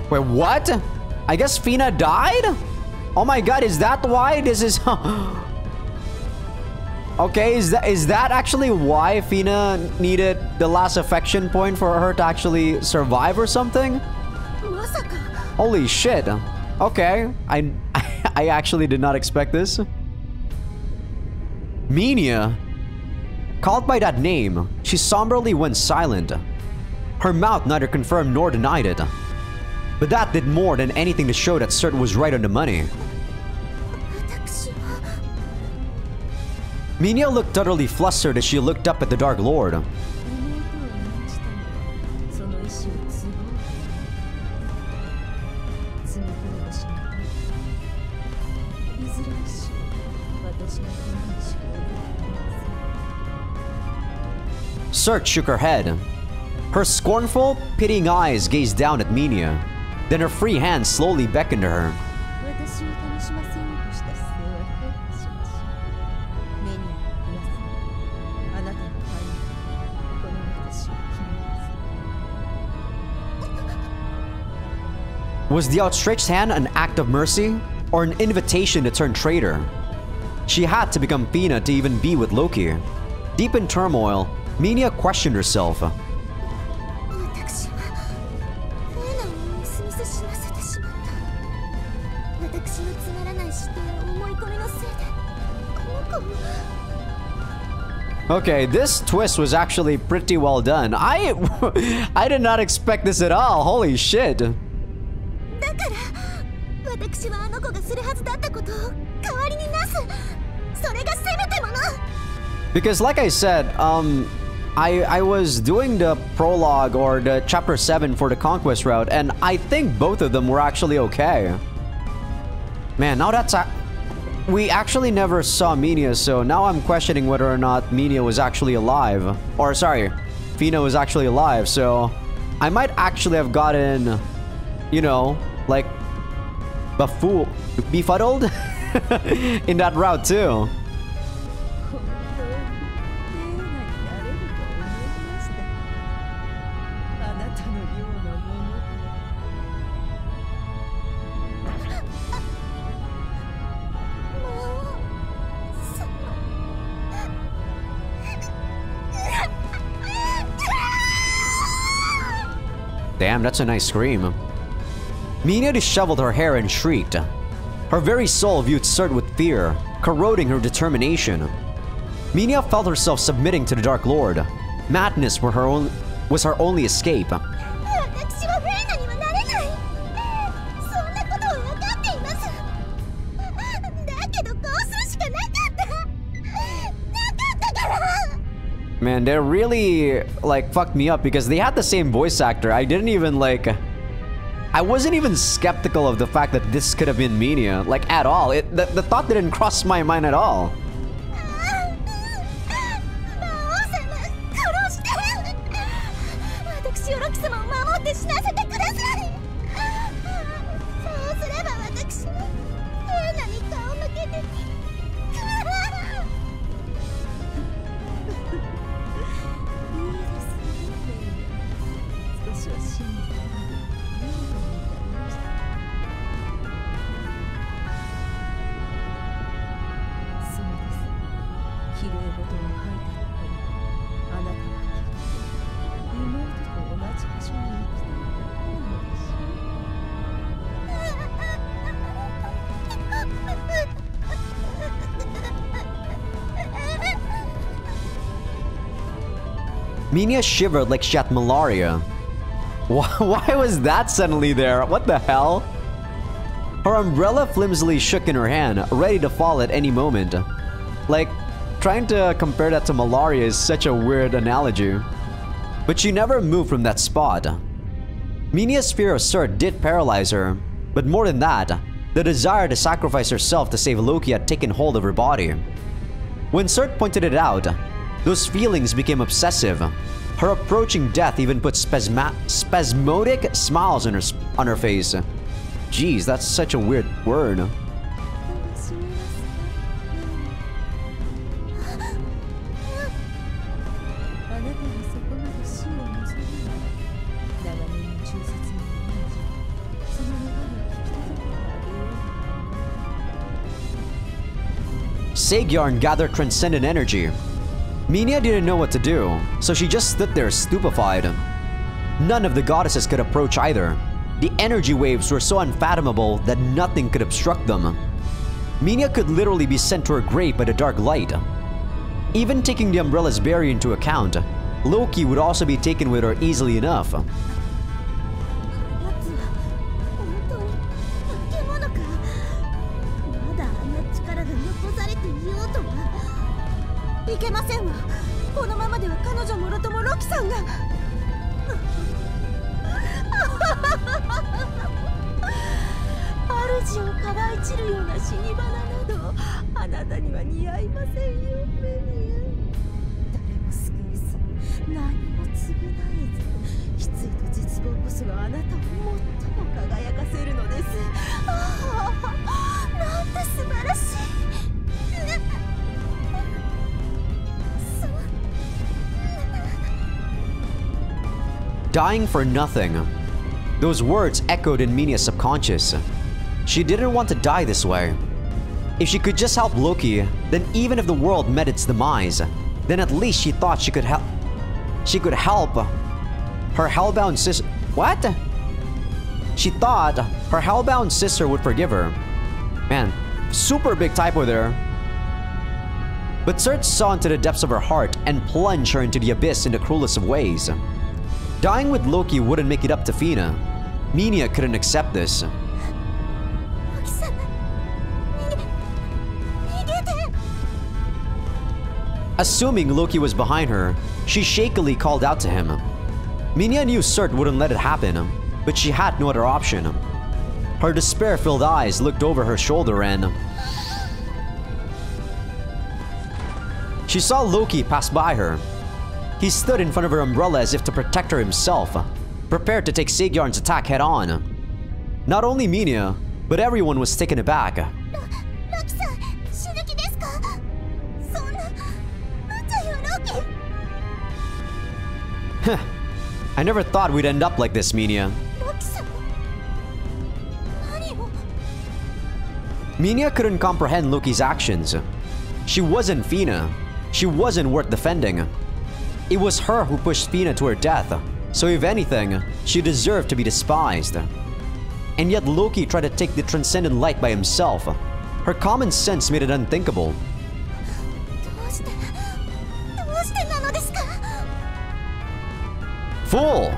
Wait, what? I guess Fina died? Oh my god, is that why this is... Okay, is that actually why Fina needed the last affection point for her to actually survive or something? Holy shit. Okay, I actually did not expect this. Minya. Called by that name, she somberly went silent. Her mouth neither confirmed nor denied it. But that did more than anything to show that Surt was right on the money. Minya looked utterly flustered as she looked up at the Dark Lord. Surt shook her head. Her scornful, pitying eyes gazed down at Minya. Then her free hand slowly beckoned to her. Was the outstretched hand an act of mercy, or an invitation to turn traitor? She had to become Fina to even be with Loki. Deep in turmoil, Minya questioned herself. Okay, this twist was actually pretty well done. I did not expect this at all. Holy shit. Because like I said, I was doing the prologue or the chapter 7 for the conquest route, and I think both of them were actually okay. Man, now that's... We actually never saw Minya, so now I'm questioning whether or not Minya was actually alive. Or sorry, Fina was actually alive, so... I might actually have gotten, you know, like... befuddled in that route too. Damn, that's a nice scream. Minya disheveled her hair and shrieked. Her very soul viewed Surt with fear, corroding her determination. Minya felt herself submitting to the Dark Lord. Madness was her only escape. man, they really, like, fucked me up because they had the same voice actor. I didn't even, like... I wasn't even skeptical of the fact that this could have been Minya, like, at all. The thought didn't cross my mind at all. Minya shivered like she had malaria. Why was that suddenly there? What the hell? Her umbrella flimsily shook in her hand, ready to fall at any moment. Like, trying to compare that to malaria is such a weird analogy. But she never moved from that spot. Minya's fear of Surt did paralyze her, but more than that, the desire to sacrifice herself to save Loki had taken hold of her body. When Surt pointed it out, those feelings became obsessive. Her approaching death even put spasmodic smiles on her face. Jeez, that's such a weird word. Azaikyousuke gathered transcendent energy. Minya didn't know what to do, so she just stood there stupefied. None of the goddesses could approach either. The energy waves were so unfathomable that nothing could obstruct them. Minya could literally be sent to her grave by the dark light. Even taking the umbrella's barrier into account, Loki would also be taken with her easily enough. Dying for nothing. Those words echoed in Minya's subconscious. She didn't want to die this way. If she could just help Loki, then even if the world met its demise, then at least she thought she could help. She could help her hellbound sister. What? She thought her hellbound sister would forgive her. Man, super big typo there. But Surt saw into the depths of her heart and plunged her into the abyss in the cruelest of ways. Dying with Loki wouldn't make it up to Fina. Minya couldn't accept this. Assuming Loki was behind her, she shakily called out to him. Minya knew Surt wouldn't let it happen, but she had no other option. Her despair-filled eyes looked over her shoulder and... she saw Loki pass by her. He stood in front of her umbrella as if to protect her himself, prepared to take Azaikyousuke's attack head-on. Not only Minya, but everyone was taken aback. I never thought we'd end up like this, Minya. Minya couldn't comprehend Loki's actions. She wasn't Fina. She wasn't worth defending. It was her who pushed Fina to her death, so if anything, she deserved to be despised. And yet Loki tried to take the transcendent light by himself. Her common sense made it unthinkable. Fool!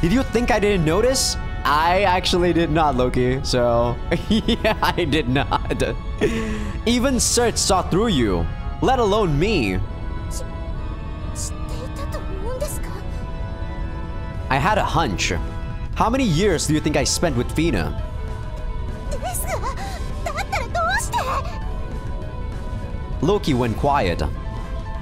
Did you think I didn't notice? I actually did not, Loki, so... yeah, I did not. Even Surt saw through you, let alone me. I had a hunch. How many years do you think I spent with Fina? Loki went quiet.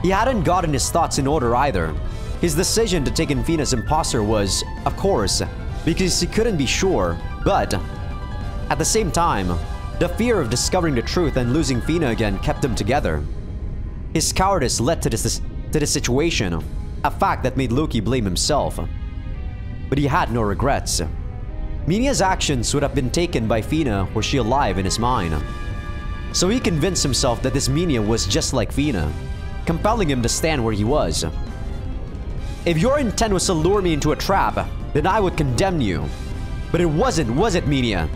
He hadn't gotten his thoughts in order either. His decision to take in Fina's imposter was, of course, because he couldn't be sure, but at the same time, the fear of discovering the truth and losing Fina again kept him together. His cowardice led to this situation, a fact that made Loki blame himself. But he had no regrets. Mina's actions would have been taken by Fina were she alive in his mind. So he convinced himself that this Mina was just like Fina, compelling him to stand where he was. If your intent was to lure me into a trap, then I would condemn you. But it wasn't, was it, Mina?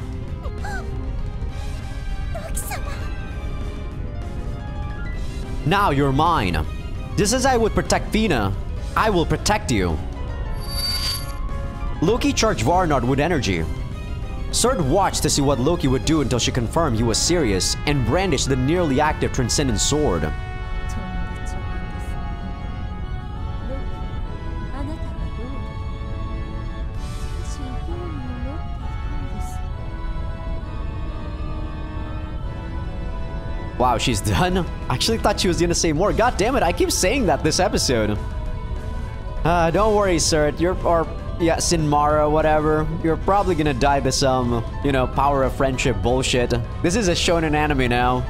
Now you're mine. Just as I would protect Fina, I will protect you. Loki charged Varnard with energy. Surt watched to see what Loki would do until she confirmed he was serious and brandished the nearly active Transcendent Sword. Wow, she's done? I actually thought she was gonna say more. God damn it, I keep saying that this episode. Don't worry, Surt. Yeah, Sinmara, whatever. You're probably gonna die to some, you know, power of friendship bullshit. This is a shonen anime now.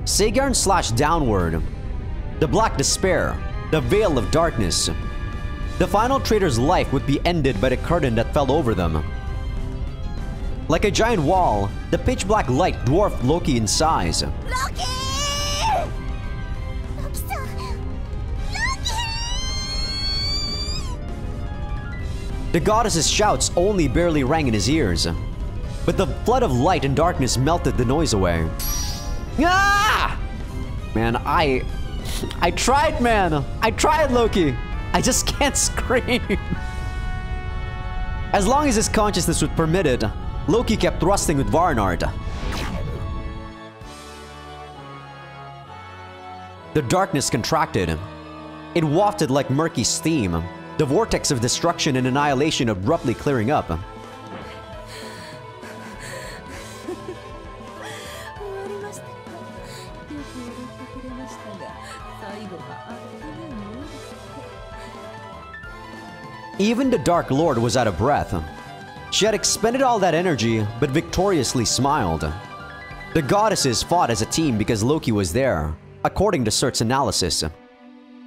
Sagarn slashed downward. The Black Despair. The Veil of Darkness. The final traitor's life would be ended by the curtain that fell over them. Like a giant wall, the pitch-black light dwarfed Loki in size. Loki! The goddess's shouts only barely rang in his ears, but the flood of light and darkness melted the noise away. Ah! Man, I tried, man. I tried, Loki. I just can't scream. As long as his consciousness would permit it, Loki kept thrusting with Varnard. The darkness contracted. It wafted like murky steam, the vortex of destruction and annihilation abruptly clearing up. Even the Dark Lord was out of breath. She had expended all that energy, but victoriously smiled. The goddesses fought as a team because Loki was there, according to Surt's analysis.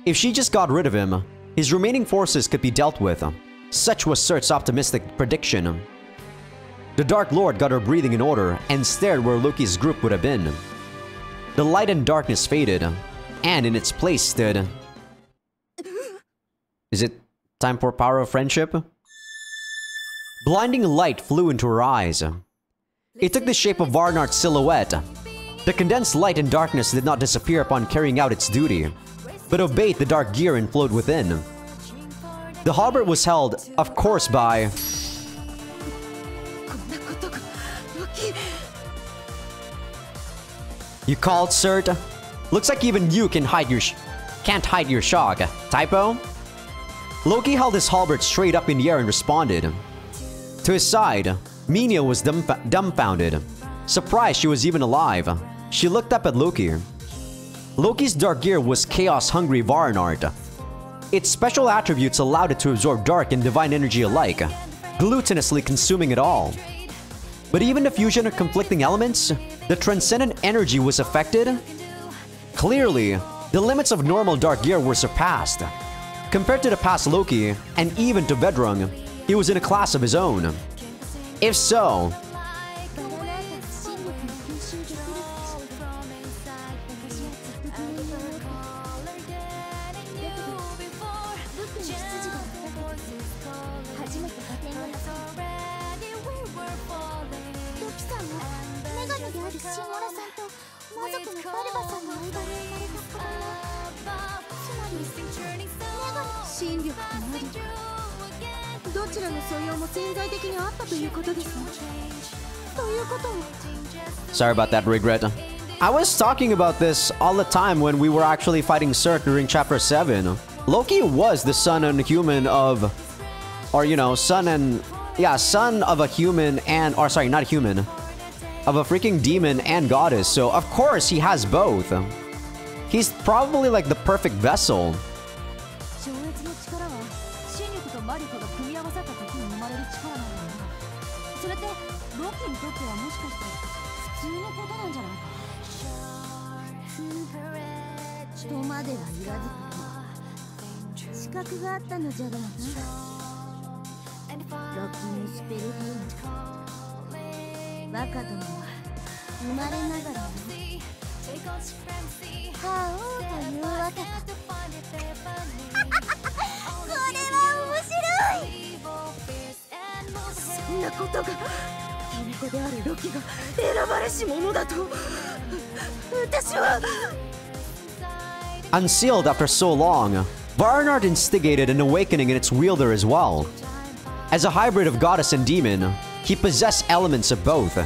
If she just got rid of him, his remaining forces could be dealt with. Such was Surt's optimistic prediction. The Dark Lord got her breathing in order and stared where Loki's group would have been. The light and darkness faded, and in its place stood... Is it time for power of friendship? Blinding light flew into her eyes. It took the shape of Varnard's silhouette. The condensed light and darkness did not disappear upon carrying out its duty, but obeyed the dark gear and flowed within. The halberd was held, of course, by... You called, Surt? Looks like even you can't hide your shock. Typo? Loki held his halberd straight up in the air and responded. To his side, Mina was dumbfounded. Surprised she was even alive, she looked up at Loki. Loki's dark gear was chaos-hungry Varnard. Its special attributes allowed it to absorb dark and divine energy alike, gluttonously consuming it all. But even the fusion of conflicting elements, the transcendent energy was affected. Clearly, the limits of normal dark gear were surpassed. Compared to the past Loki, and even to Vedrung, he was in a class of his own. If so... 心力と魔力、どちらの素養も潜在的にあったということですね。ということは Sorry about that, Regret. I was talking about this all the time when we were actually fighting Cirque during Chapter 7. Loki was the son and human of... Or, you know, son and... Yeah, son of a human and... Or, sorry, not human. Of a freaking demon and goddess. So, of course, he has both. He's probably like the perfect vessel. 超越の力は心力と魔力が組み合わさった時に生まれる力なんだよな。それってロキにとってはもしかして普通のことなんじゃないか。とまでは言わずとも資格があったのじゃろうな。ロキのスペルフーン、若殿は生まれながらの覇王というわけか。これは面白い。そんなことが巫女であるロキが選ばれし者だと私は。Unsealed after so long, Varnard instigated an awakening in its wielder as well. As a hybrid of goddess and demon, he possessed elements of both,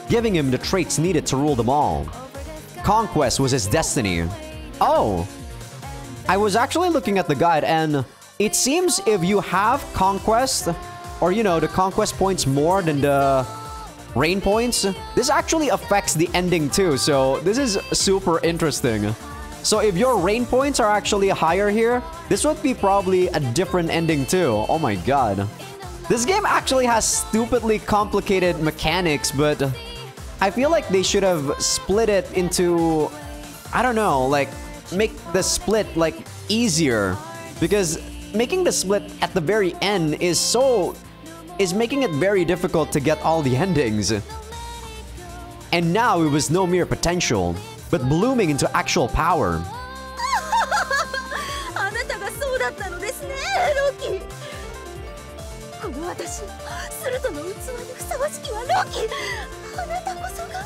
giving him the traits needed to rule them all. Conquest was his destiny. Oh! I was actually looking at the guide and it seems if you have Conquest, or you know, the Conquest points more than the Rain points, this actually affects the ending too, so this is super interesting. So if your Rain points are actually higher here, this would be probably a different ending too. Oh my god. This game actually has stupidly complicated mechanics, but I feel like they should have split it into, I don't know, like make the split like easier, because making the split at the very end is making it very difficult to get all the endings. And now it was no mere potential, but blooming into actual power. あなたがそうだったのですね、ロキ。この私、スルトの器にふさわしきはロキ。あなたこそが。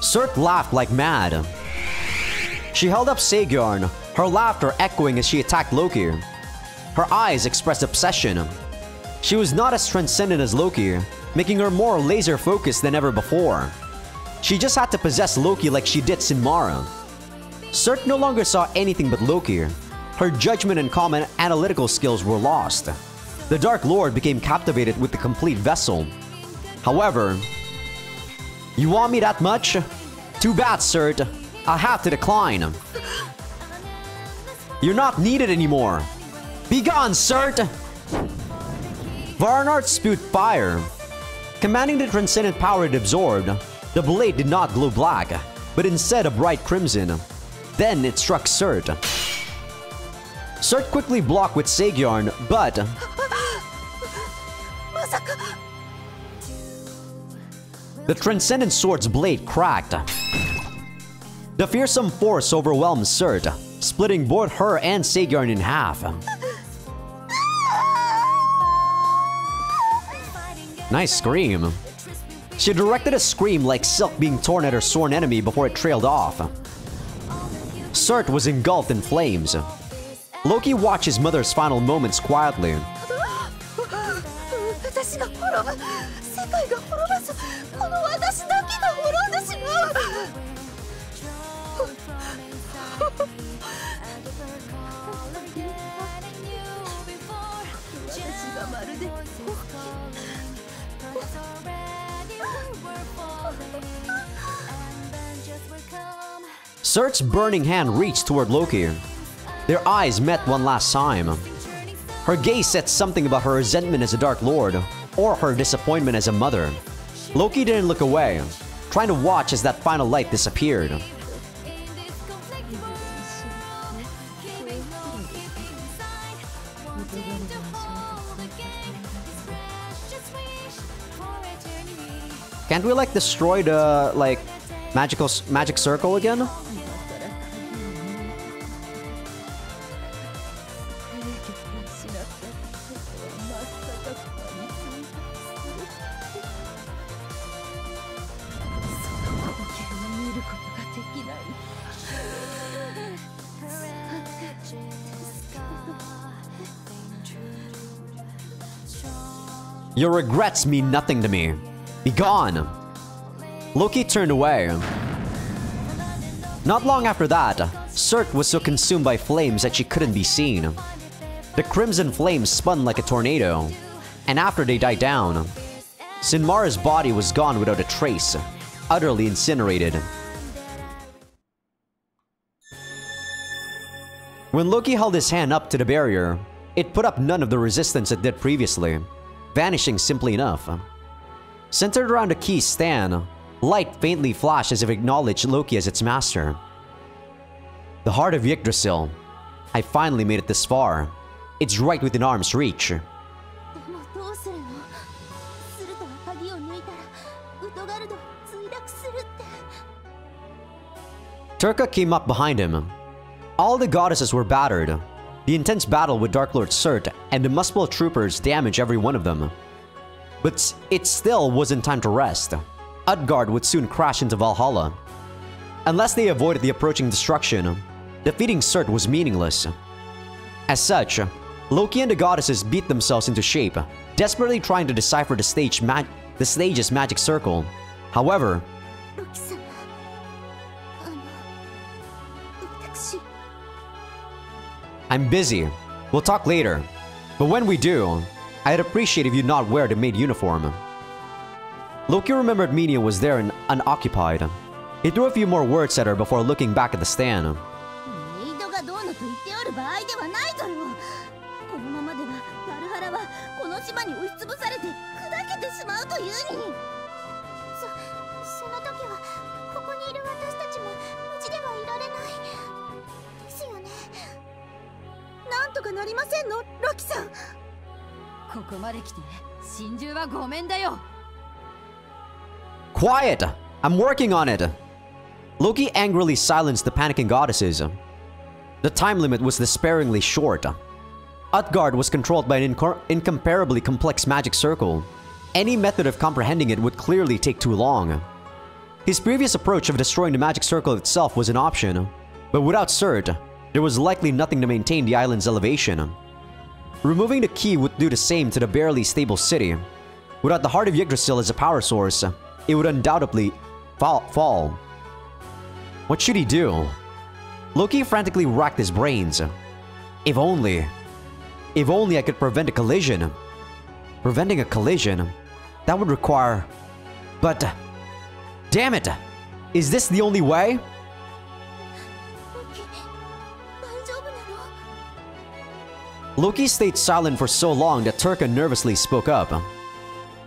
Cirque laughed like mad. She held up Saegyorn, her laughter echoing as she attacked Loki. Her eyes expressed obsession. She was not as transcendent as Loki, making her more laser-focused than ever before. She just had to possess Loki like she did Sinmara. Cirque no longer saw anything but Loki. Her judgment and calm and analytical skills were lost. The Dark Lord became captivated with the complete vessel. However, you want me that much? Too bad, Cirque. I'll have to decline. You're not needed anymore. Be gone, Cirque! Varnard spewed fire. Commanding the transcendent power it absorbed, the blade did not glow black, but instead a bright crimson. Then it struck Cirque. Cirque quickly blocked with Saegyorn, but... the transcendent sword's blade cracked. The fearsome force overwhelmed Cirque, splitting both her and Saegyorn in half. Nice scream. She directed a scream like silk being torn at her sworn enemy before it trailed off. Cirque was engulfed in flames. Loki watched his mother's final moments quietly. Cirque's burning hand reached toward Loki. Their eyes met one last time. Her gaze said something about her resentment as a Dark Lord, or her disappointment as a mother. Loki didn't look away, trying to watch as that final light disappeared. Can't we like destroy the like magic circle again? Your regrets mean nothing to me. Be gone. Loki turned away. Not long after that, Surt was so consumed by flames that she couldn't be seen. The crimson flames spun like a tornado, and after they died down, Sinmara's body was gone without a trace, utterly incinerated. When Loki held his hand up to the barrier, it put up none of the resistance it did previously, vanishing simply enough. Centered around the key's stand, light faintly flashed as if it acknowledged Loki as its master. The heart of Yggdrasil. I finally made it this far. It's right within arm's reach. Turka came up behind him. All the goddesses were battered. The intense battle with Dark Lord Surt and the Muspel troopers damaged every one of them. But it still wasn't time to rest. Utgard would soon crash into Valhalla. Unless they avoided the approaching destruction, defeating Surt was meaningless. As such, Loki and the goddesses beat themselves into shape, desperately trying to decipher the stage's magic circle. However, I'm busy. We'll talk later. But when we do, I'd appreciate if you not wear the maid uniform. Loki remembered Minia was there and unoccupied. He threw a few more words at her before looking back at the stand. Quiet! I'm working on it! Loki angrily silenced the panicking goddesses. The time limit was despairingly short. Utgard was controlled by an incomparably complex magic circle. Any method of comprehending it would clearly take too long. His previous approach of destroying the magic circle itself was an option, but without Surt, there was likely nothing to maintain the island's elevation. Removing the key would do the same to the barely stable city. Without the heart of Yggdrasil as a power source, it would undoubtedly fall. What should he do? Loki frantically racked his brains. If only I could prevent a collision. Preventing a collision? That would require... But... Damn it! Is this the only way? Loki stayed silent for so long that Turka nervously spoke up.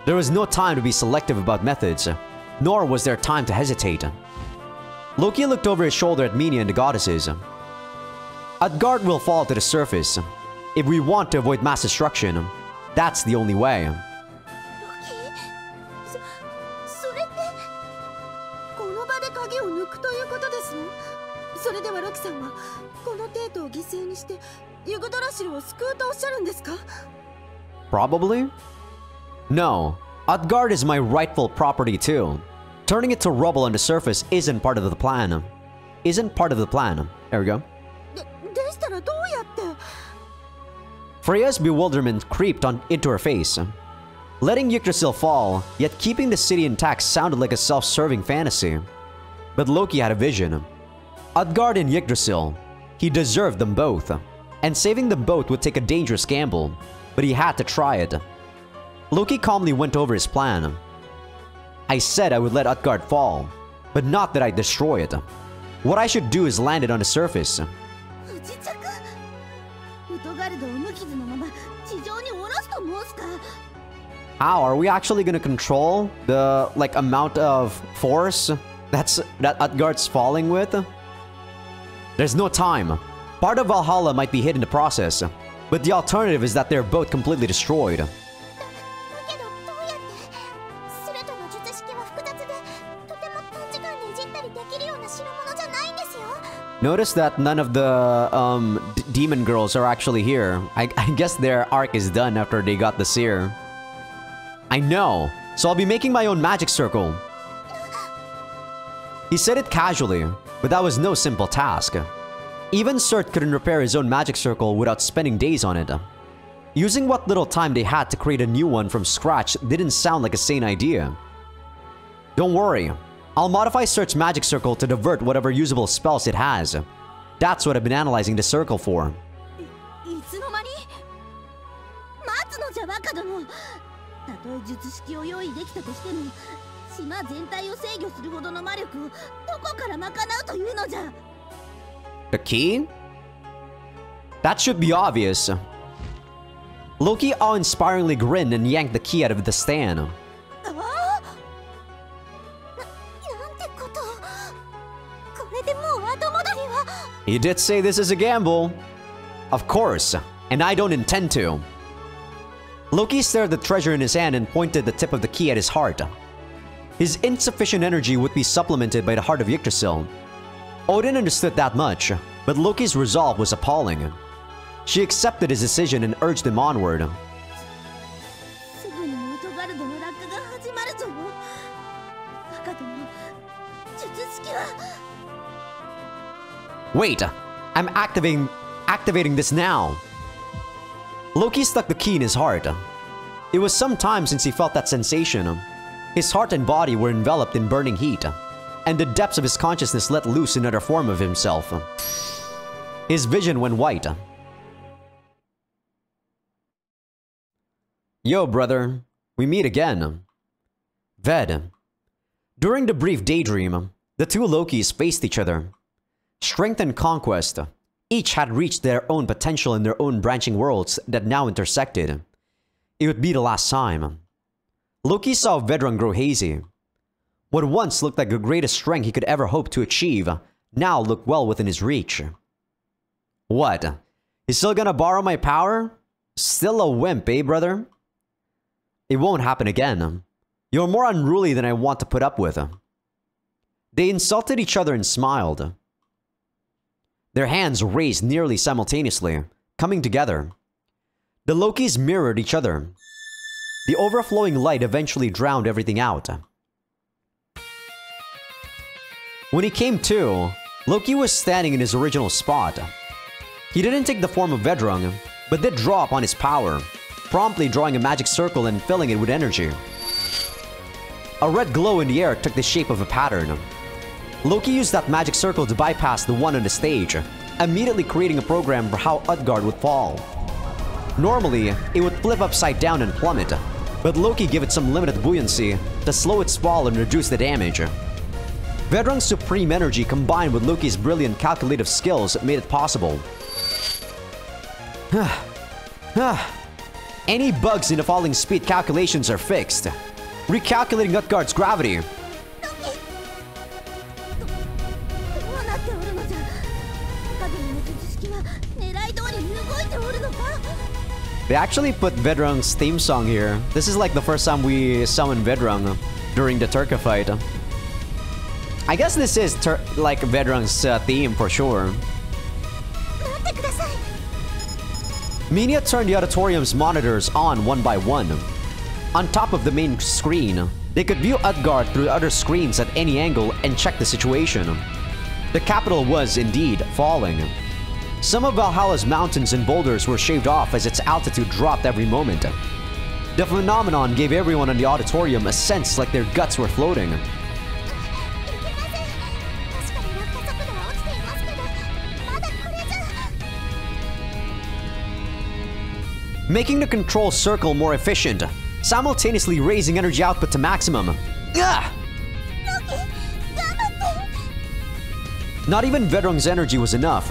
There was no time to be selective about methods, nor was there time to hesitate. Loki looked over his shoulder at Minia and the goddesses. Utgard will fall to the surface. If we want to avoid mass destruction, that's the only way. Probably? No, Utgard is my rightful property too. Turning it to rubble on the surface isn't part of the plan. There we go. Freya's bewilderment creeped into her face. Letting Yggdrasil fall, yet keeping the city intact sounded like a self-serving fantasy. But Loki had a vision. Utgard and Yggdrasil. He deserved them both. And saving them both would take a dangerous gamble, but he had to try it. Loki calmly went over his plan. I said I would let Utgard fall, but not that I'd destroy it. What I should do is land it on the surface. How? Are we actually gonna control the, amount of force that Utgard's falling with? There's no time. Part of Valhalla might be hit in the process, but the alternative is that they're both completely destroyed. Notice that none of the demon girls are actually here. I guess their arc is done after they got the seer. I know, so I'll be making my own magic circle. He said it casually, but that was no simple task. Even Surt couldn't repair his own magic circle without spending days on it. Using what little time they had to create a new one from scratch didn't sound like a sane idea. Don't worry, I'll modify Search Magic Circle to divert whatever usable spells it has. That's what I've been analyzing the circle for. いつの間に待つのじゃバカども。たとえ術式を用意できたとしても、島全体を制御するほどの魔力をどこから賄うというのじゃ。The key? That should be obvious. Loki awe-inspiringly grinned and yanked the key out of the stand. なんてこと。これでもう後戻りは。He did say this is a gamble. Of course, and I don't intend to. Loki stared at the treasure in his hand and pointed the tip of the key at his heart. His insufficient energy would be supplemented by the heart of Yggdrasil. Odin understood that much, but Loki's resolve was appalling. She accepted his decision and urged him onward. すぐにムートガルドの落下が始まるぞ。バカども、術式は。Wait, I'm activating this now. Loki stuck the key in his heart. It was some time since he felt that sensation. His heart and body were enveloped in burning heat, and the depths of his consciousness let loose another form of himself. His vision went white. Yo, brother. We meet again. Ved. During the brief daydream, the two Lokis faced each other. Strength and conquest. Each had reached their own potential in their own branching worlds that now intersected. It would be the last time. Loki saw Vedran grow hazy. What once looked like the greatest strength he could ever hope to achieve, now looked well within his reach. What? He's still gonna borrow my power? Still a wimp, eh, brother? It won't happen again. You're more unruly than I want to put up with. They insulted each other and smiled. Their hands raised nearly simultaneously, coming together. The Lokis mirrored each other. The overflowing light eventually drowned everything out. When he came to, Loki was standing in his original spot. He didn't take the form of Vedran, but did draw upon his power, promptly drawing a magic circle and filling it with energy. A red glow in the air took the shape of a pattern. Loki used that magic circle to bypass the one on the stage, immediately creating a program for how Utgard would fall. Normally, it would flip upside down and plummet, but Loki gave it some limited buoyancy to slow its fall and reduce the damage. Vedran's supreme energy combined with Loki's brilliant calculative skills made it possible. Any bugs in the falling speed calculations are fixed. Recalculating Utgard's gravity. They actually put Vedran's theme song here. This is like the first time we summon Vedran during the Turka fight. I guess this is like Vedran's theme for sure. Minia turned the auditorium's monitors on one by one. On top of the main screen, they could view Utgard through other screens at any angle and check the situation. The capital was, indeed, falling. Some of Valhalla's mountains and boulders were shaved off as its altitude dropped every moment. The phenomenon gave everyone in the auditorium a sense like their guts were floating. Making the control circle more efficient, simultaneously raising energy output to maximum. Ugh! Not even Vedran's energy was enough.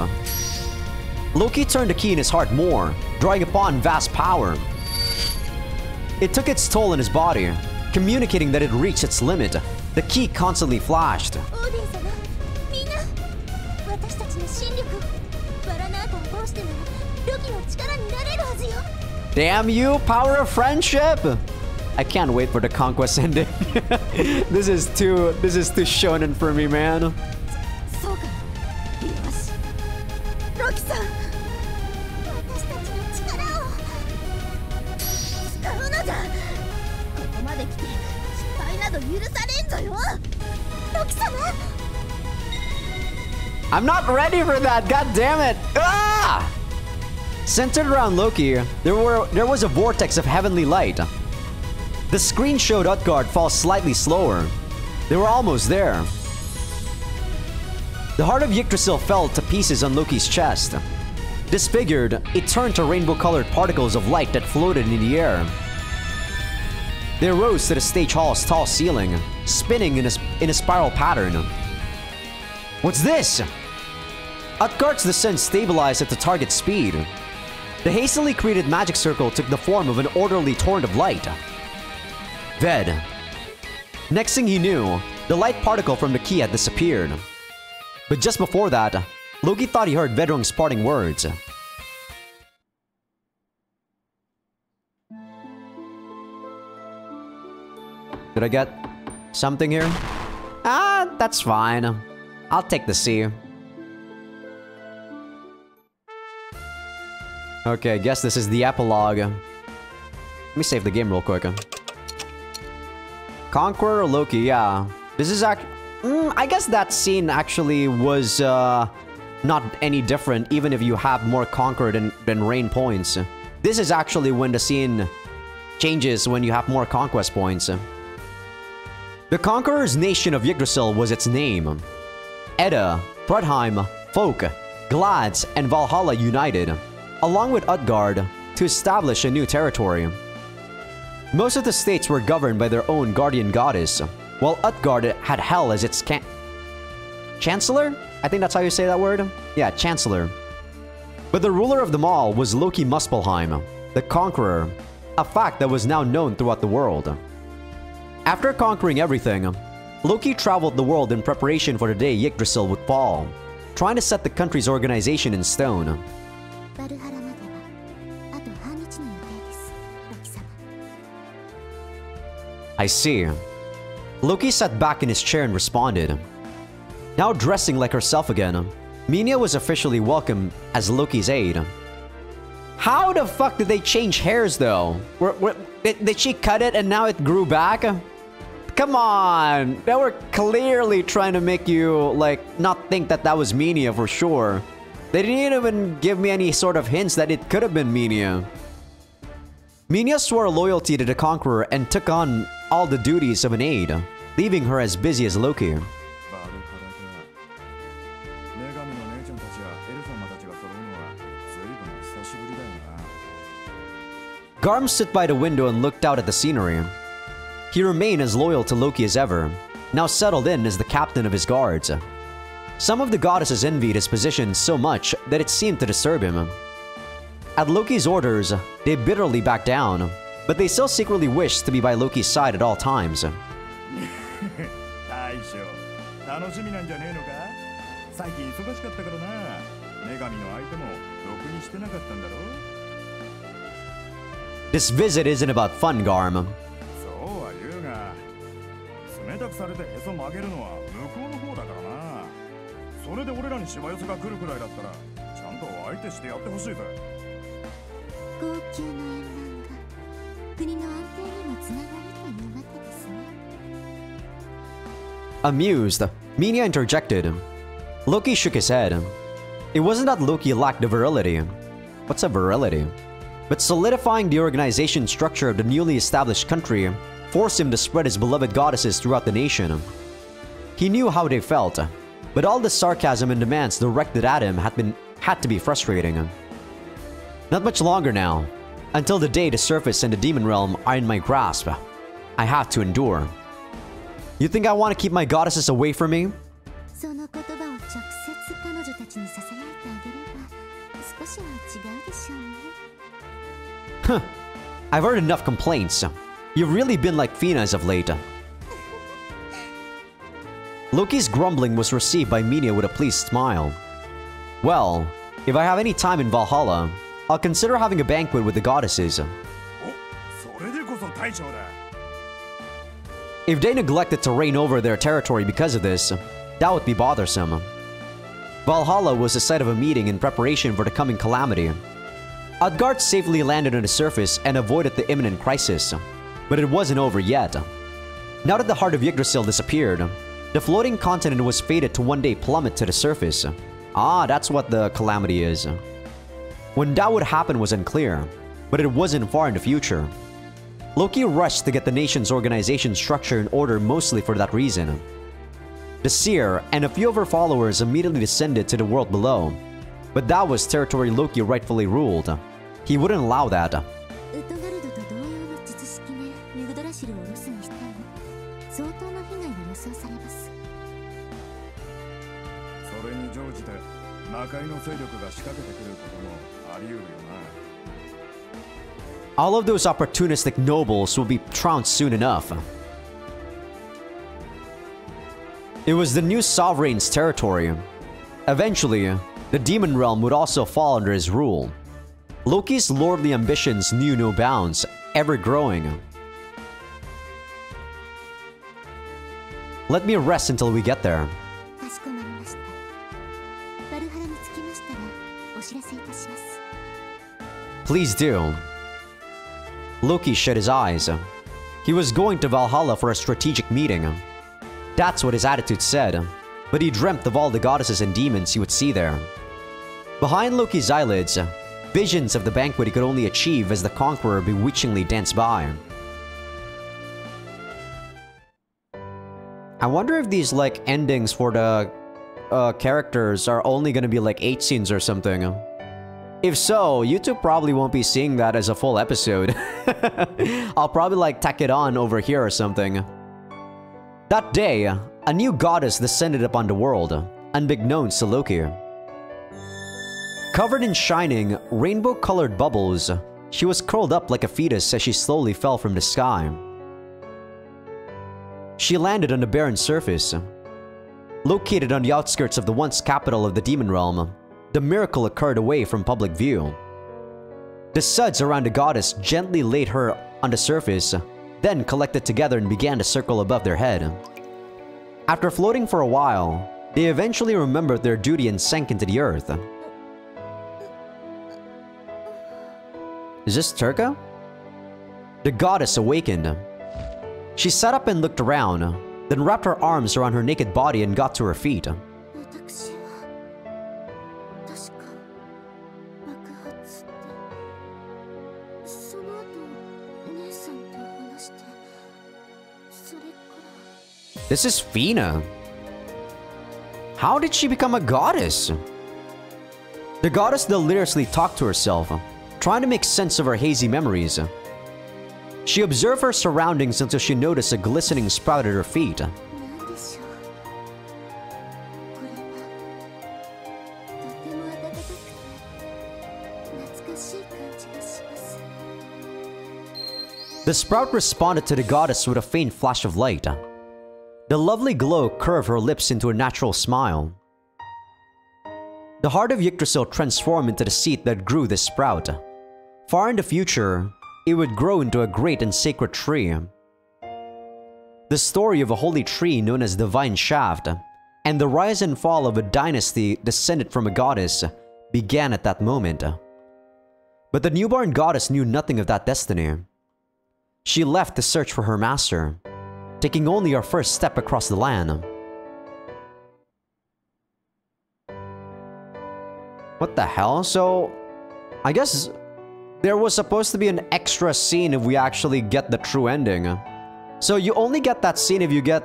Loki turned the key in his heart more, drawing upon vast power. It took its toll on his body, communicating that it reached its limit. The key constantly flashed. Damn you, power of friendship! I can't wait for the conquest ending. This is too shonen for me, man. I'm not ready for that, god damn it! Ah! Centered around Loki, there was a vortex of heavenly light. The screen showed Utgard fall slightly slower. They were almost there. The heart of Yggdrasil fell to pieces on Loki's chest. Disfigured, it turned to rainbow-colored particles of light that floated in the air. They rose to the stage hall's tall ceiling, spinning in a spiral pattern. What's this? Utgard's descent stabilized at the target speed. The hastily created magic circle took the form of an orderly torrent of light. Ved. Next thing he knew, the light particle from the key had disappeared. But just before that, Loki thought he heard Vedrung's parting words. Did I get something here? Ah, that's fine. I'll take the C. Okay, I guess this is the epilogue. Let me save the game real quick. Conqueror Loki, yeah. This is I guess that scene actually was not any different, even if you have more Conqueror than Reign points. This is actually when the scene changes when you have more Conquest points. The Conqueror's nation of Yggdrasil was its name. Edda, Thrudheim, Folk, Glads, and Valhalla united, along with Utgard, to establish a new territory. Most of the states were governed by their own guardian goddess, while Utgard had Hel as its Chancellor? I think that's how you say that word? Yeah, Chancellor. But the ruler of them all was Loki Muspelheim, the Conqueror, a fact that was now known throughout the world. After conquering everything, Loki traveled the world in preparation for the day Yggdrasil would fall, trying to set the country's organization in stone. I see. Loki sat back in his chair and responded. Now dressing like herself again, Minya was officially welcomed as Loki's aide. How the fuck did they change hairs though? Did she cut it and now it grew back? Come on! They were clearly trying to make you, like, not think that that was Minya for sure. They didn't even give me any sort of hints that it could have been Minya. Minya swore loyalty to the Conqueror and took on all the duties of an aide, leaving her as busy as Loki. Garm stood by the window and looked out at the scenery. He remained as loyal to Loki as ever, now settled in as the captain of his guards. Some of the goddesses envied his position so much that it seemed to disturb him. At Loki's orders, they bitterly backed down, but they still secretly wished to be by Loki's side at all times. This visit isn't about fun, Garm. Amused, Minya interjected. Loki shook his head. It wasn't that Loki lacked the virility. What's a virility? But solidifying the organization structure of the newly established country forced him to spread his beloved goddesses throughout the nation. He knew how they felt, but all the sarcasm and demands directed at him had to be frustrating. Not much longer now, until the day the surface and the demon realm are in my grasp. I have to endure. You think I want to keep my goddesses away from me? Huh. I've heard enough complaints. You've really been like Fina as of late. Loki's grumbling was received by Minya with a pleased smile. Well, if I have any time in Valhalla, I'll consider having a banquet with the goddesses. If they neglected to reign over their territory because of this, that would be bothersome. Valhalla was the site of a meeting in preparation for the coming calamity. Utgard safely landed on the surface and avoided the imminent crisis, but it wasn't over yet. Now that the heart of Yggdrasil disappeared, the floating continent was fated to one day plummet to the surface. Ah, that's what the calamity is. When that would happen was unclear, but it wasn't far in the future. Loki rushed to get the nation's organization structure in order mostly for that reason. The Seer and a few of her followers immediately descended to the world below, but that was territory Loki rightfully ruled. He wouldn't allow that. ウッドガルドと同様の術式ね、ユグドラシルをロスにしても相当の被害が予想されます。それに乗じて魔界の勢力が仕掛けてくることもあり得るよな。All of those opportunistic nobles will be trounced soon enough. It was the new sovereign's territory. Eventually, the demon realm would also fall under his rule. Loki's lordly ambitions knew no bounds, ever growing. Let me rest until we get there. かしこまりました。バルハラに着きましたらお知らせいたします。 Please do. Loki shut his eyes. He was going to Valhalla for a strategic meeting. That's what his attitude said, but he dreamt of all the goddesses and demons he would see there. Behind Loki's eyelids, visions of the banquet he could only achieve as the conqueror bewitchingly danced by. I wonder if these, like, endings for the characters are only gonna be, like, 8 scenes or something. If so, YouTube probably won't be seeing that as a full episode. I'll probably, like, tack it on over here or something. That day, a new goddess descended upon the world, unbeknownst to Loki. Covered in shining, rainbow-colored bubbles, she was curled up like a fetus as she slowly fell from the sky. She landed on the barren surface. Located on the outskirts of the once capital of the demon realm, the miracle occurred away from public view. The suds around the goddess gently laid her on the surface, then collected together and began to circle above their head. After floating for a while, they eventually remembered their duty and sank into the earth. Is this Turka? The goddess awakened. She sat up and looked around, then wrapped her arms around her naked body and got to her feet. 私は確か爆発ってその後姉さんと話してそれから This is Fina. How did she become a goddess? The goddess deliriously talked to herself, trying to make sense of her hazy memories. She observed her surroundings until she noticed a glistening sprout at her feet. なんでしょうこれはとても暖かくて懐かしい感じがします The sprout responded to the goddess with a faint flash of light. The lovely glow curved her lips into a natural smile. The heart of Yggdrasil transformed into the seed that grew this sprout. Far in the future, it would grow into a great and sacred tree. The story of a holy tree known as Divine Shaft, and the rise and fall of a dynasty descended from a goddess, began at that moment. But the newborn goddess knew nothing of that destiny. She left to search for her master, taking only her first step across the land. What the hell? So, I guess there was supposed to be an extra scene if we actually get the true ending. So you only get that scene if you get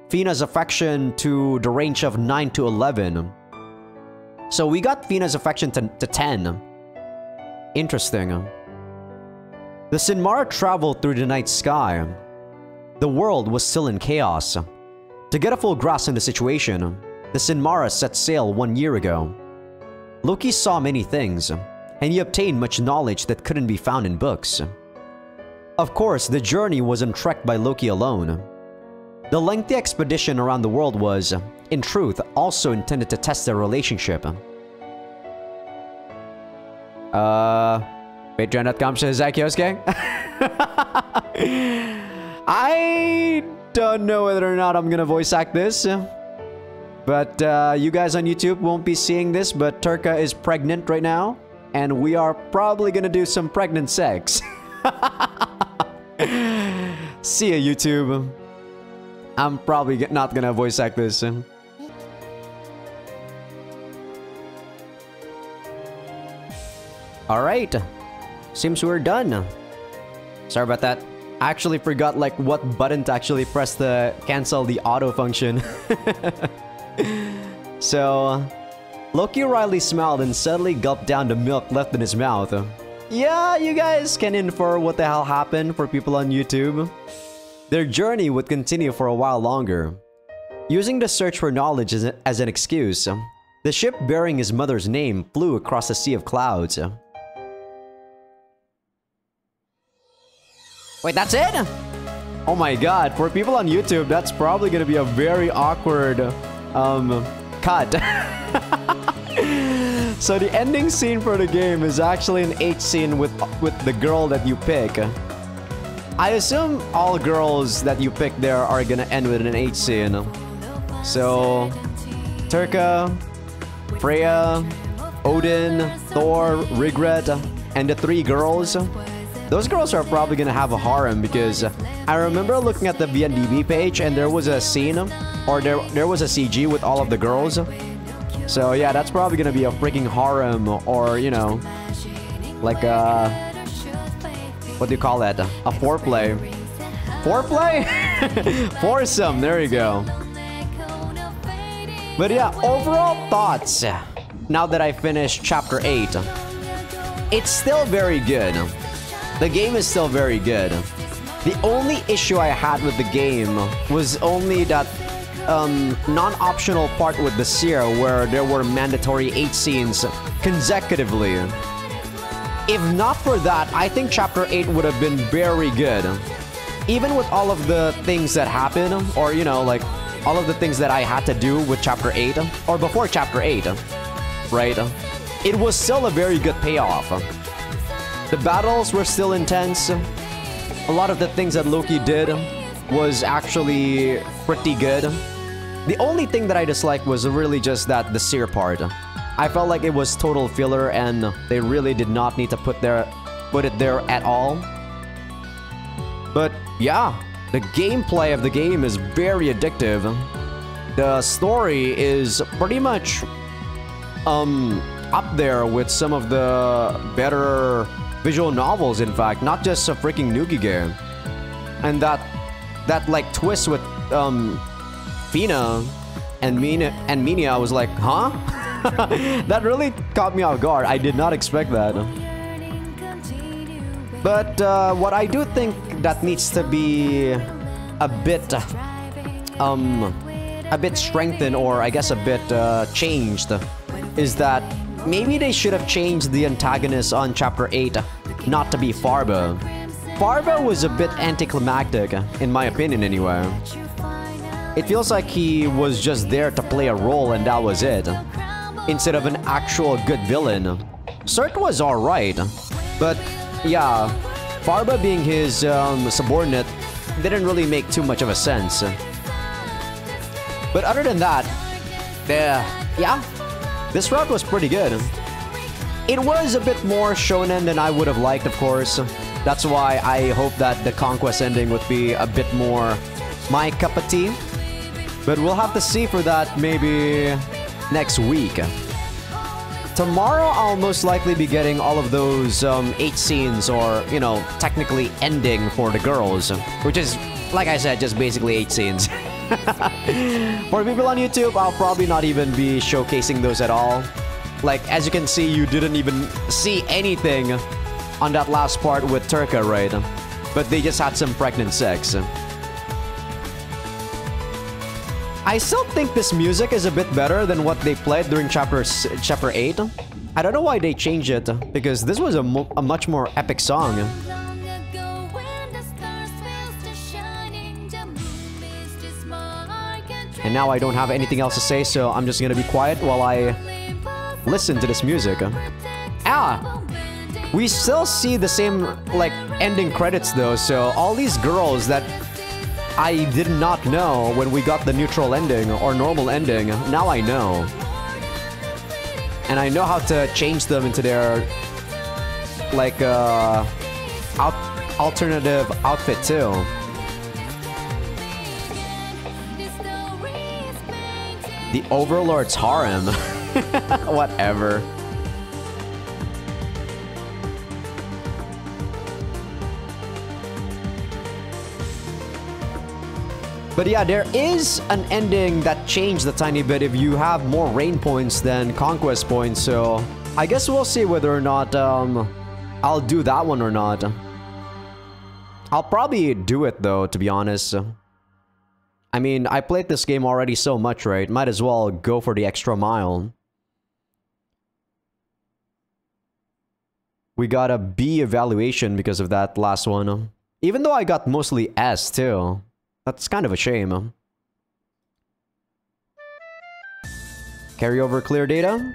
Fina's affection to the range of 9 to 11. So we got Fina's affection to 10. Interesting. The Sinmara traveled through the night sky. The world was still in chaos. To get a full grasp on the situation, the Sinmara set sail 1 year ago. Loki saw many things, and he obtained much knowledge that couldn't be found in books. Of course, the journey wasn't trekked by Loki alone. The lengthy expedition around the world was, in truth, also intended to test their relationship. Patreon.com/Azaikyousuke? I don't know whether or not I'm gonna voice act this. But you guys on YouTube won't be seeing this, but Turka is pregnant right now. And we are probably gonna do some pregnant sex. See ya, YouTube. I'm probably not gonna voice act this. Alright. Seems we're done. Sorry about that. I actually forgot like what button to actually press to cancel the auto function. So, Loki Riley smiled and suddenly gulped down the milk left in his mouth. Yeah, you guys can infer what the hell happened for people on YouTube. Their journey would continue for a while longer. Using the search for knowledge as an excuse, the ship bearing his mother's name flew across a sea of clouds. Wait, that's it? Oh my god, for people on YouTube, that's probably gonna be a very awkward, cut. So the ending scene for the game is actually an H scene with the girl that you pick. I assume all girls that you pick there are gonna end with an H scene. So, Turka, Freya, Odin, Thor, Regret, and the 3 girls. Those girls are probably gonna have a harem because I remember looking at the VNDB page and there was a scene, or there was a CG with all of the girls. So yeah, that's probably gonna be a freaking harem, or you know, like what do you call that? A foreplay. Foreplay? Foursome, there you go. But yeah, overall thoughts. Now that I finished chapter 8, it's still very good. The game is still very good. The only issue I had with the game was only that non-optional part with the Seer where there were mandatory 8 scenes consecutively. If not for that, I think chapter 8 would have been very good. Even with all of the things that happen, or you know, like all of the things that I had to do with chapter 8, or before chapter 8, right? It was still a very good payoff. The battles were still intense. A lot of the things that Loki did was actually pretty good. The only thing that I disliked was really just that the Seer part. I felt like it was total filler and they really did not need to put it there at all. But yeah, the gameplay of the game is very addictive. The story is pretty much up there with some of the better visual novels, in fact, not just a freaking Nuki game. And that like twist with Fina and Minia, I was like, huh? That really caught me off guard. I did not expect that. But what I do think that needs to be a bit strengthened, or I guess a bit changed, is that maybe they should have changed the antagonist on chapter 8 not to be Farba. Farba was a bit anticlimactic, in my opinion anyway. It feels like he was just there to play a role and that was it, instead of an actual good villain. Cert was alright, but yeah, Farba being his subordinate didn't really make too much of a sense. But other than that, yeah, this route was pretty good. It was a bit more shonen than I would have liked, of course. That's why I hope that the Conquest ending would be a bit more my cup of tea. But we'll have to see for that maybe next week. Tomorrow I'll most likely be getting all of those 8 scenes, or, you know, technically ending for the girls. Which is, like I said, just basically 8 scenes. For people on YouTube, I'll probably not even be showcasing those at all. Like, as you can see, you didn't even see anything on that last part with Turka, right? But they just had some pregnant sex. I still think this music is a bit better than what they played during chapter 8. I don't know why they changed it, because this was a much more epic song. And now I don't have anything else to say, so I'm just gonna be quiet while I listen to this music. We still see the same, like, ending credits though, so all these girls that I did not know when we got the neutral ending or normal ending, now I know. And I know how to change them into their, like, alternative outfit too. The Overlord's harem. Whatever. But yeah, there is an ending that changed a tiny bit if you have more rain points than conquest points. So I guess we'll see whether or not I'll do that one or not. I'll probably do it though, to be honest. I mean, I played this game already so much, right? Might as well go for the extra mile. We got a B evaluation because of that last one. Even though I got mostly S too. That's kind of a shame. Carryover clear data.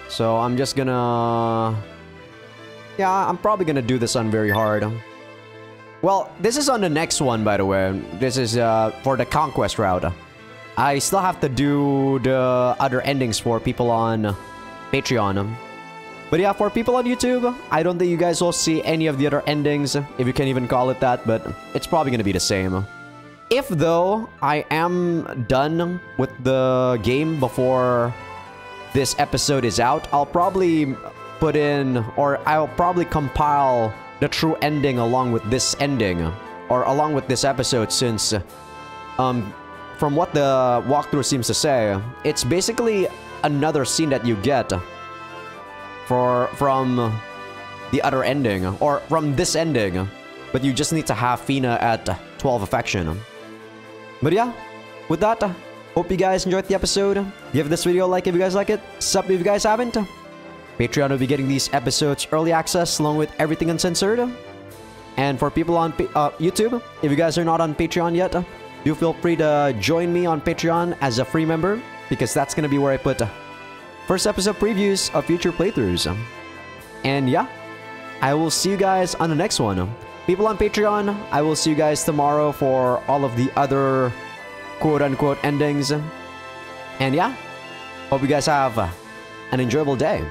So I'm just gonna... Yeah, I'm probably gonna do this on very hard. Well, this is on the next one, by the way. This is for the conquest route. I still have to do the other endings for people on Patreon. But yeah, for people on YouTube, I don't think you guys will see any of the other endings, if you can even call it that, but it's probably gonna be the same. If, though, I am done with the game before this episode is out, I'll probably put in, or I'll probably compile the true ending along with this ending, or along with this episode, since from what the walkthrough seems to say, it's basically another scene that you get from the other ending, or from this ending, but you just need to have Fina at 12 affection. But yeah, with that, hope you guys enjoyed the episode. Give this video a like if you guys like it, sub if you guys haven't. Patreon will be getting these episodes early access along with everything uncensored. And for people on YouTube, if you guys are not on Patreon yet, do feel free to join me on Patreon as a free member, because that's going to be where I put first episode previews of future playthroughs. And yeah, I will see you guys on the next one. People on Patreon, I will see you guys tomorrow for all of the other quote-unquote endings. And yeah, hope you guys have an enjoyable day.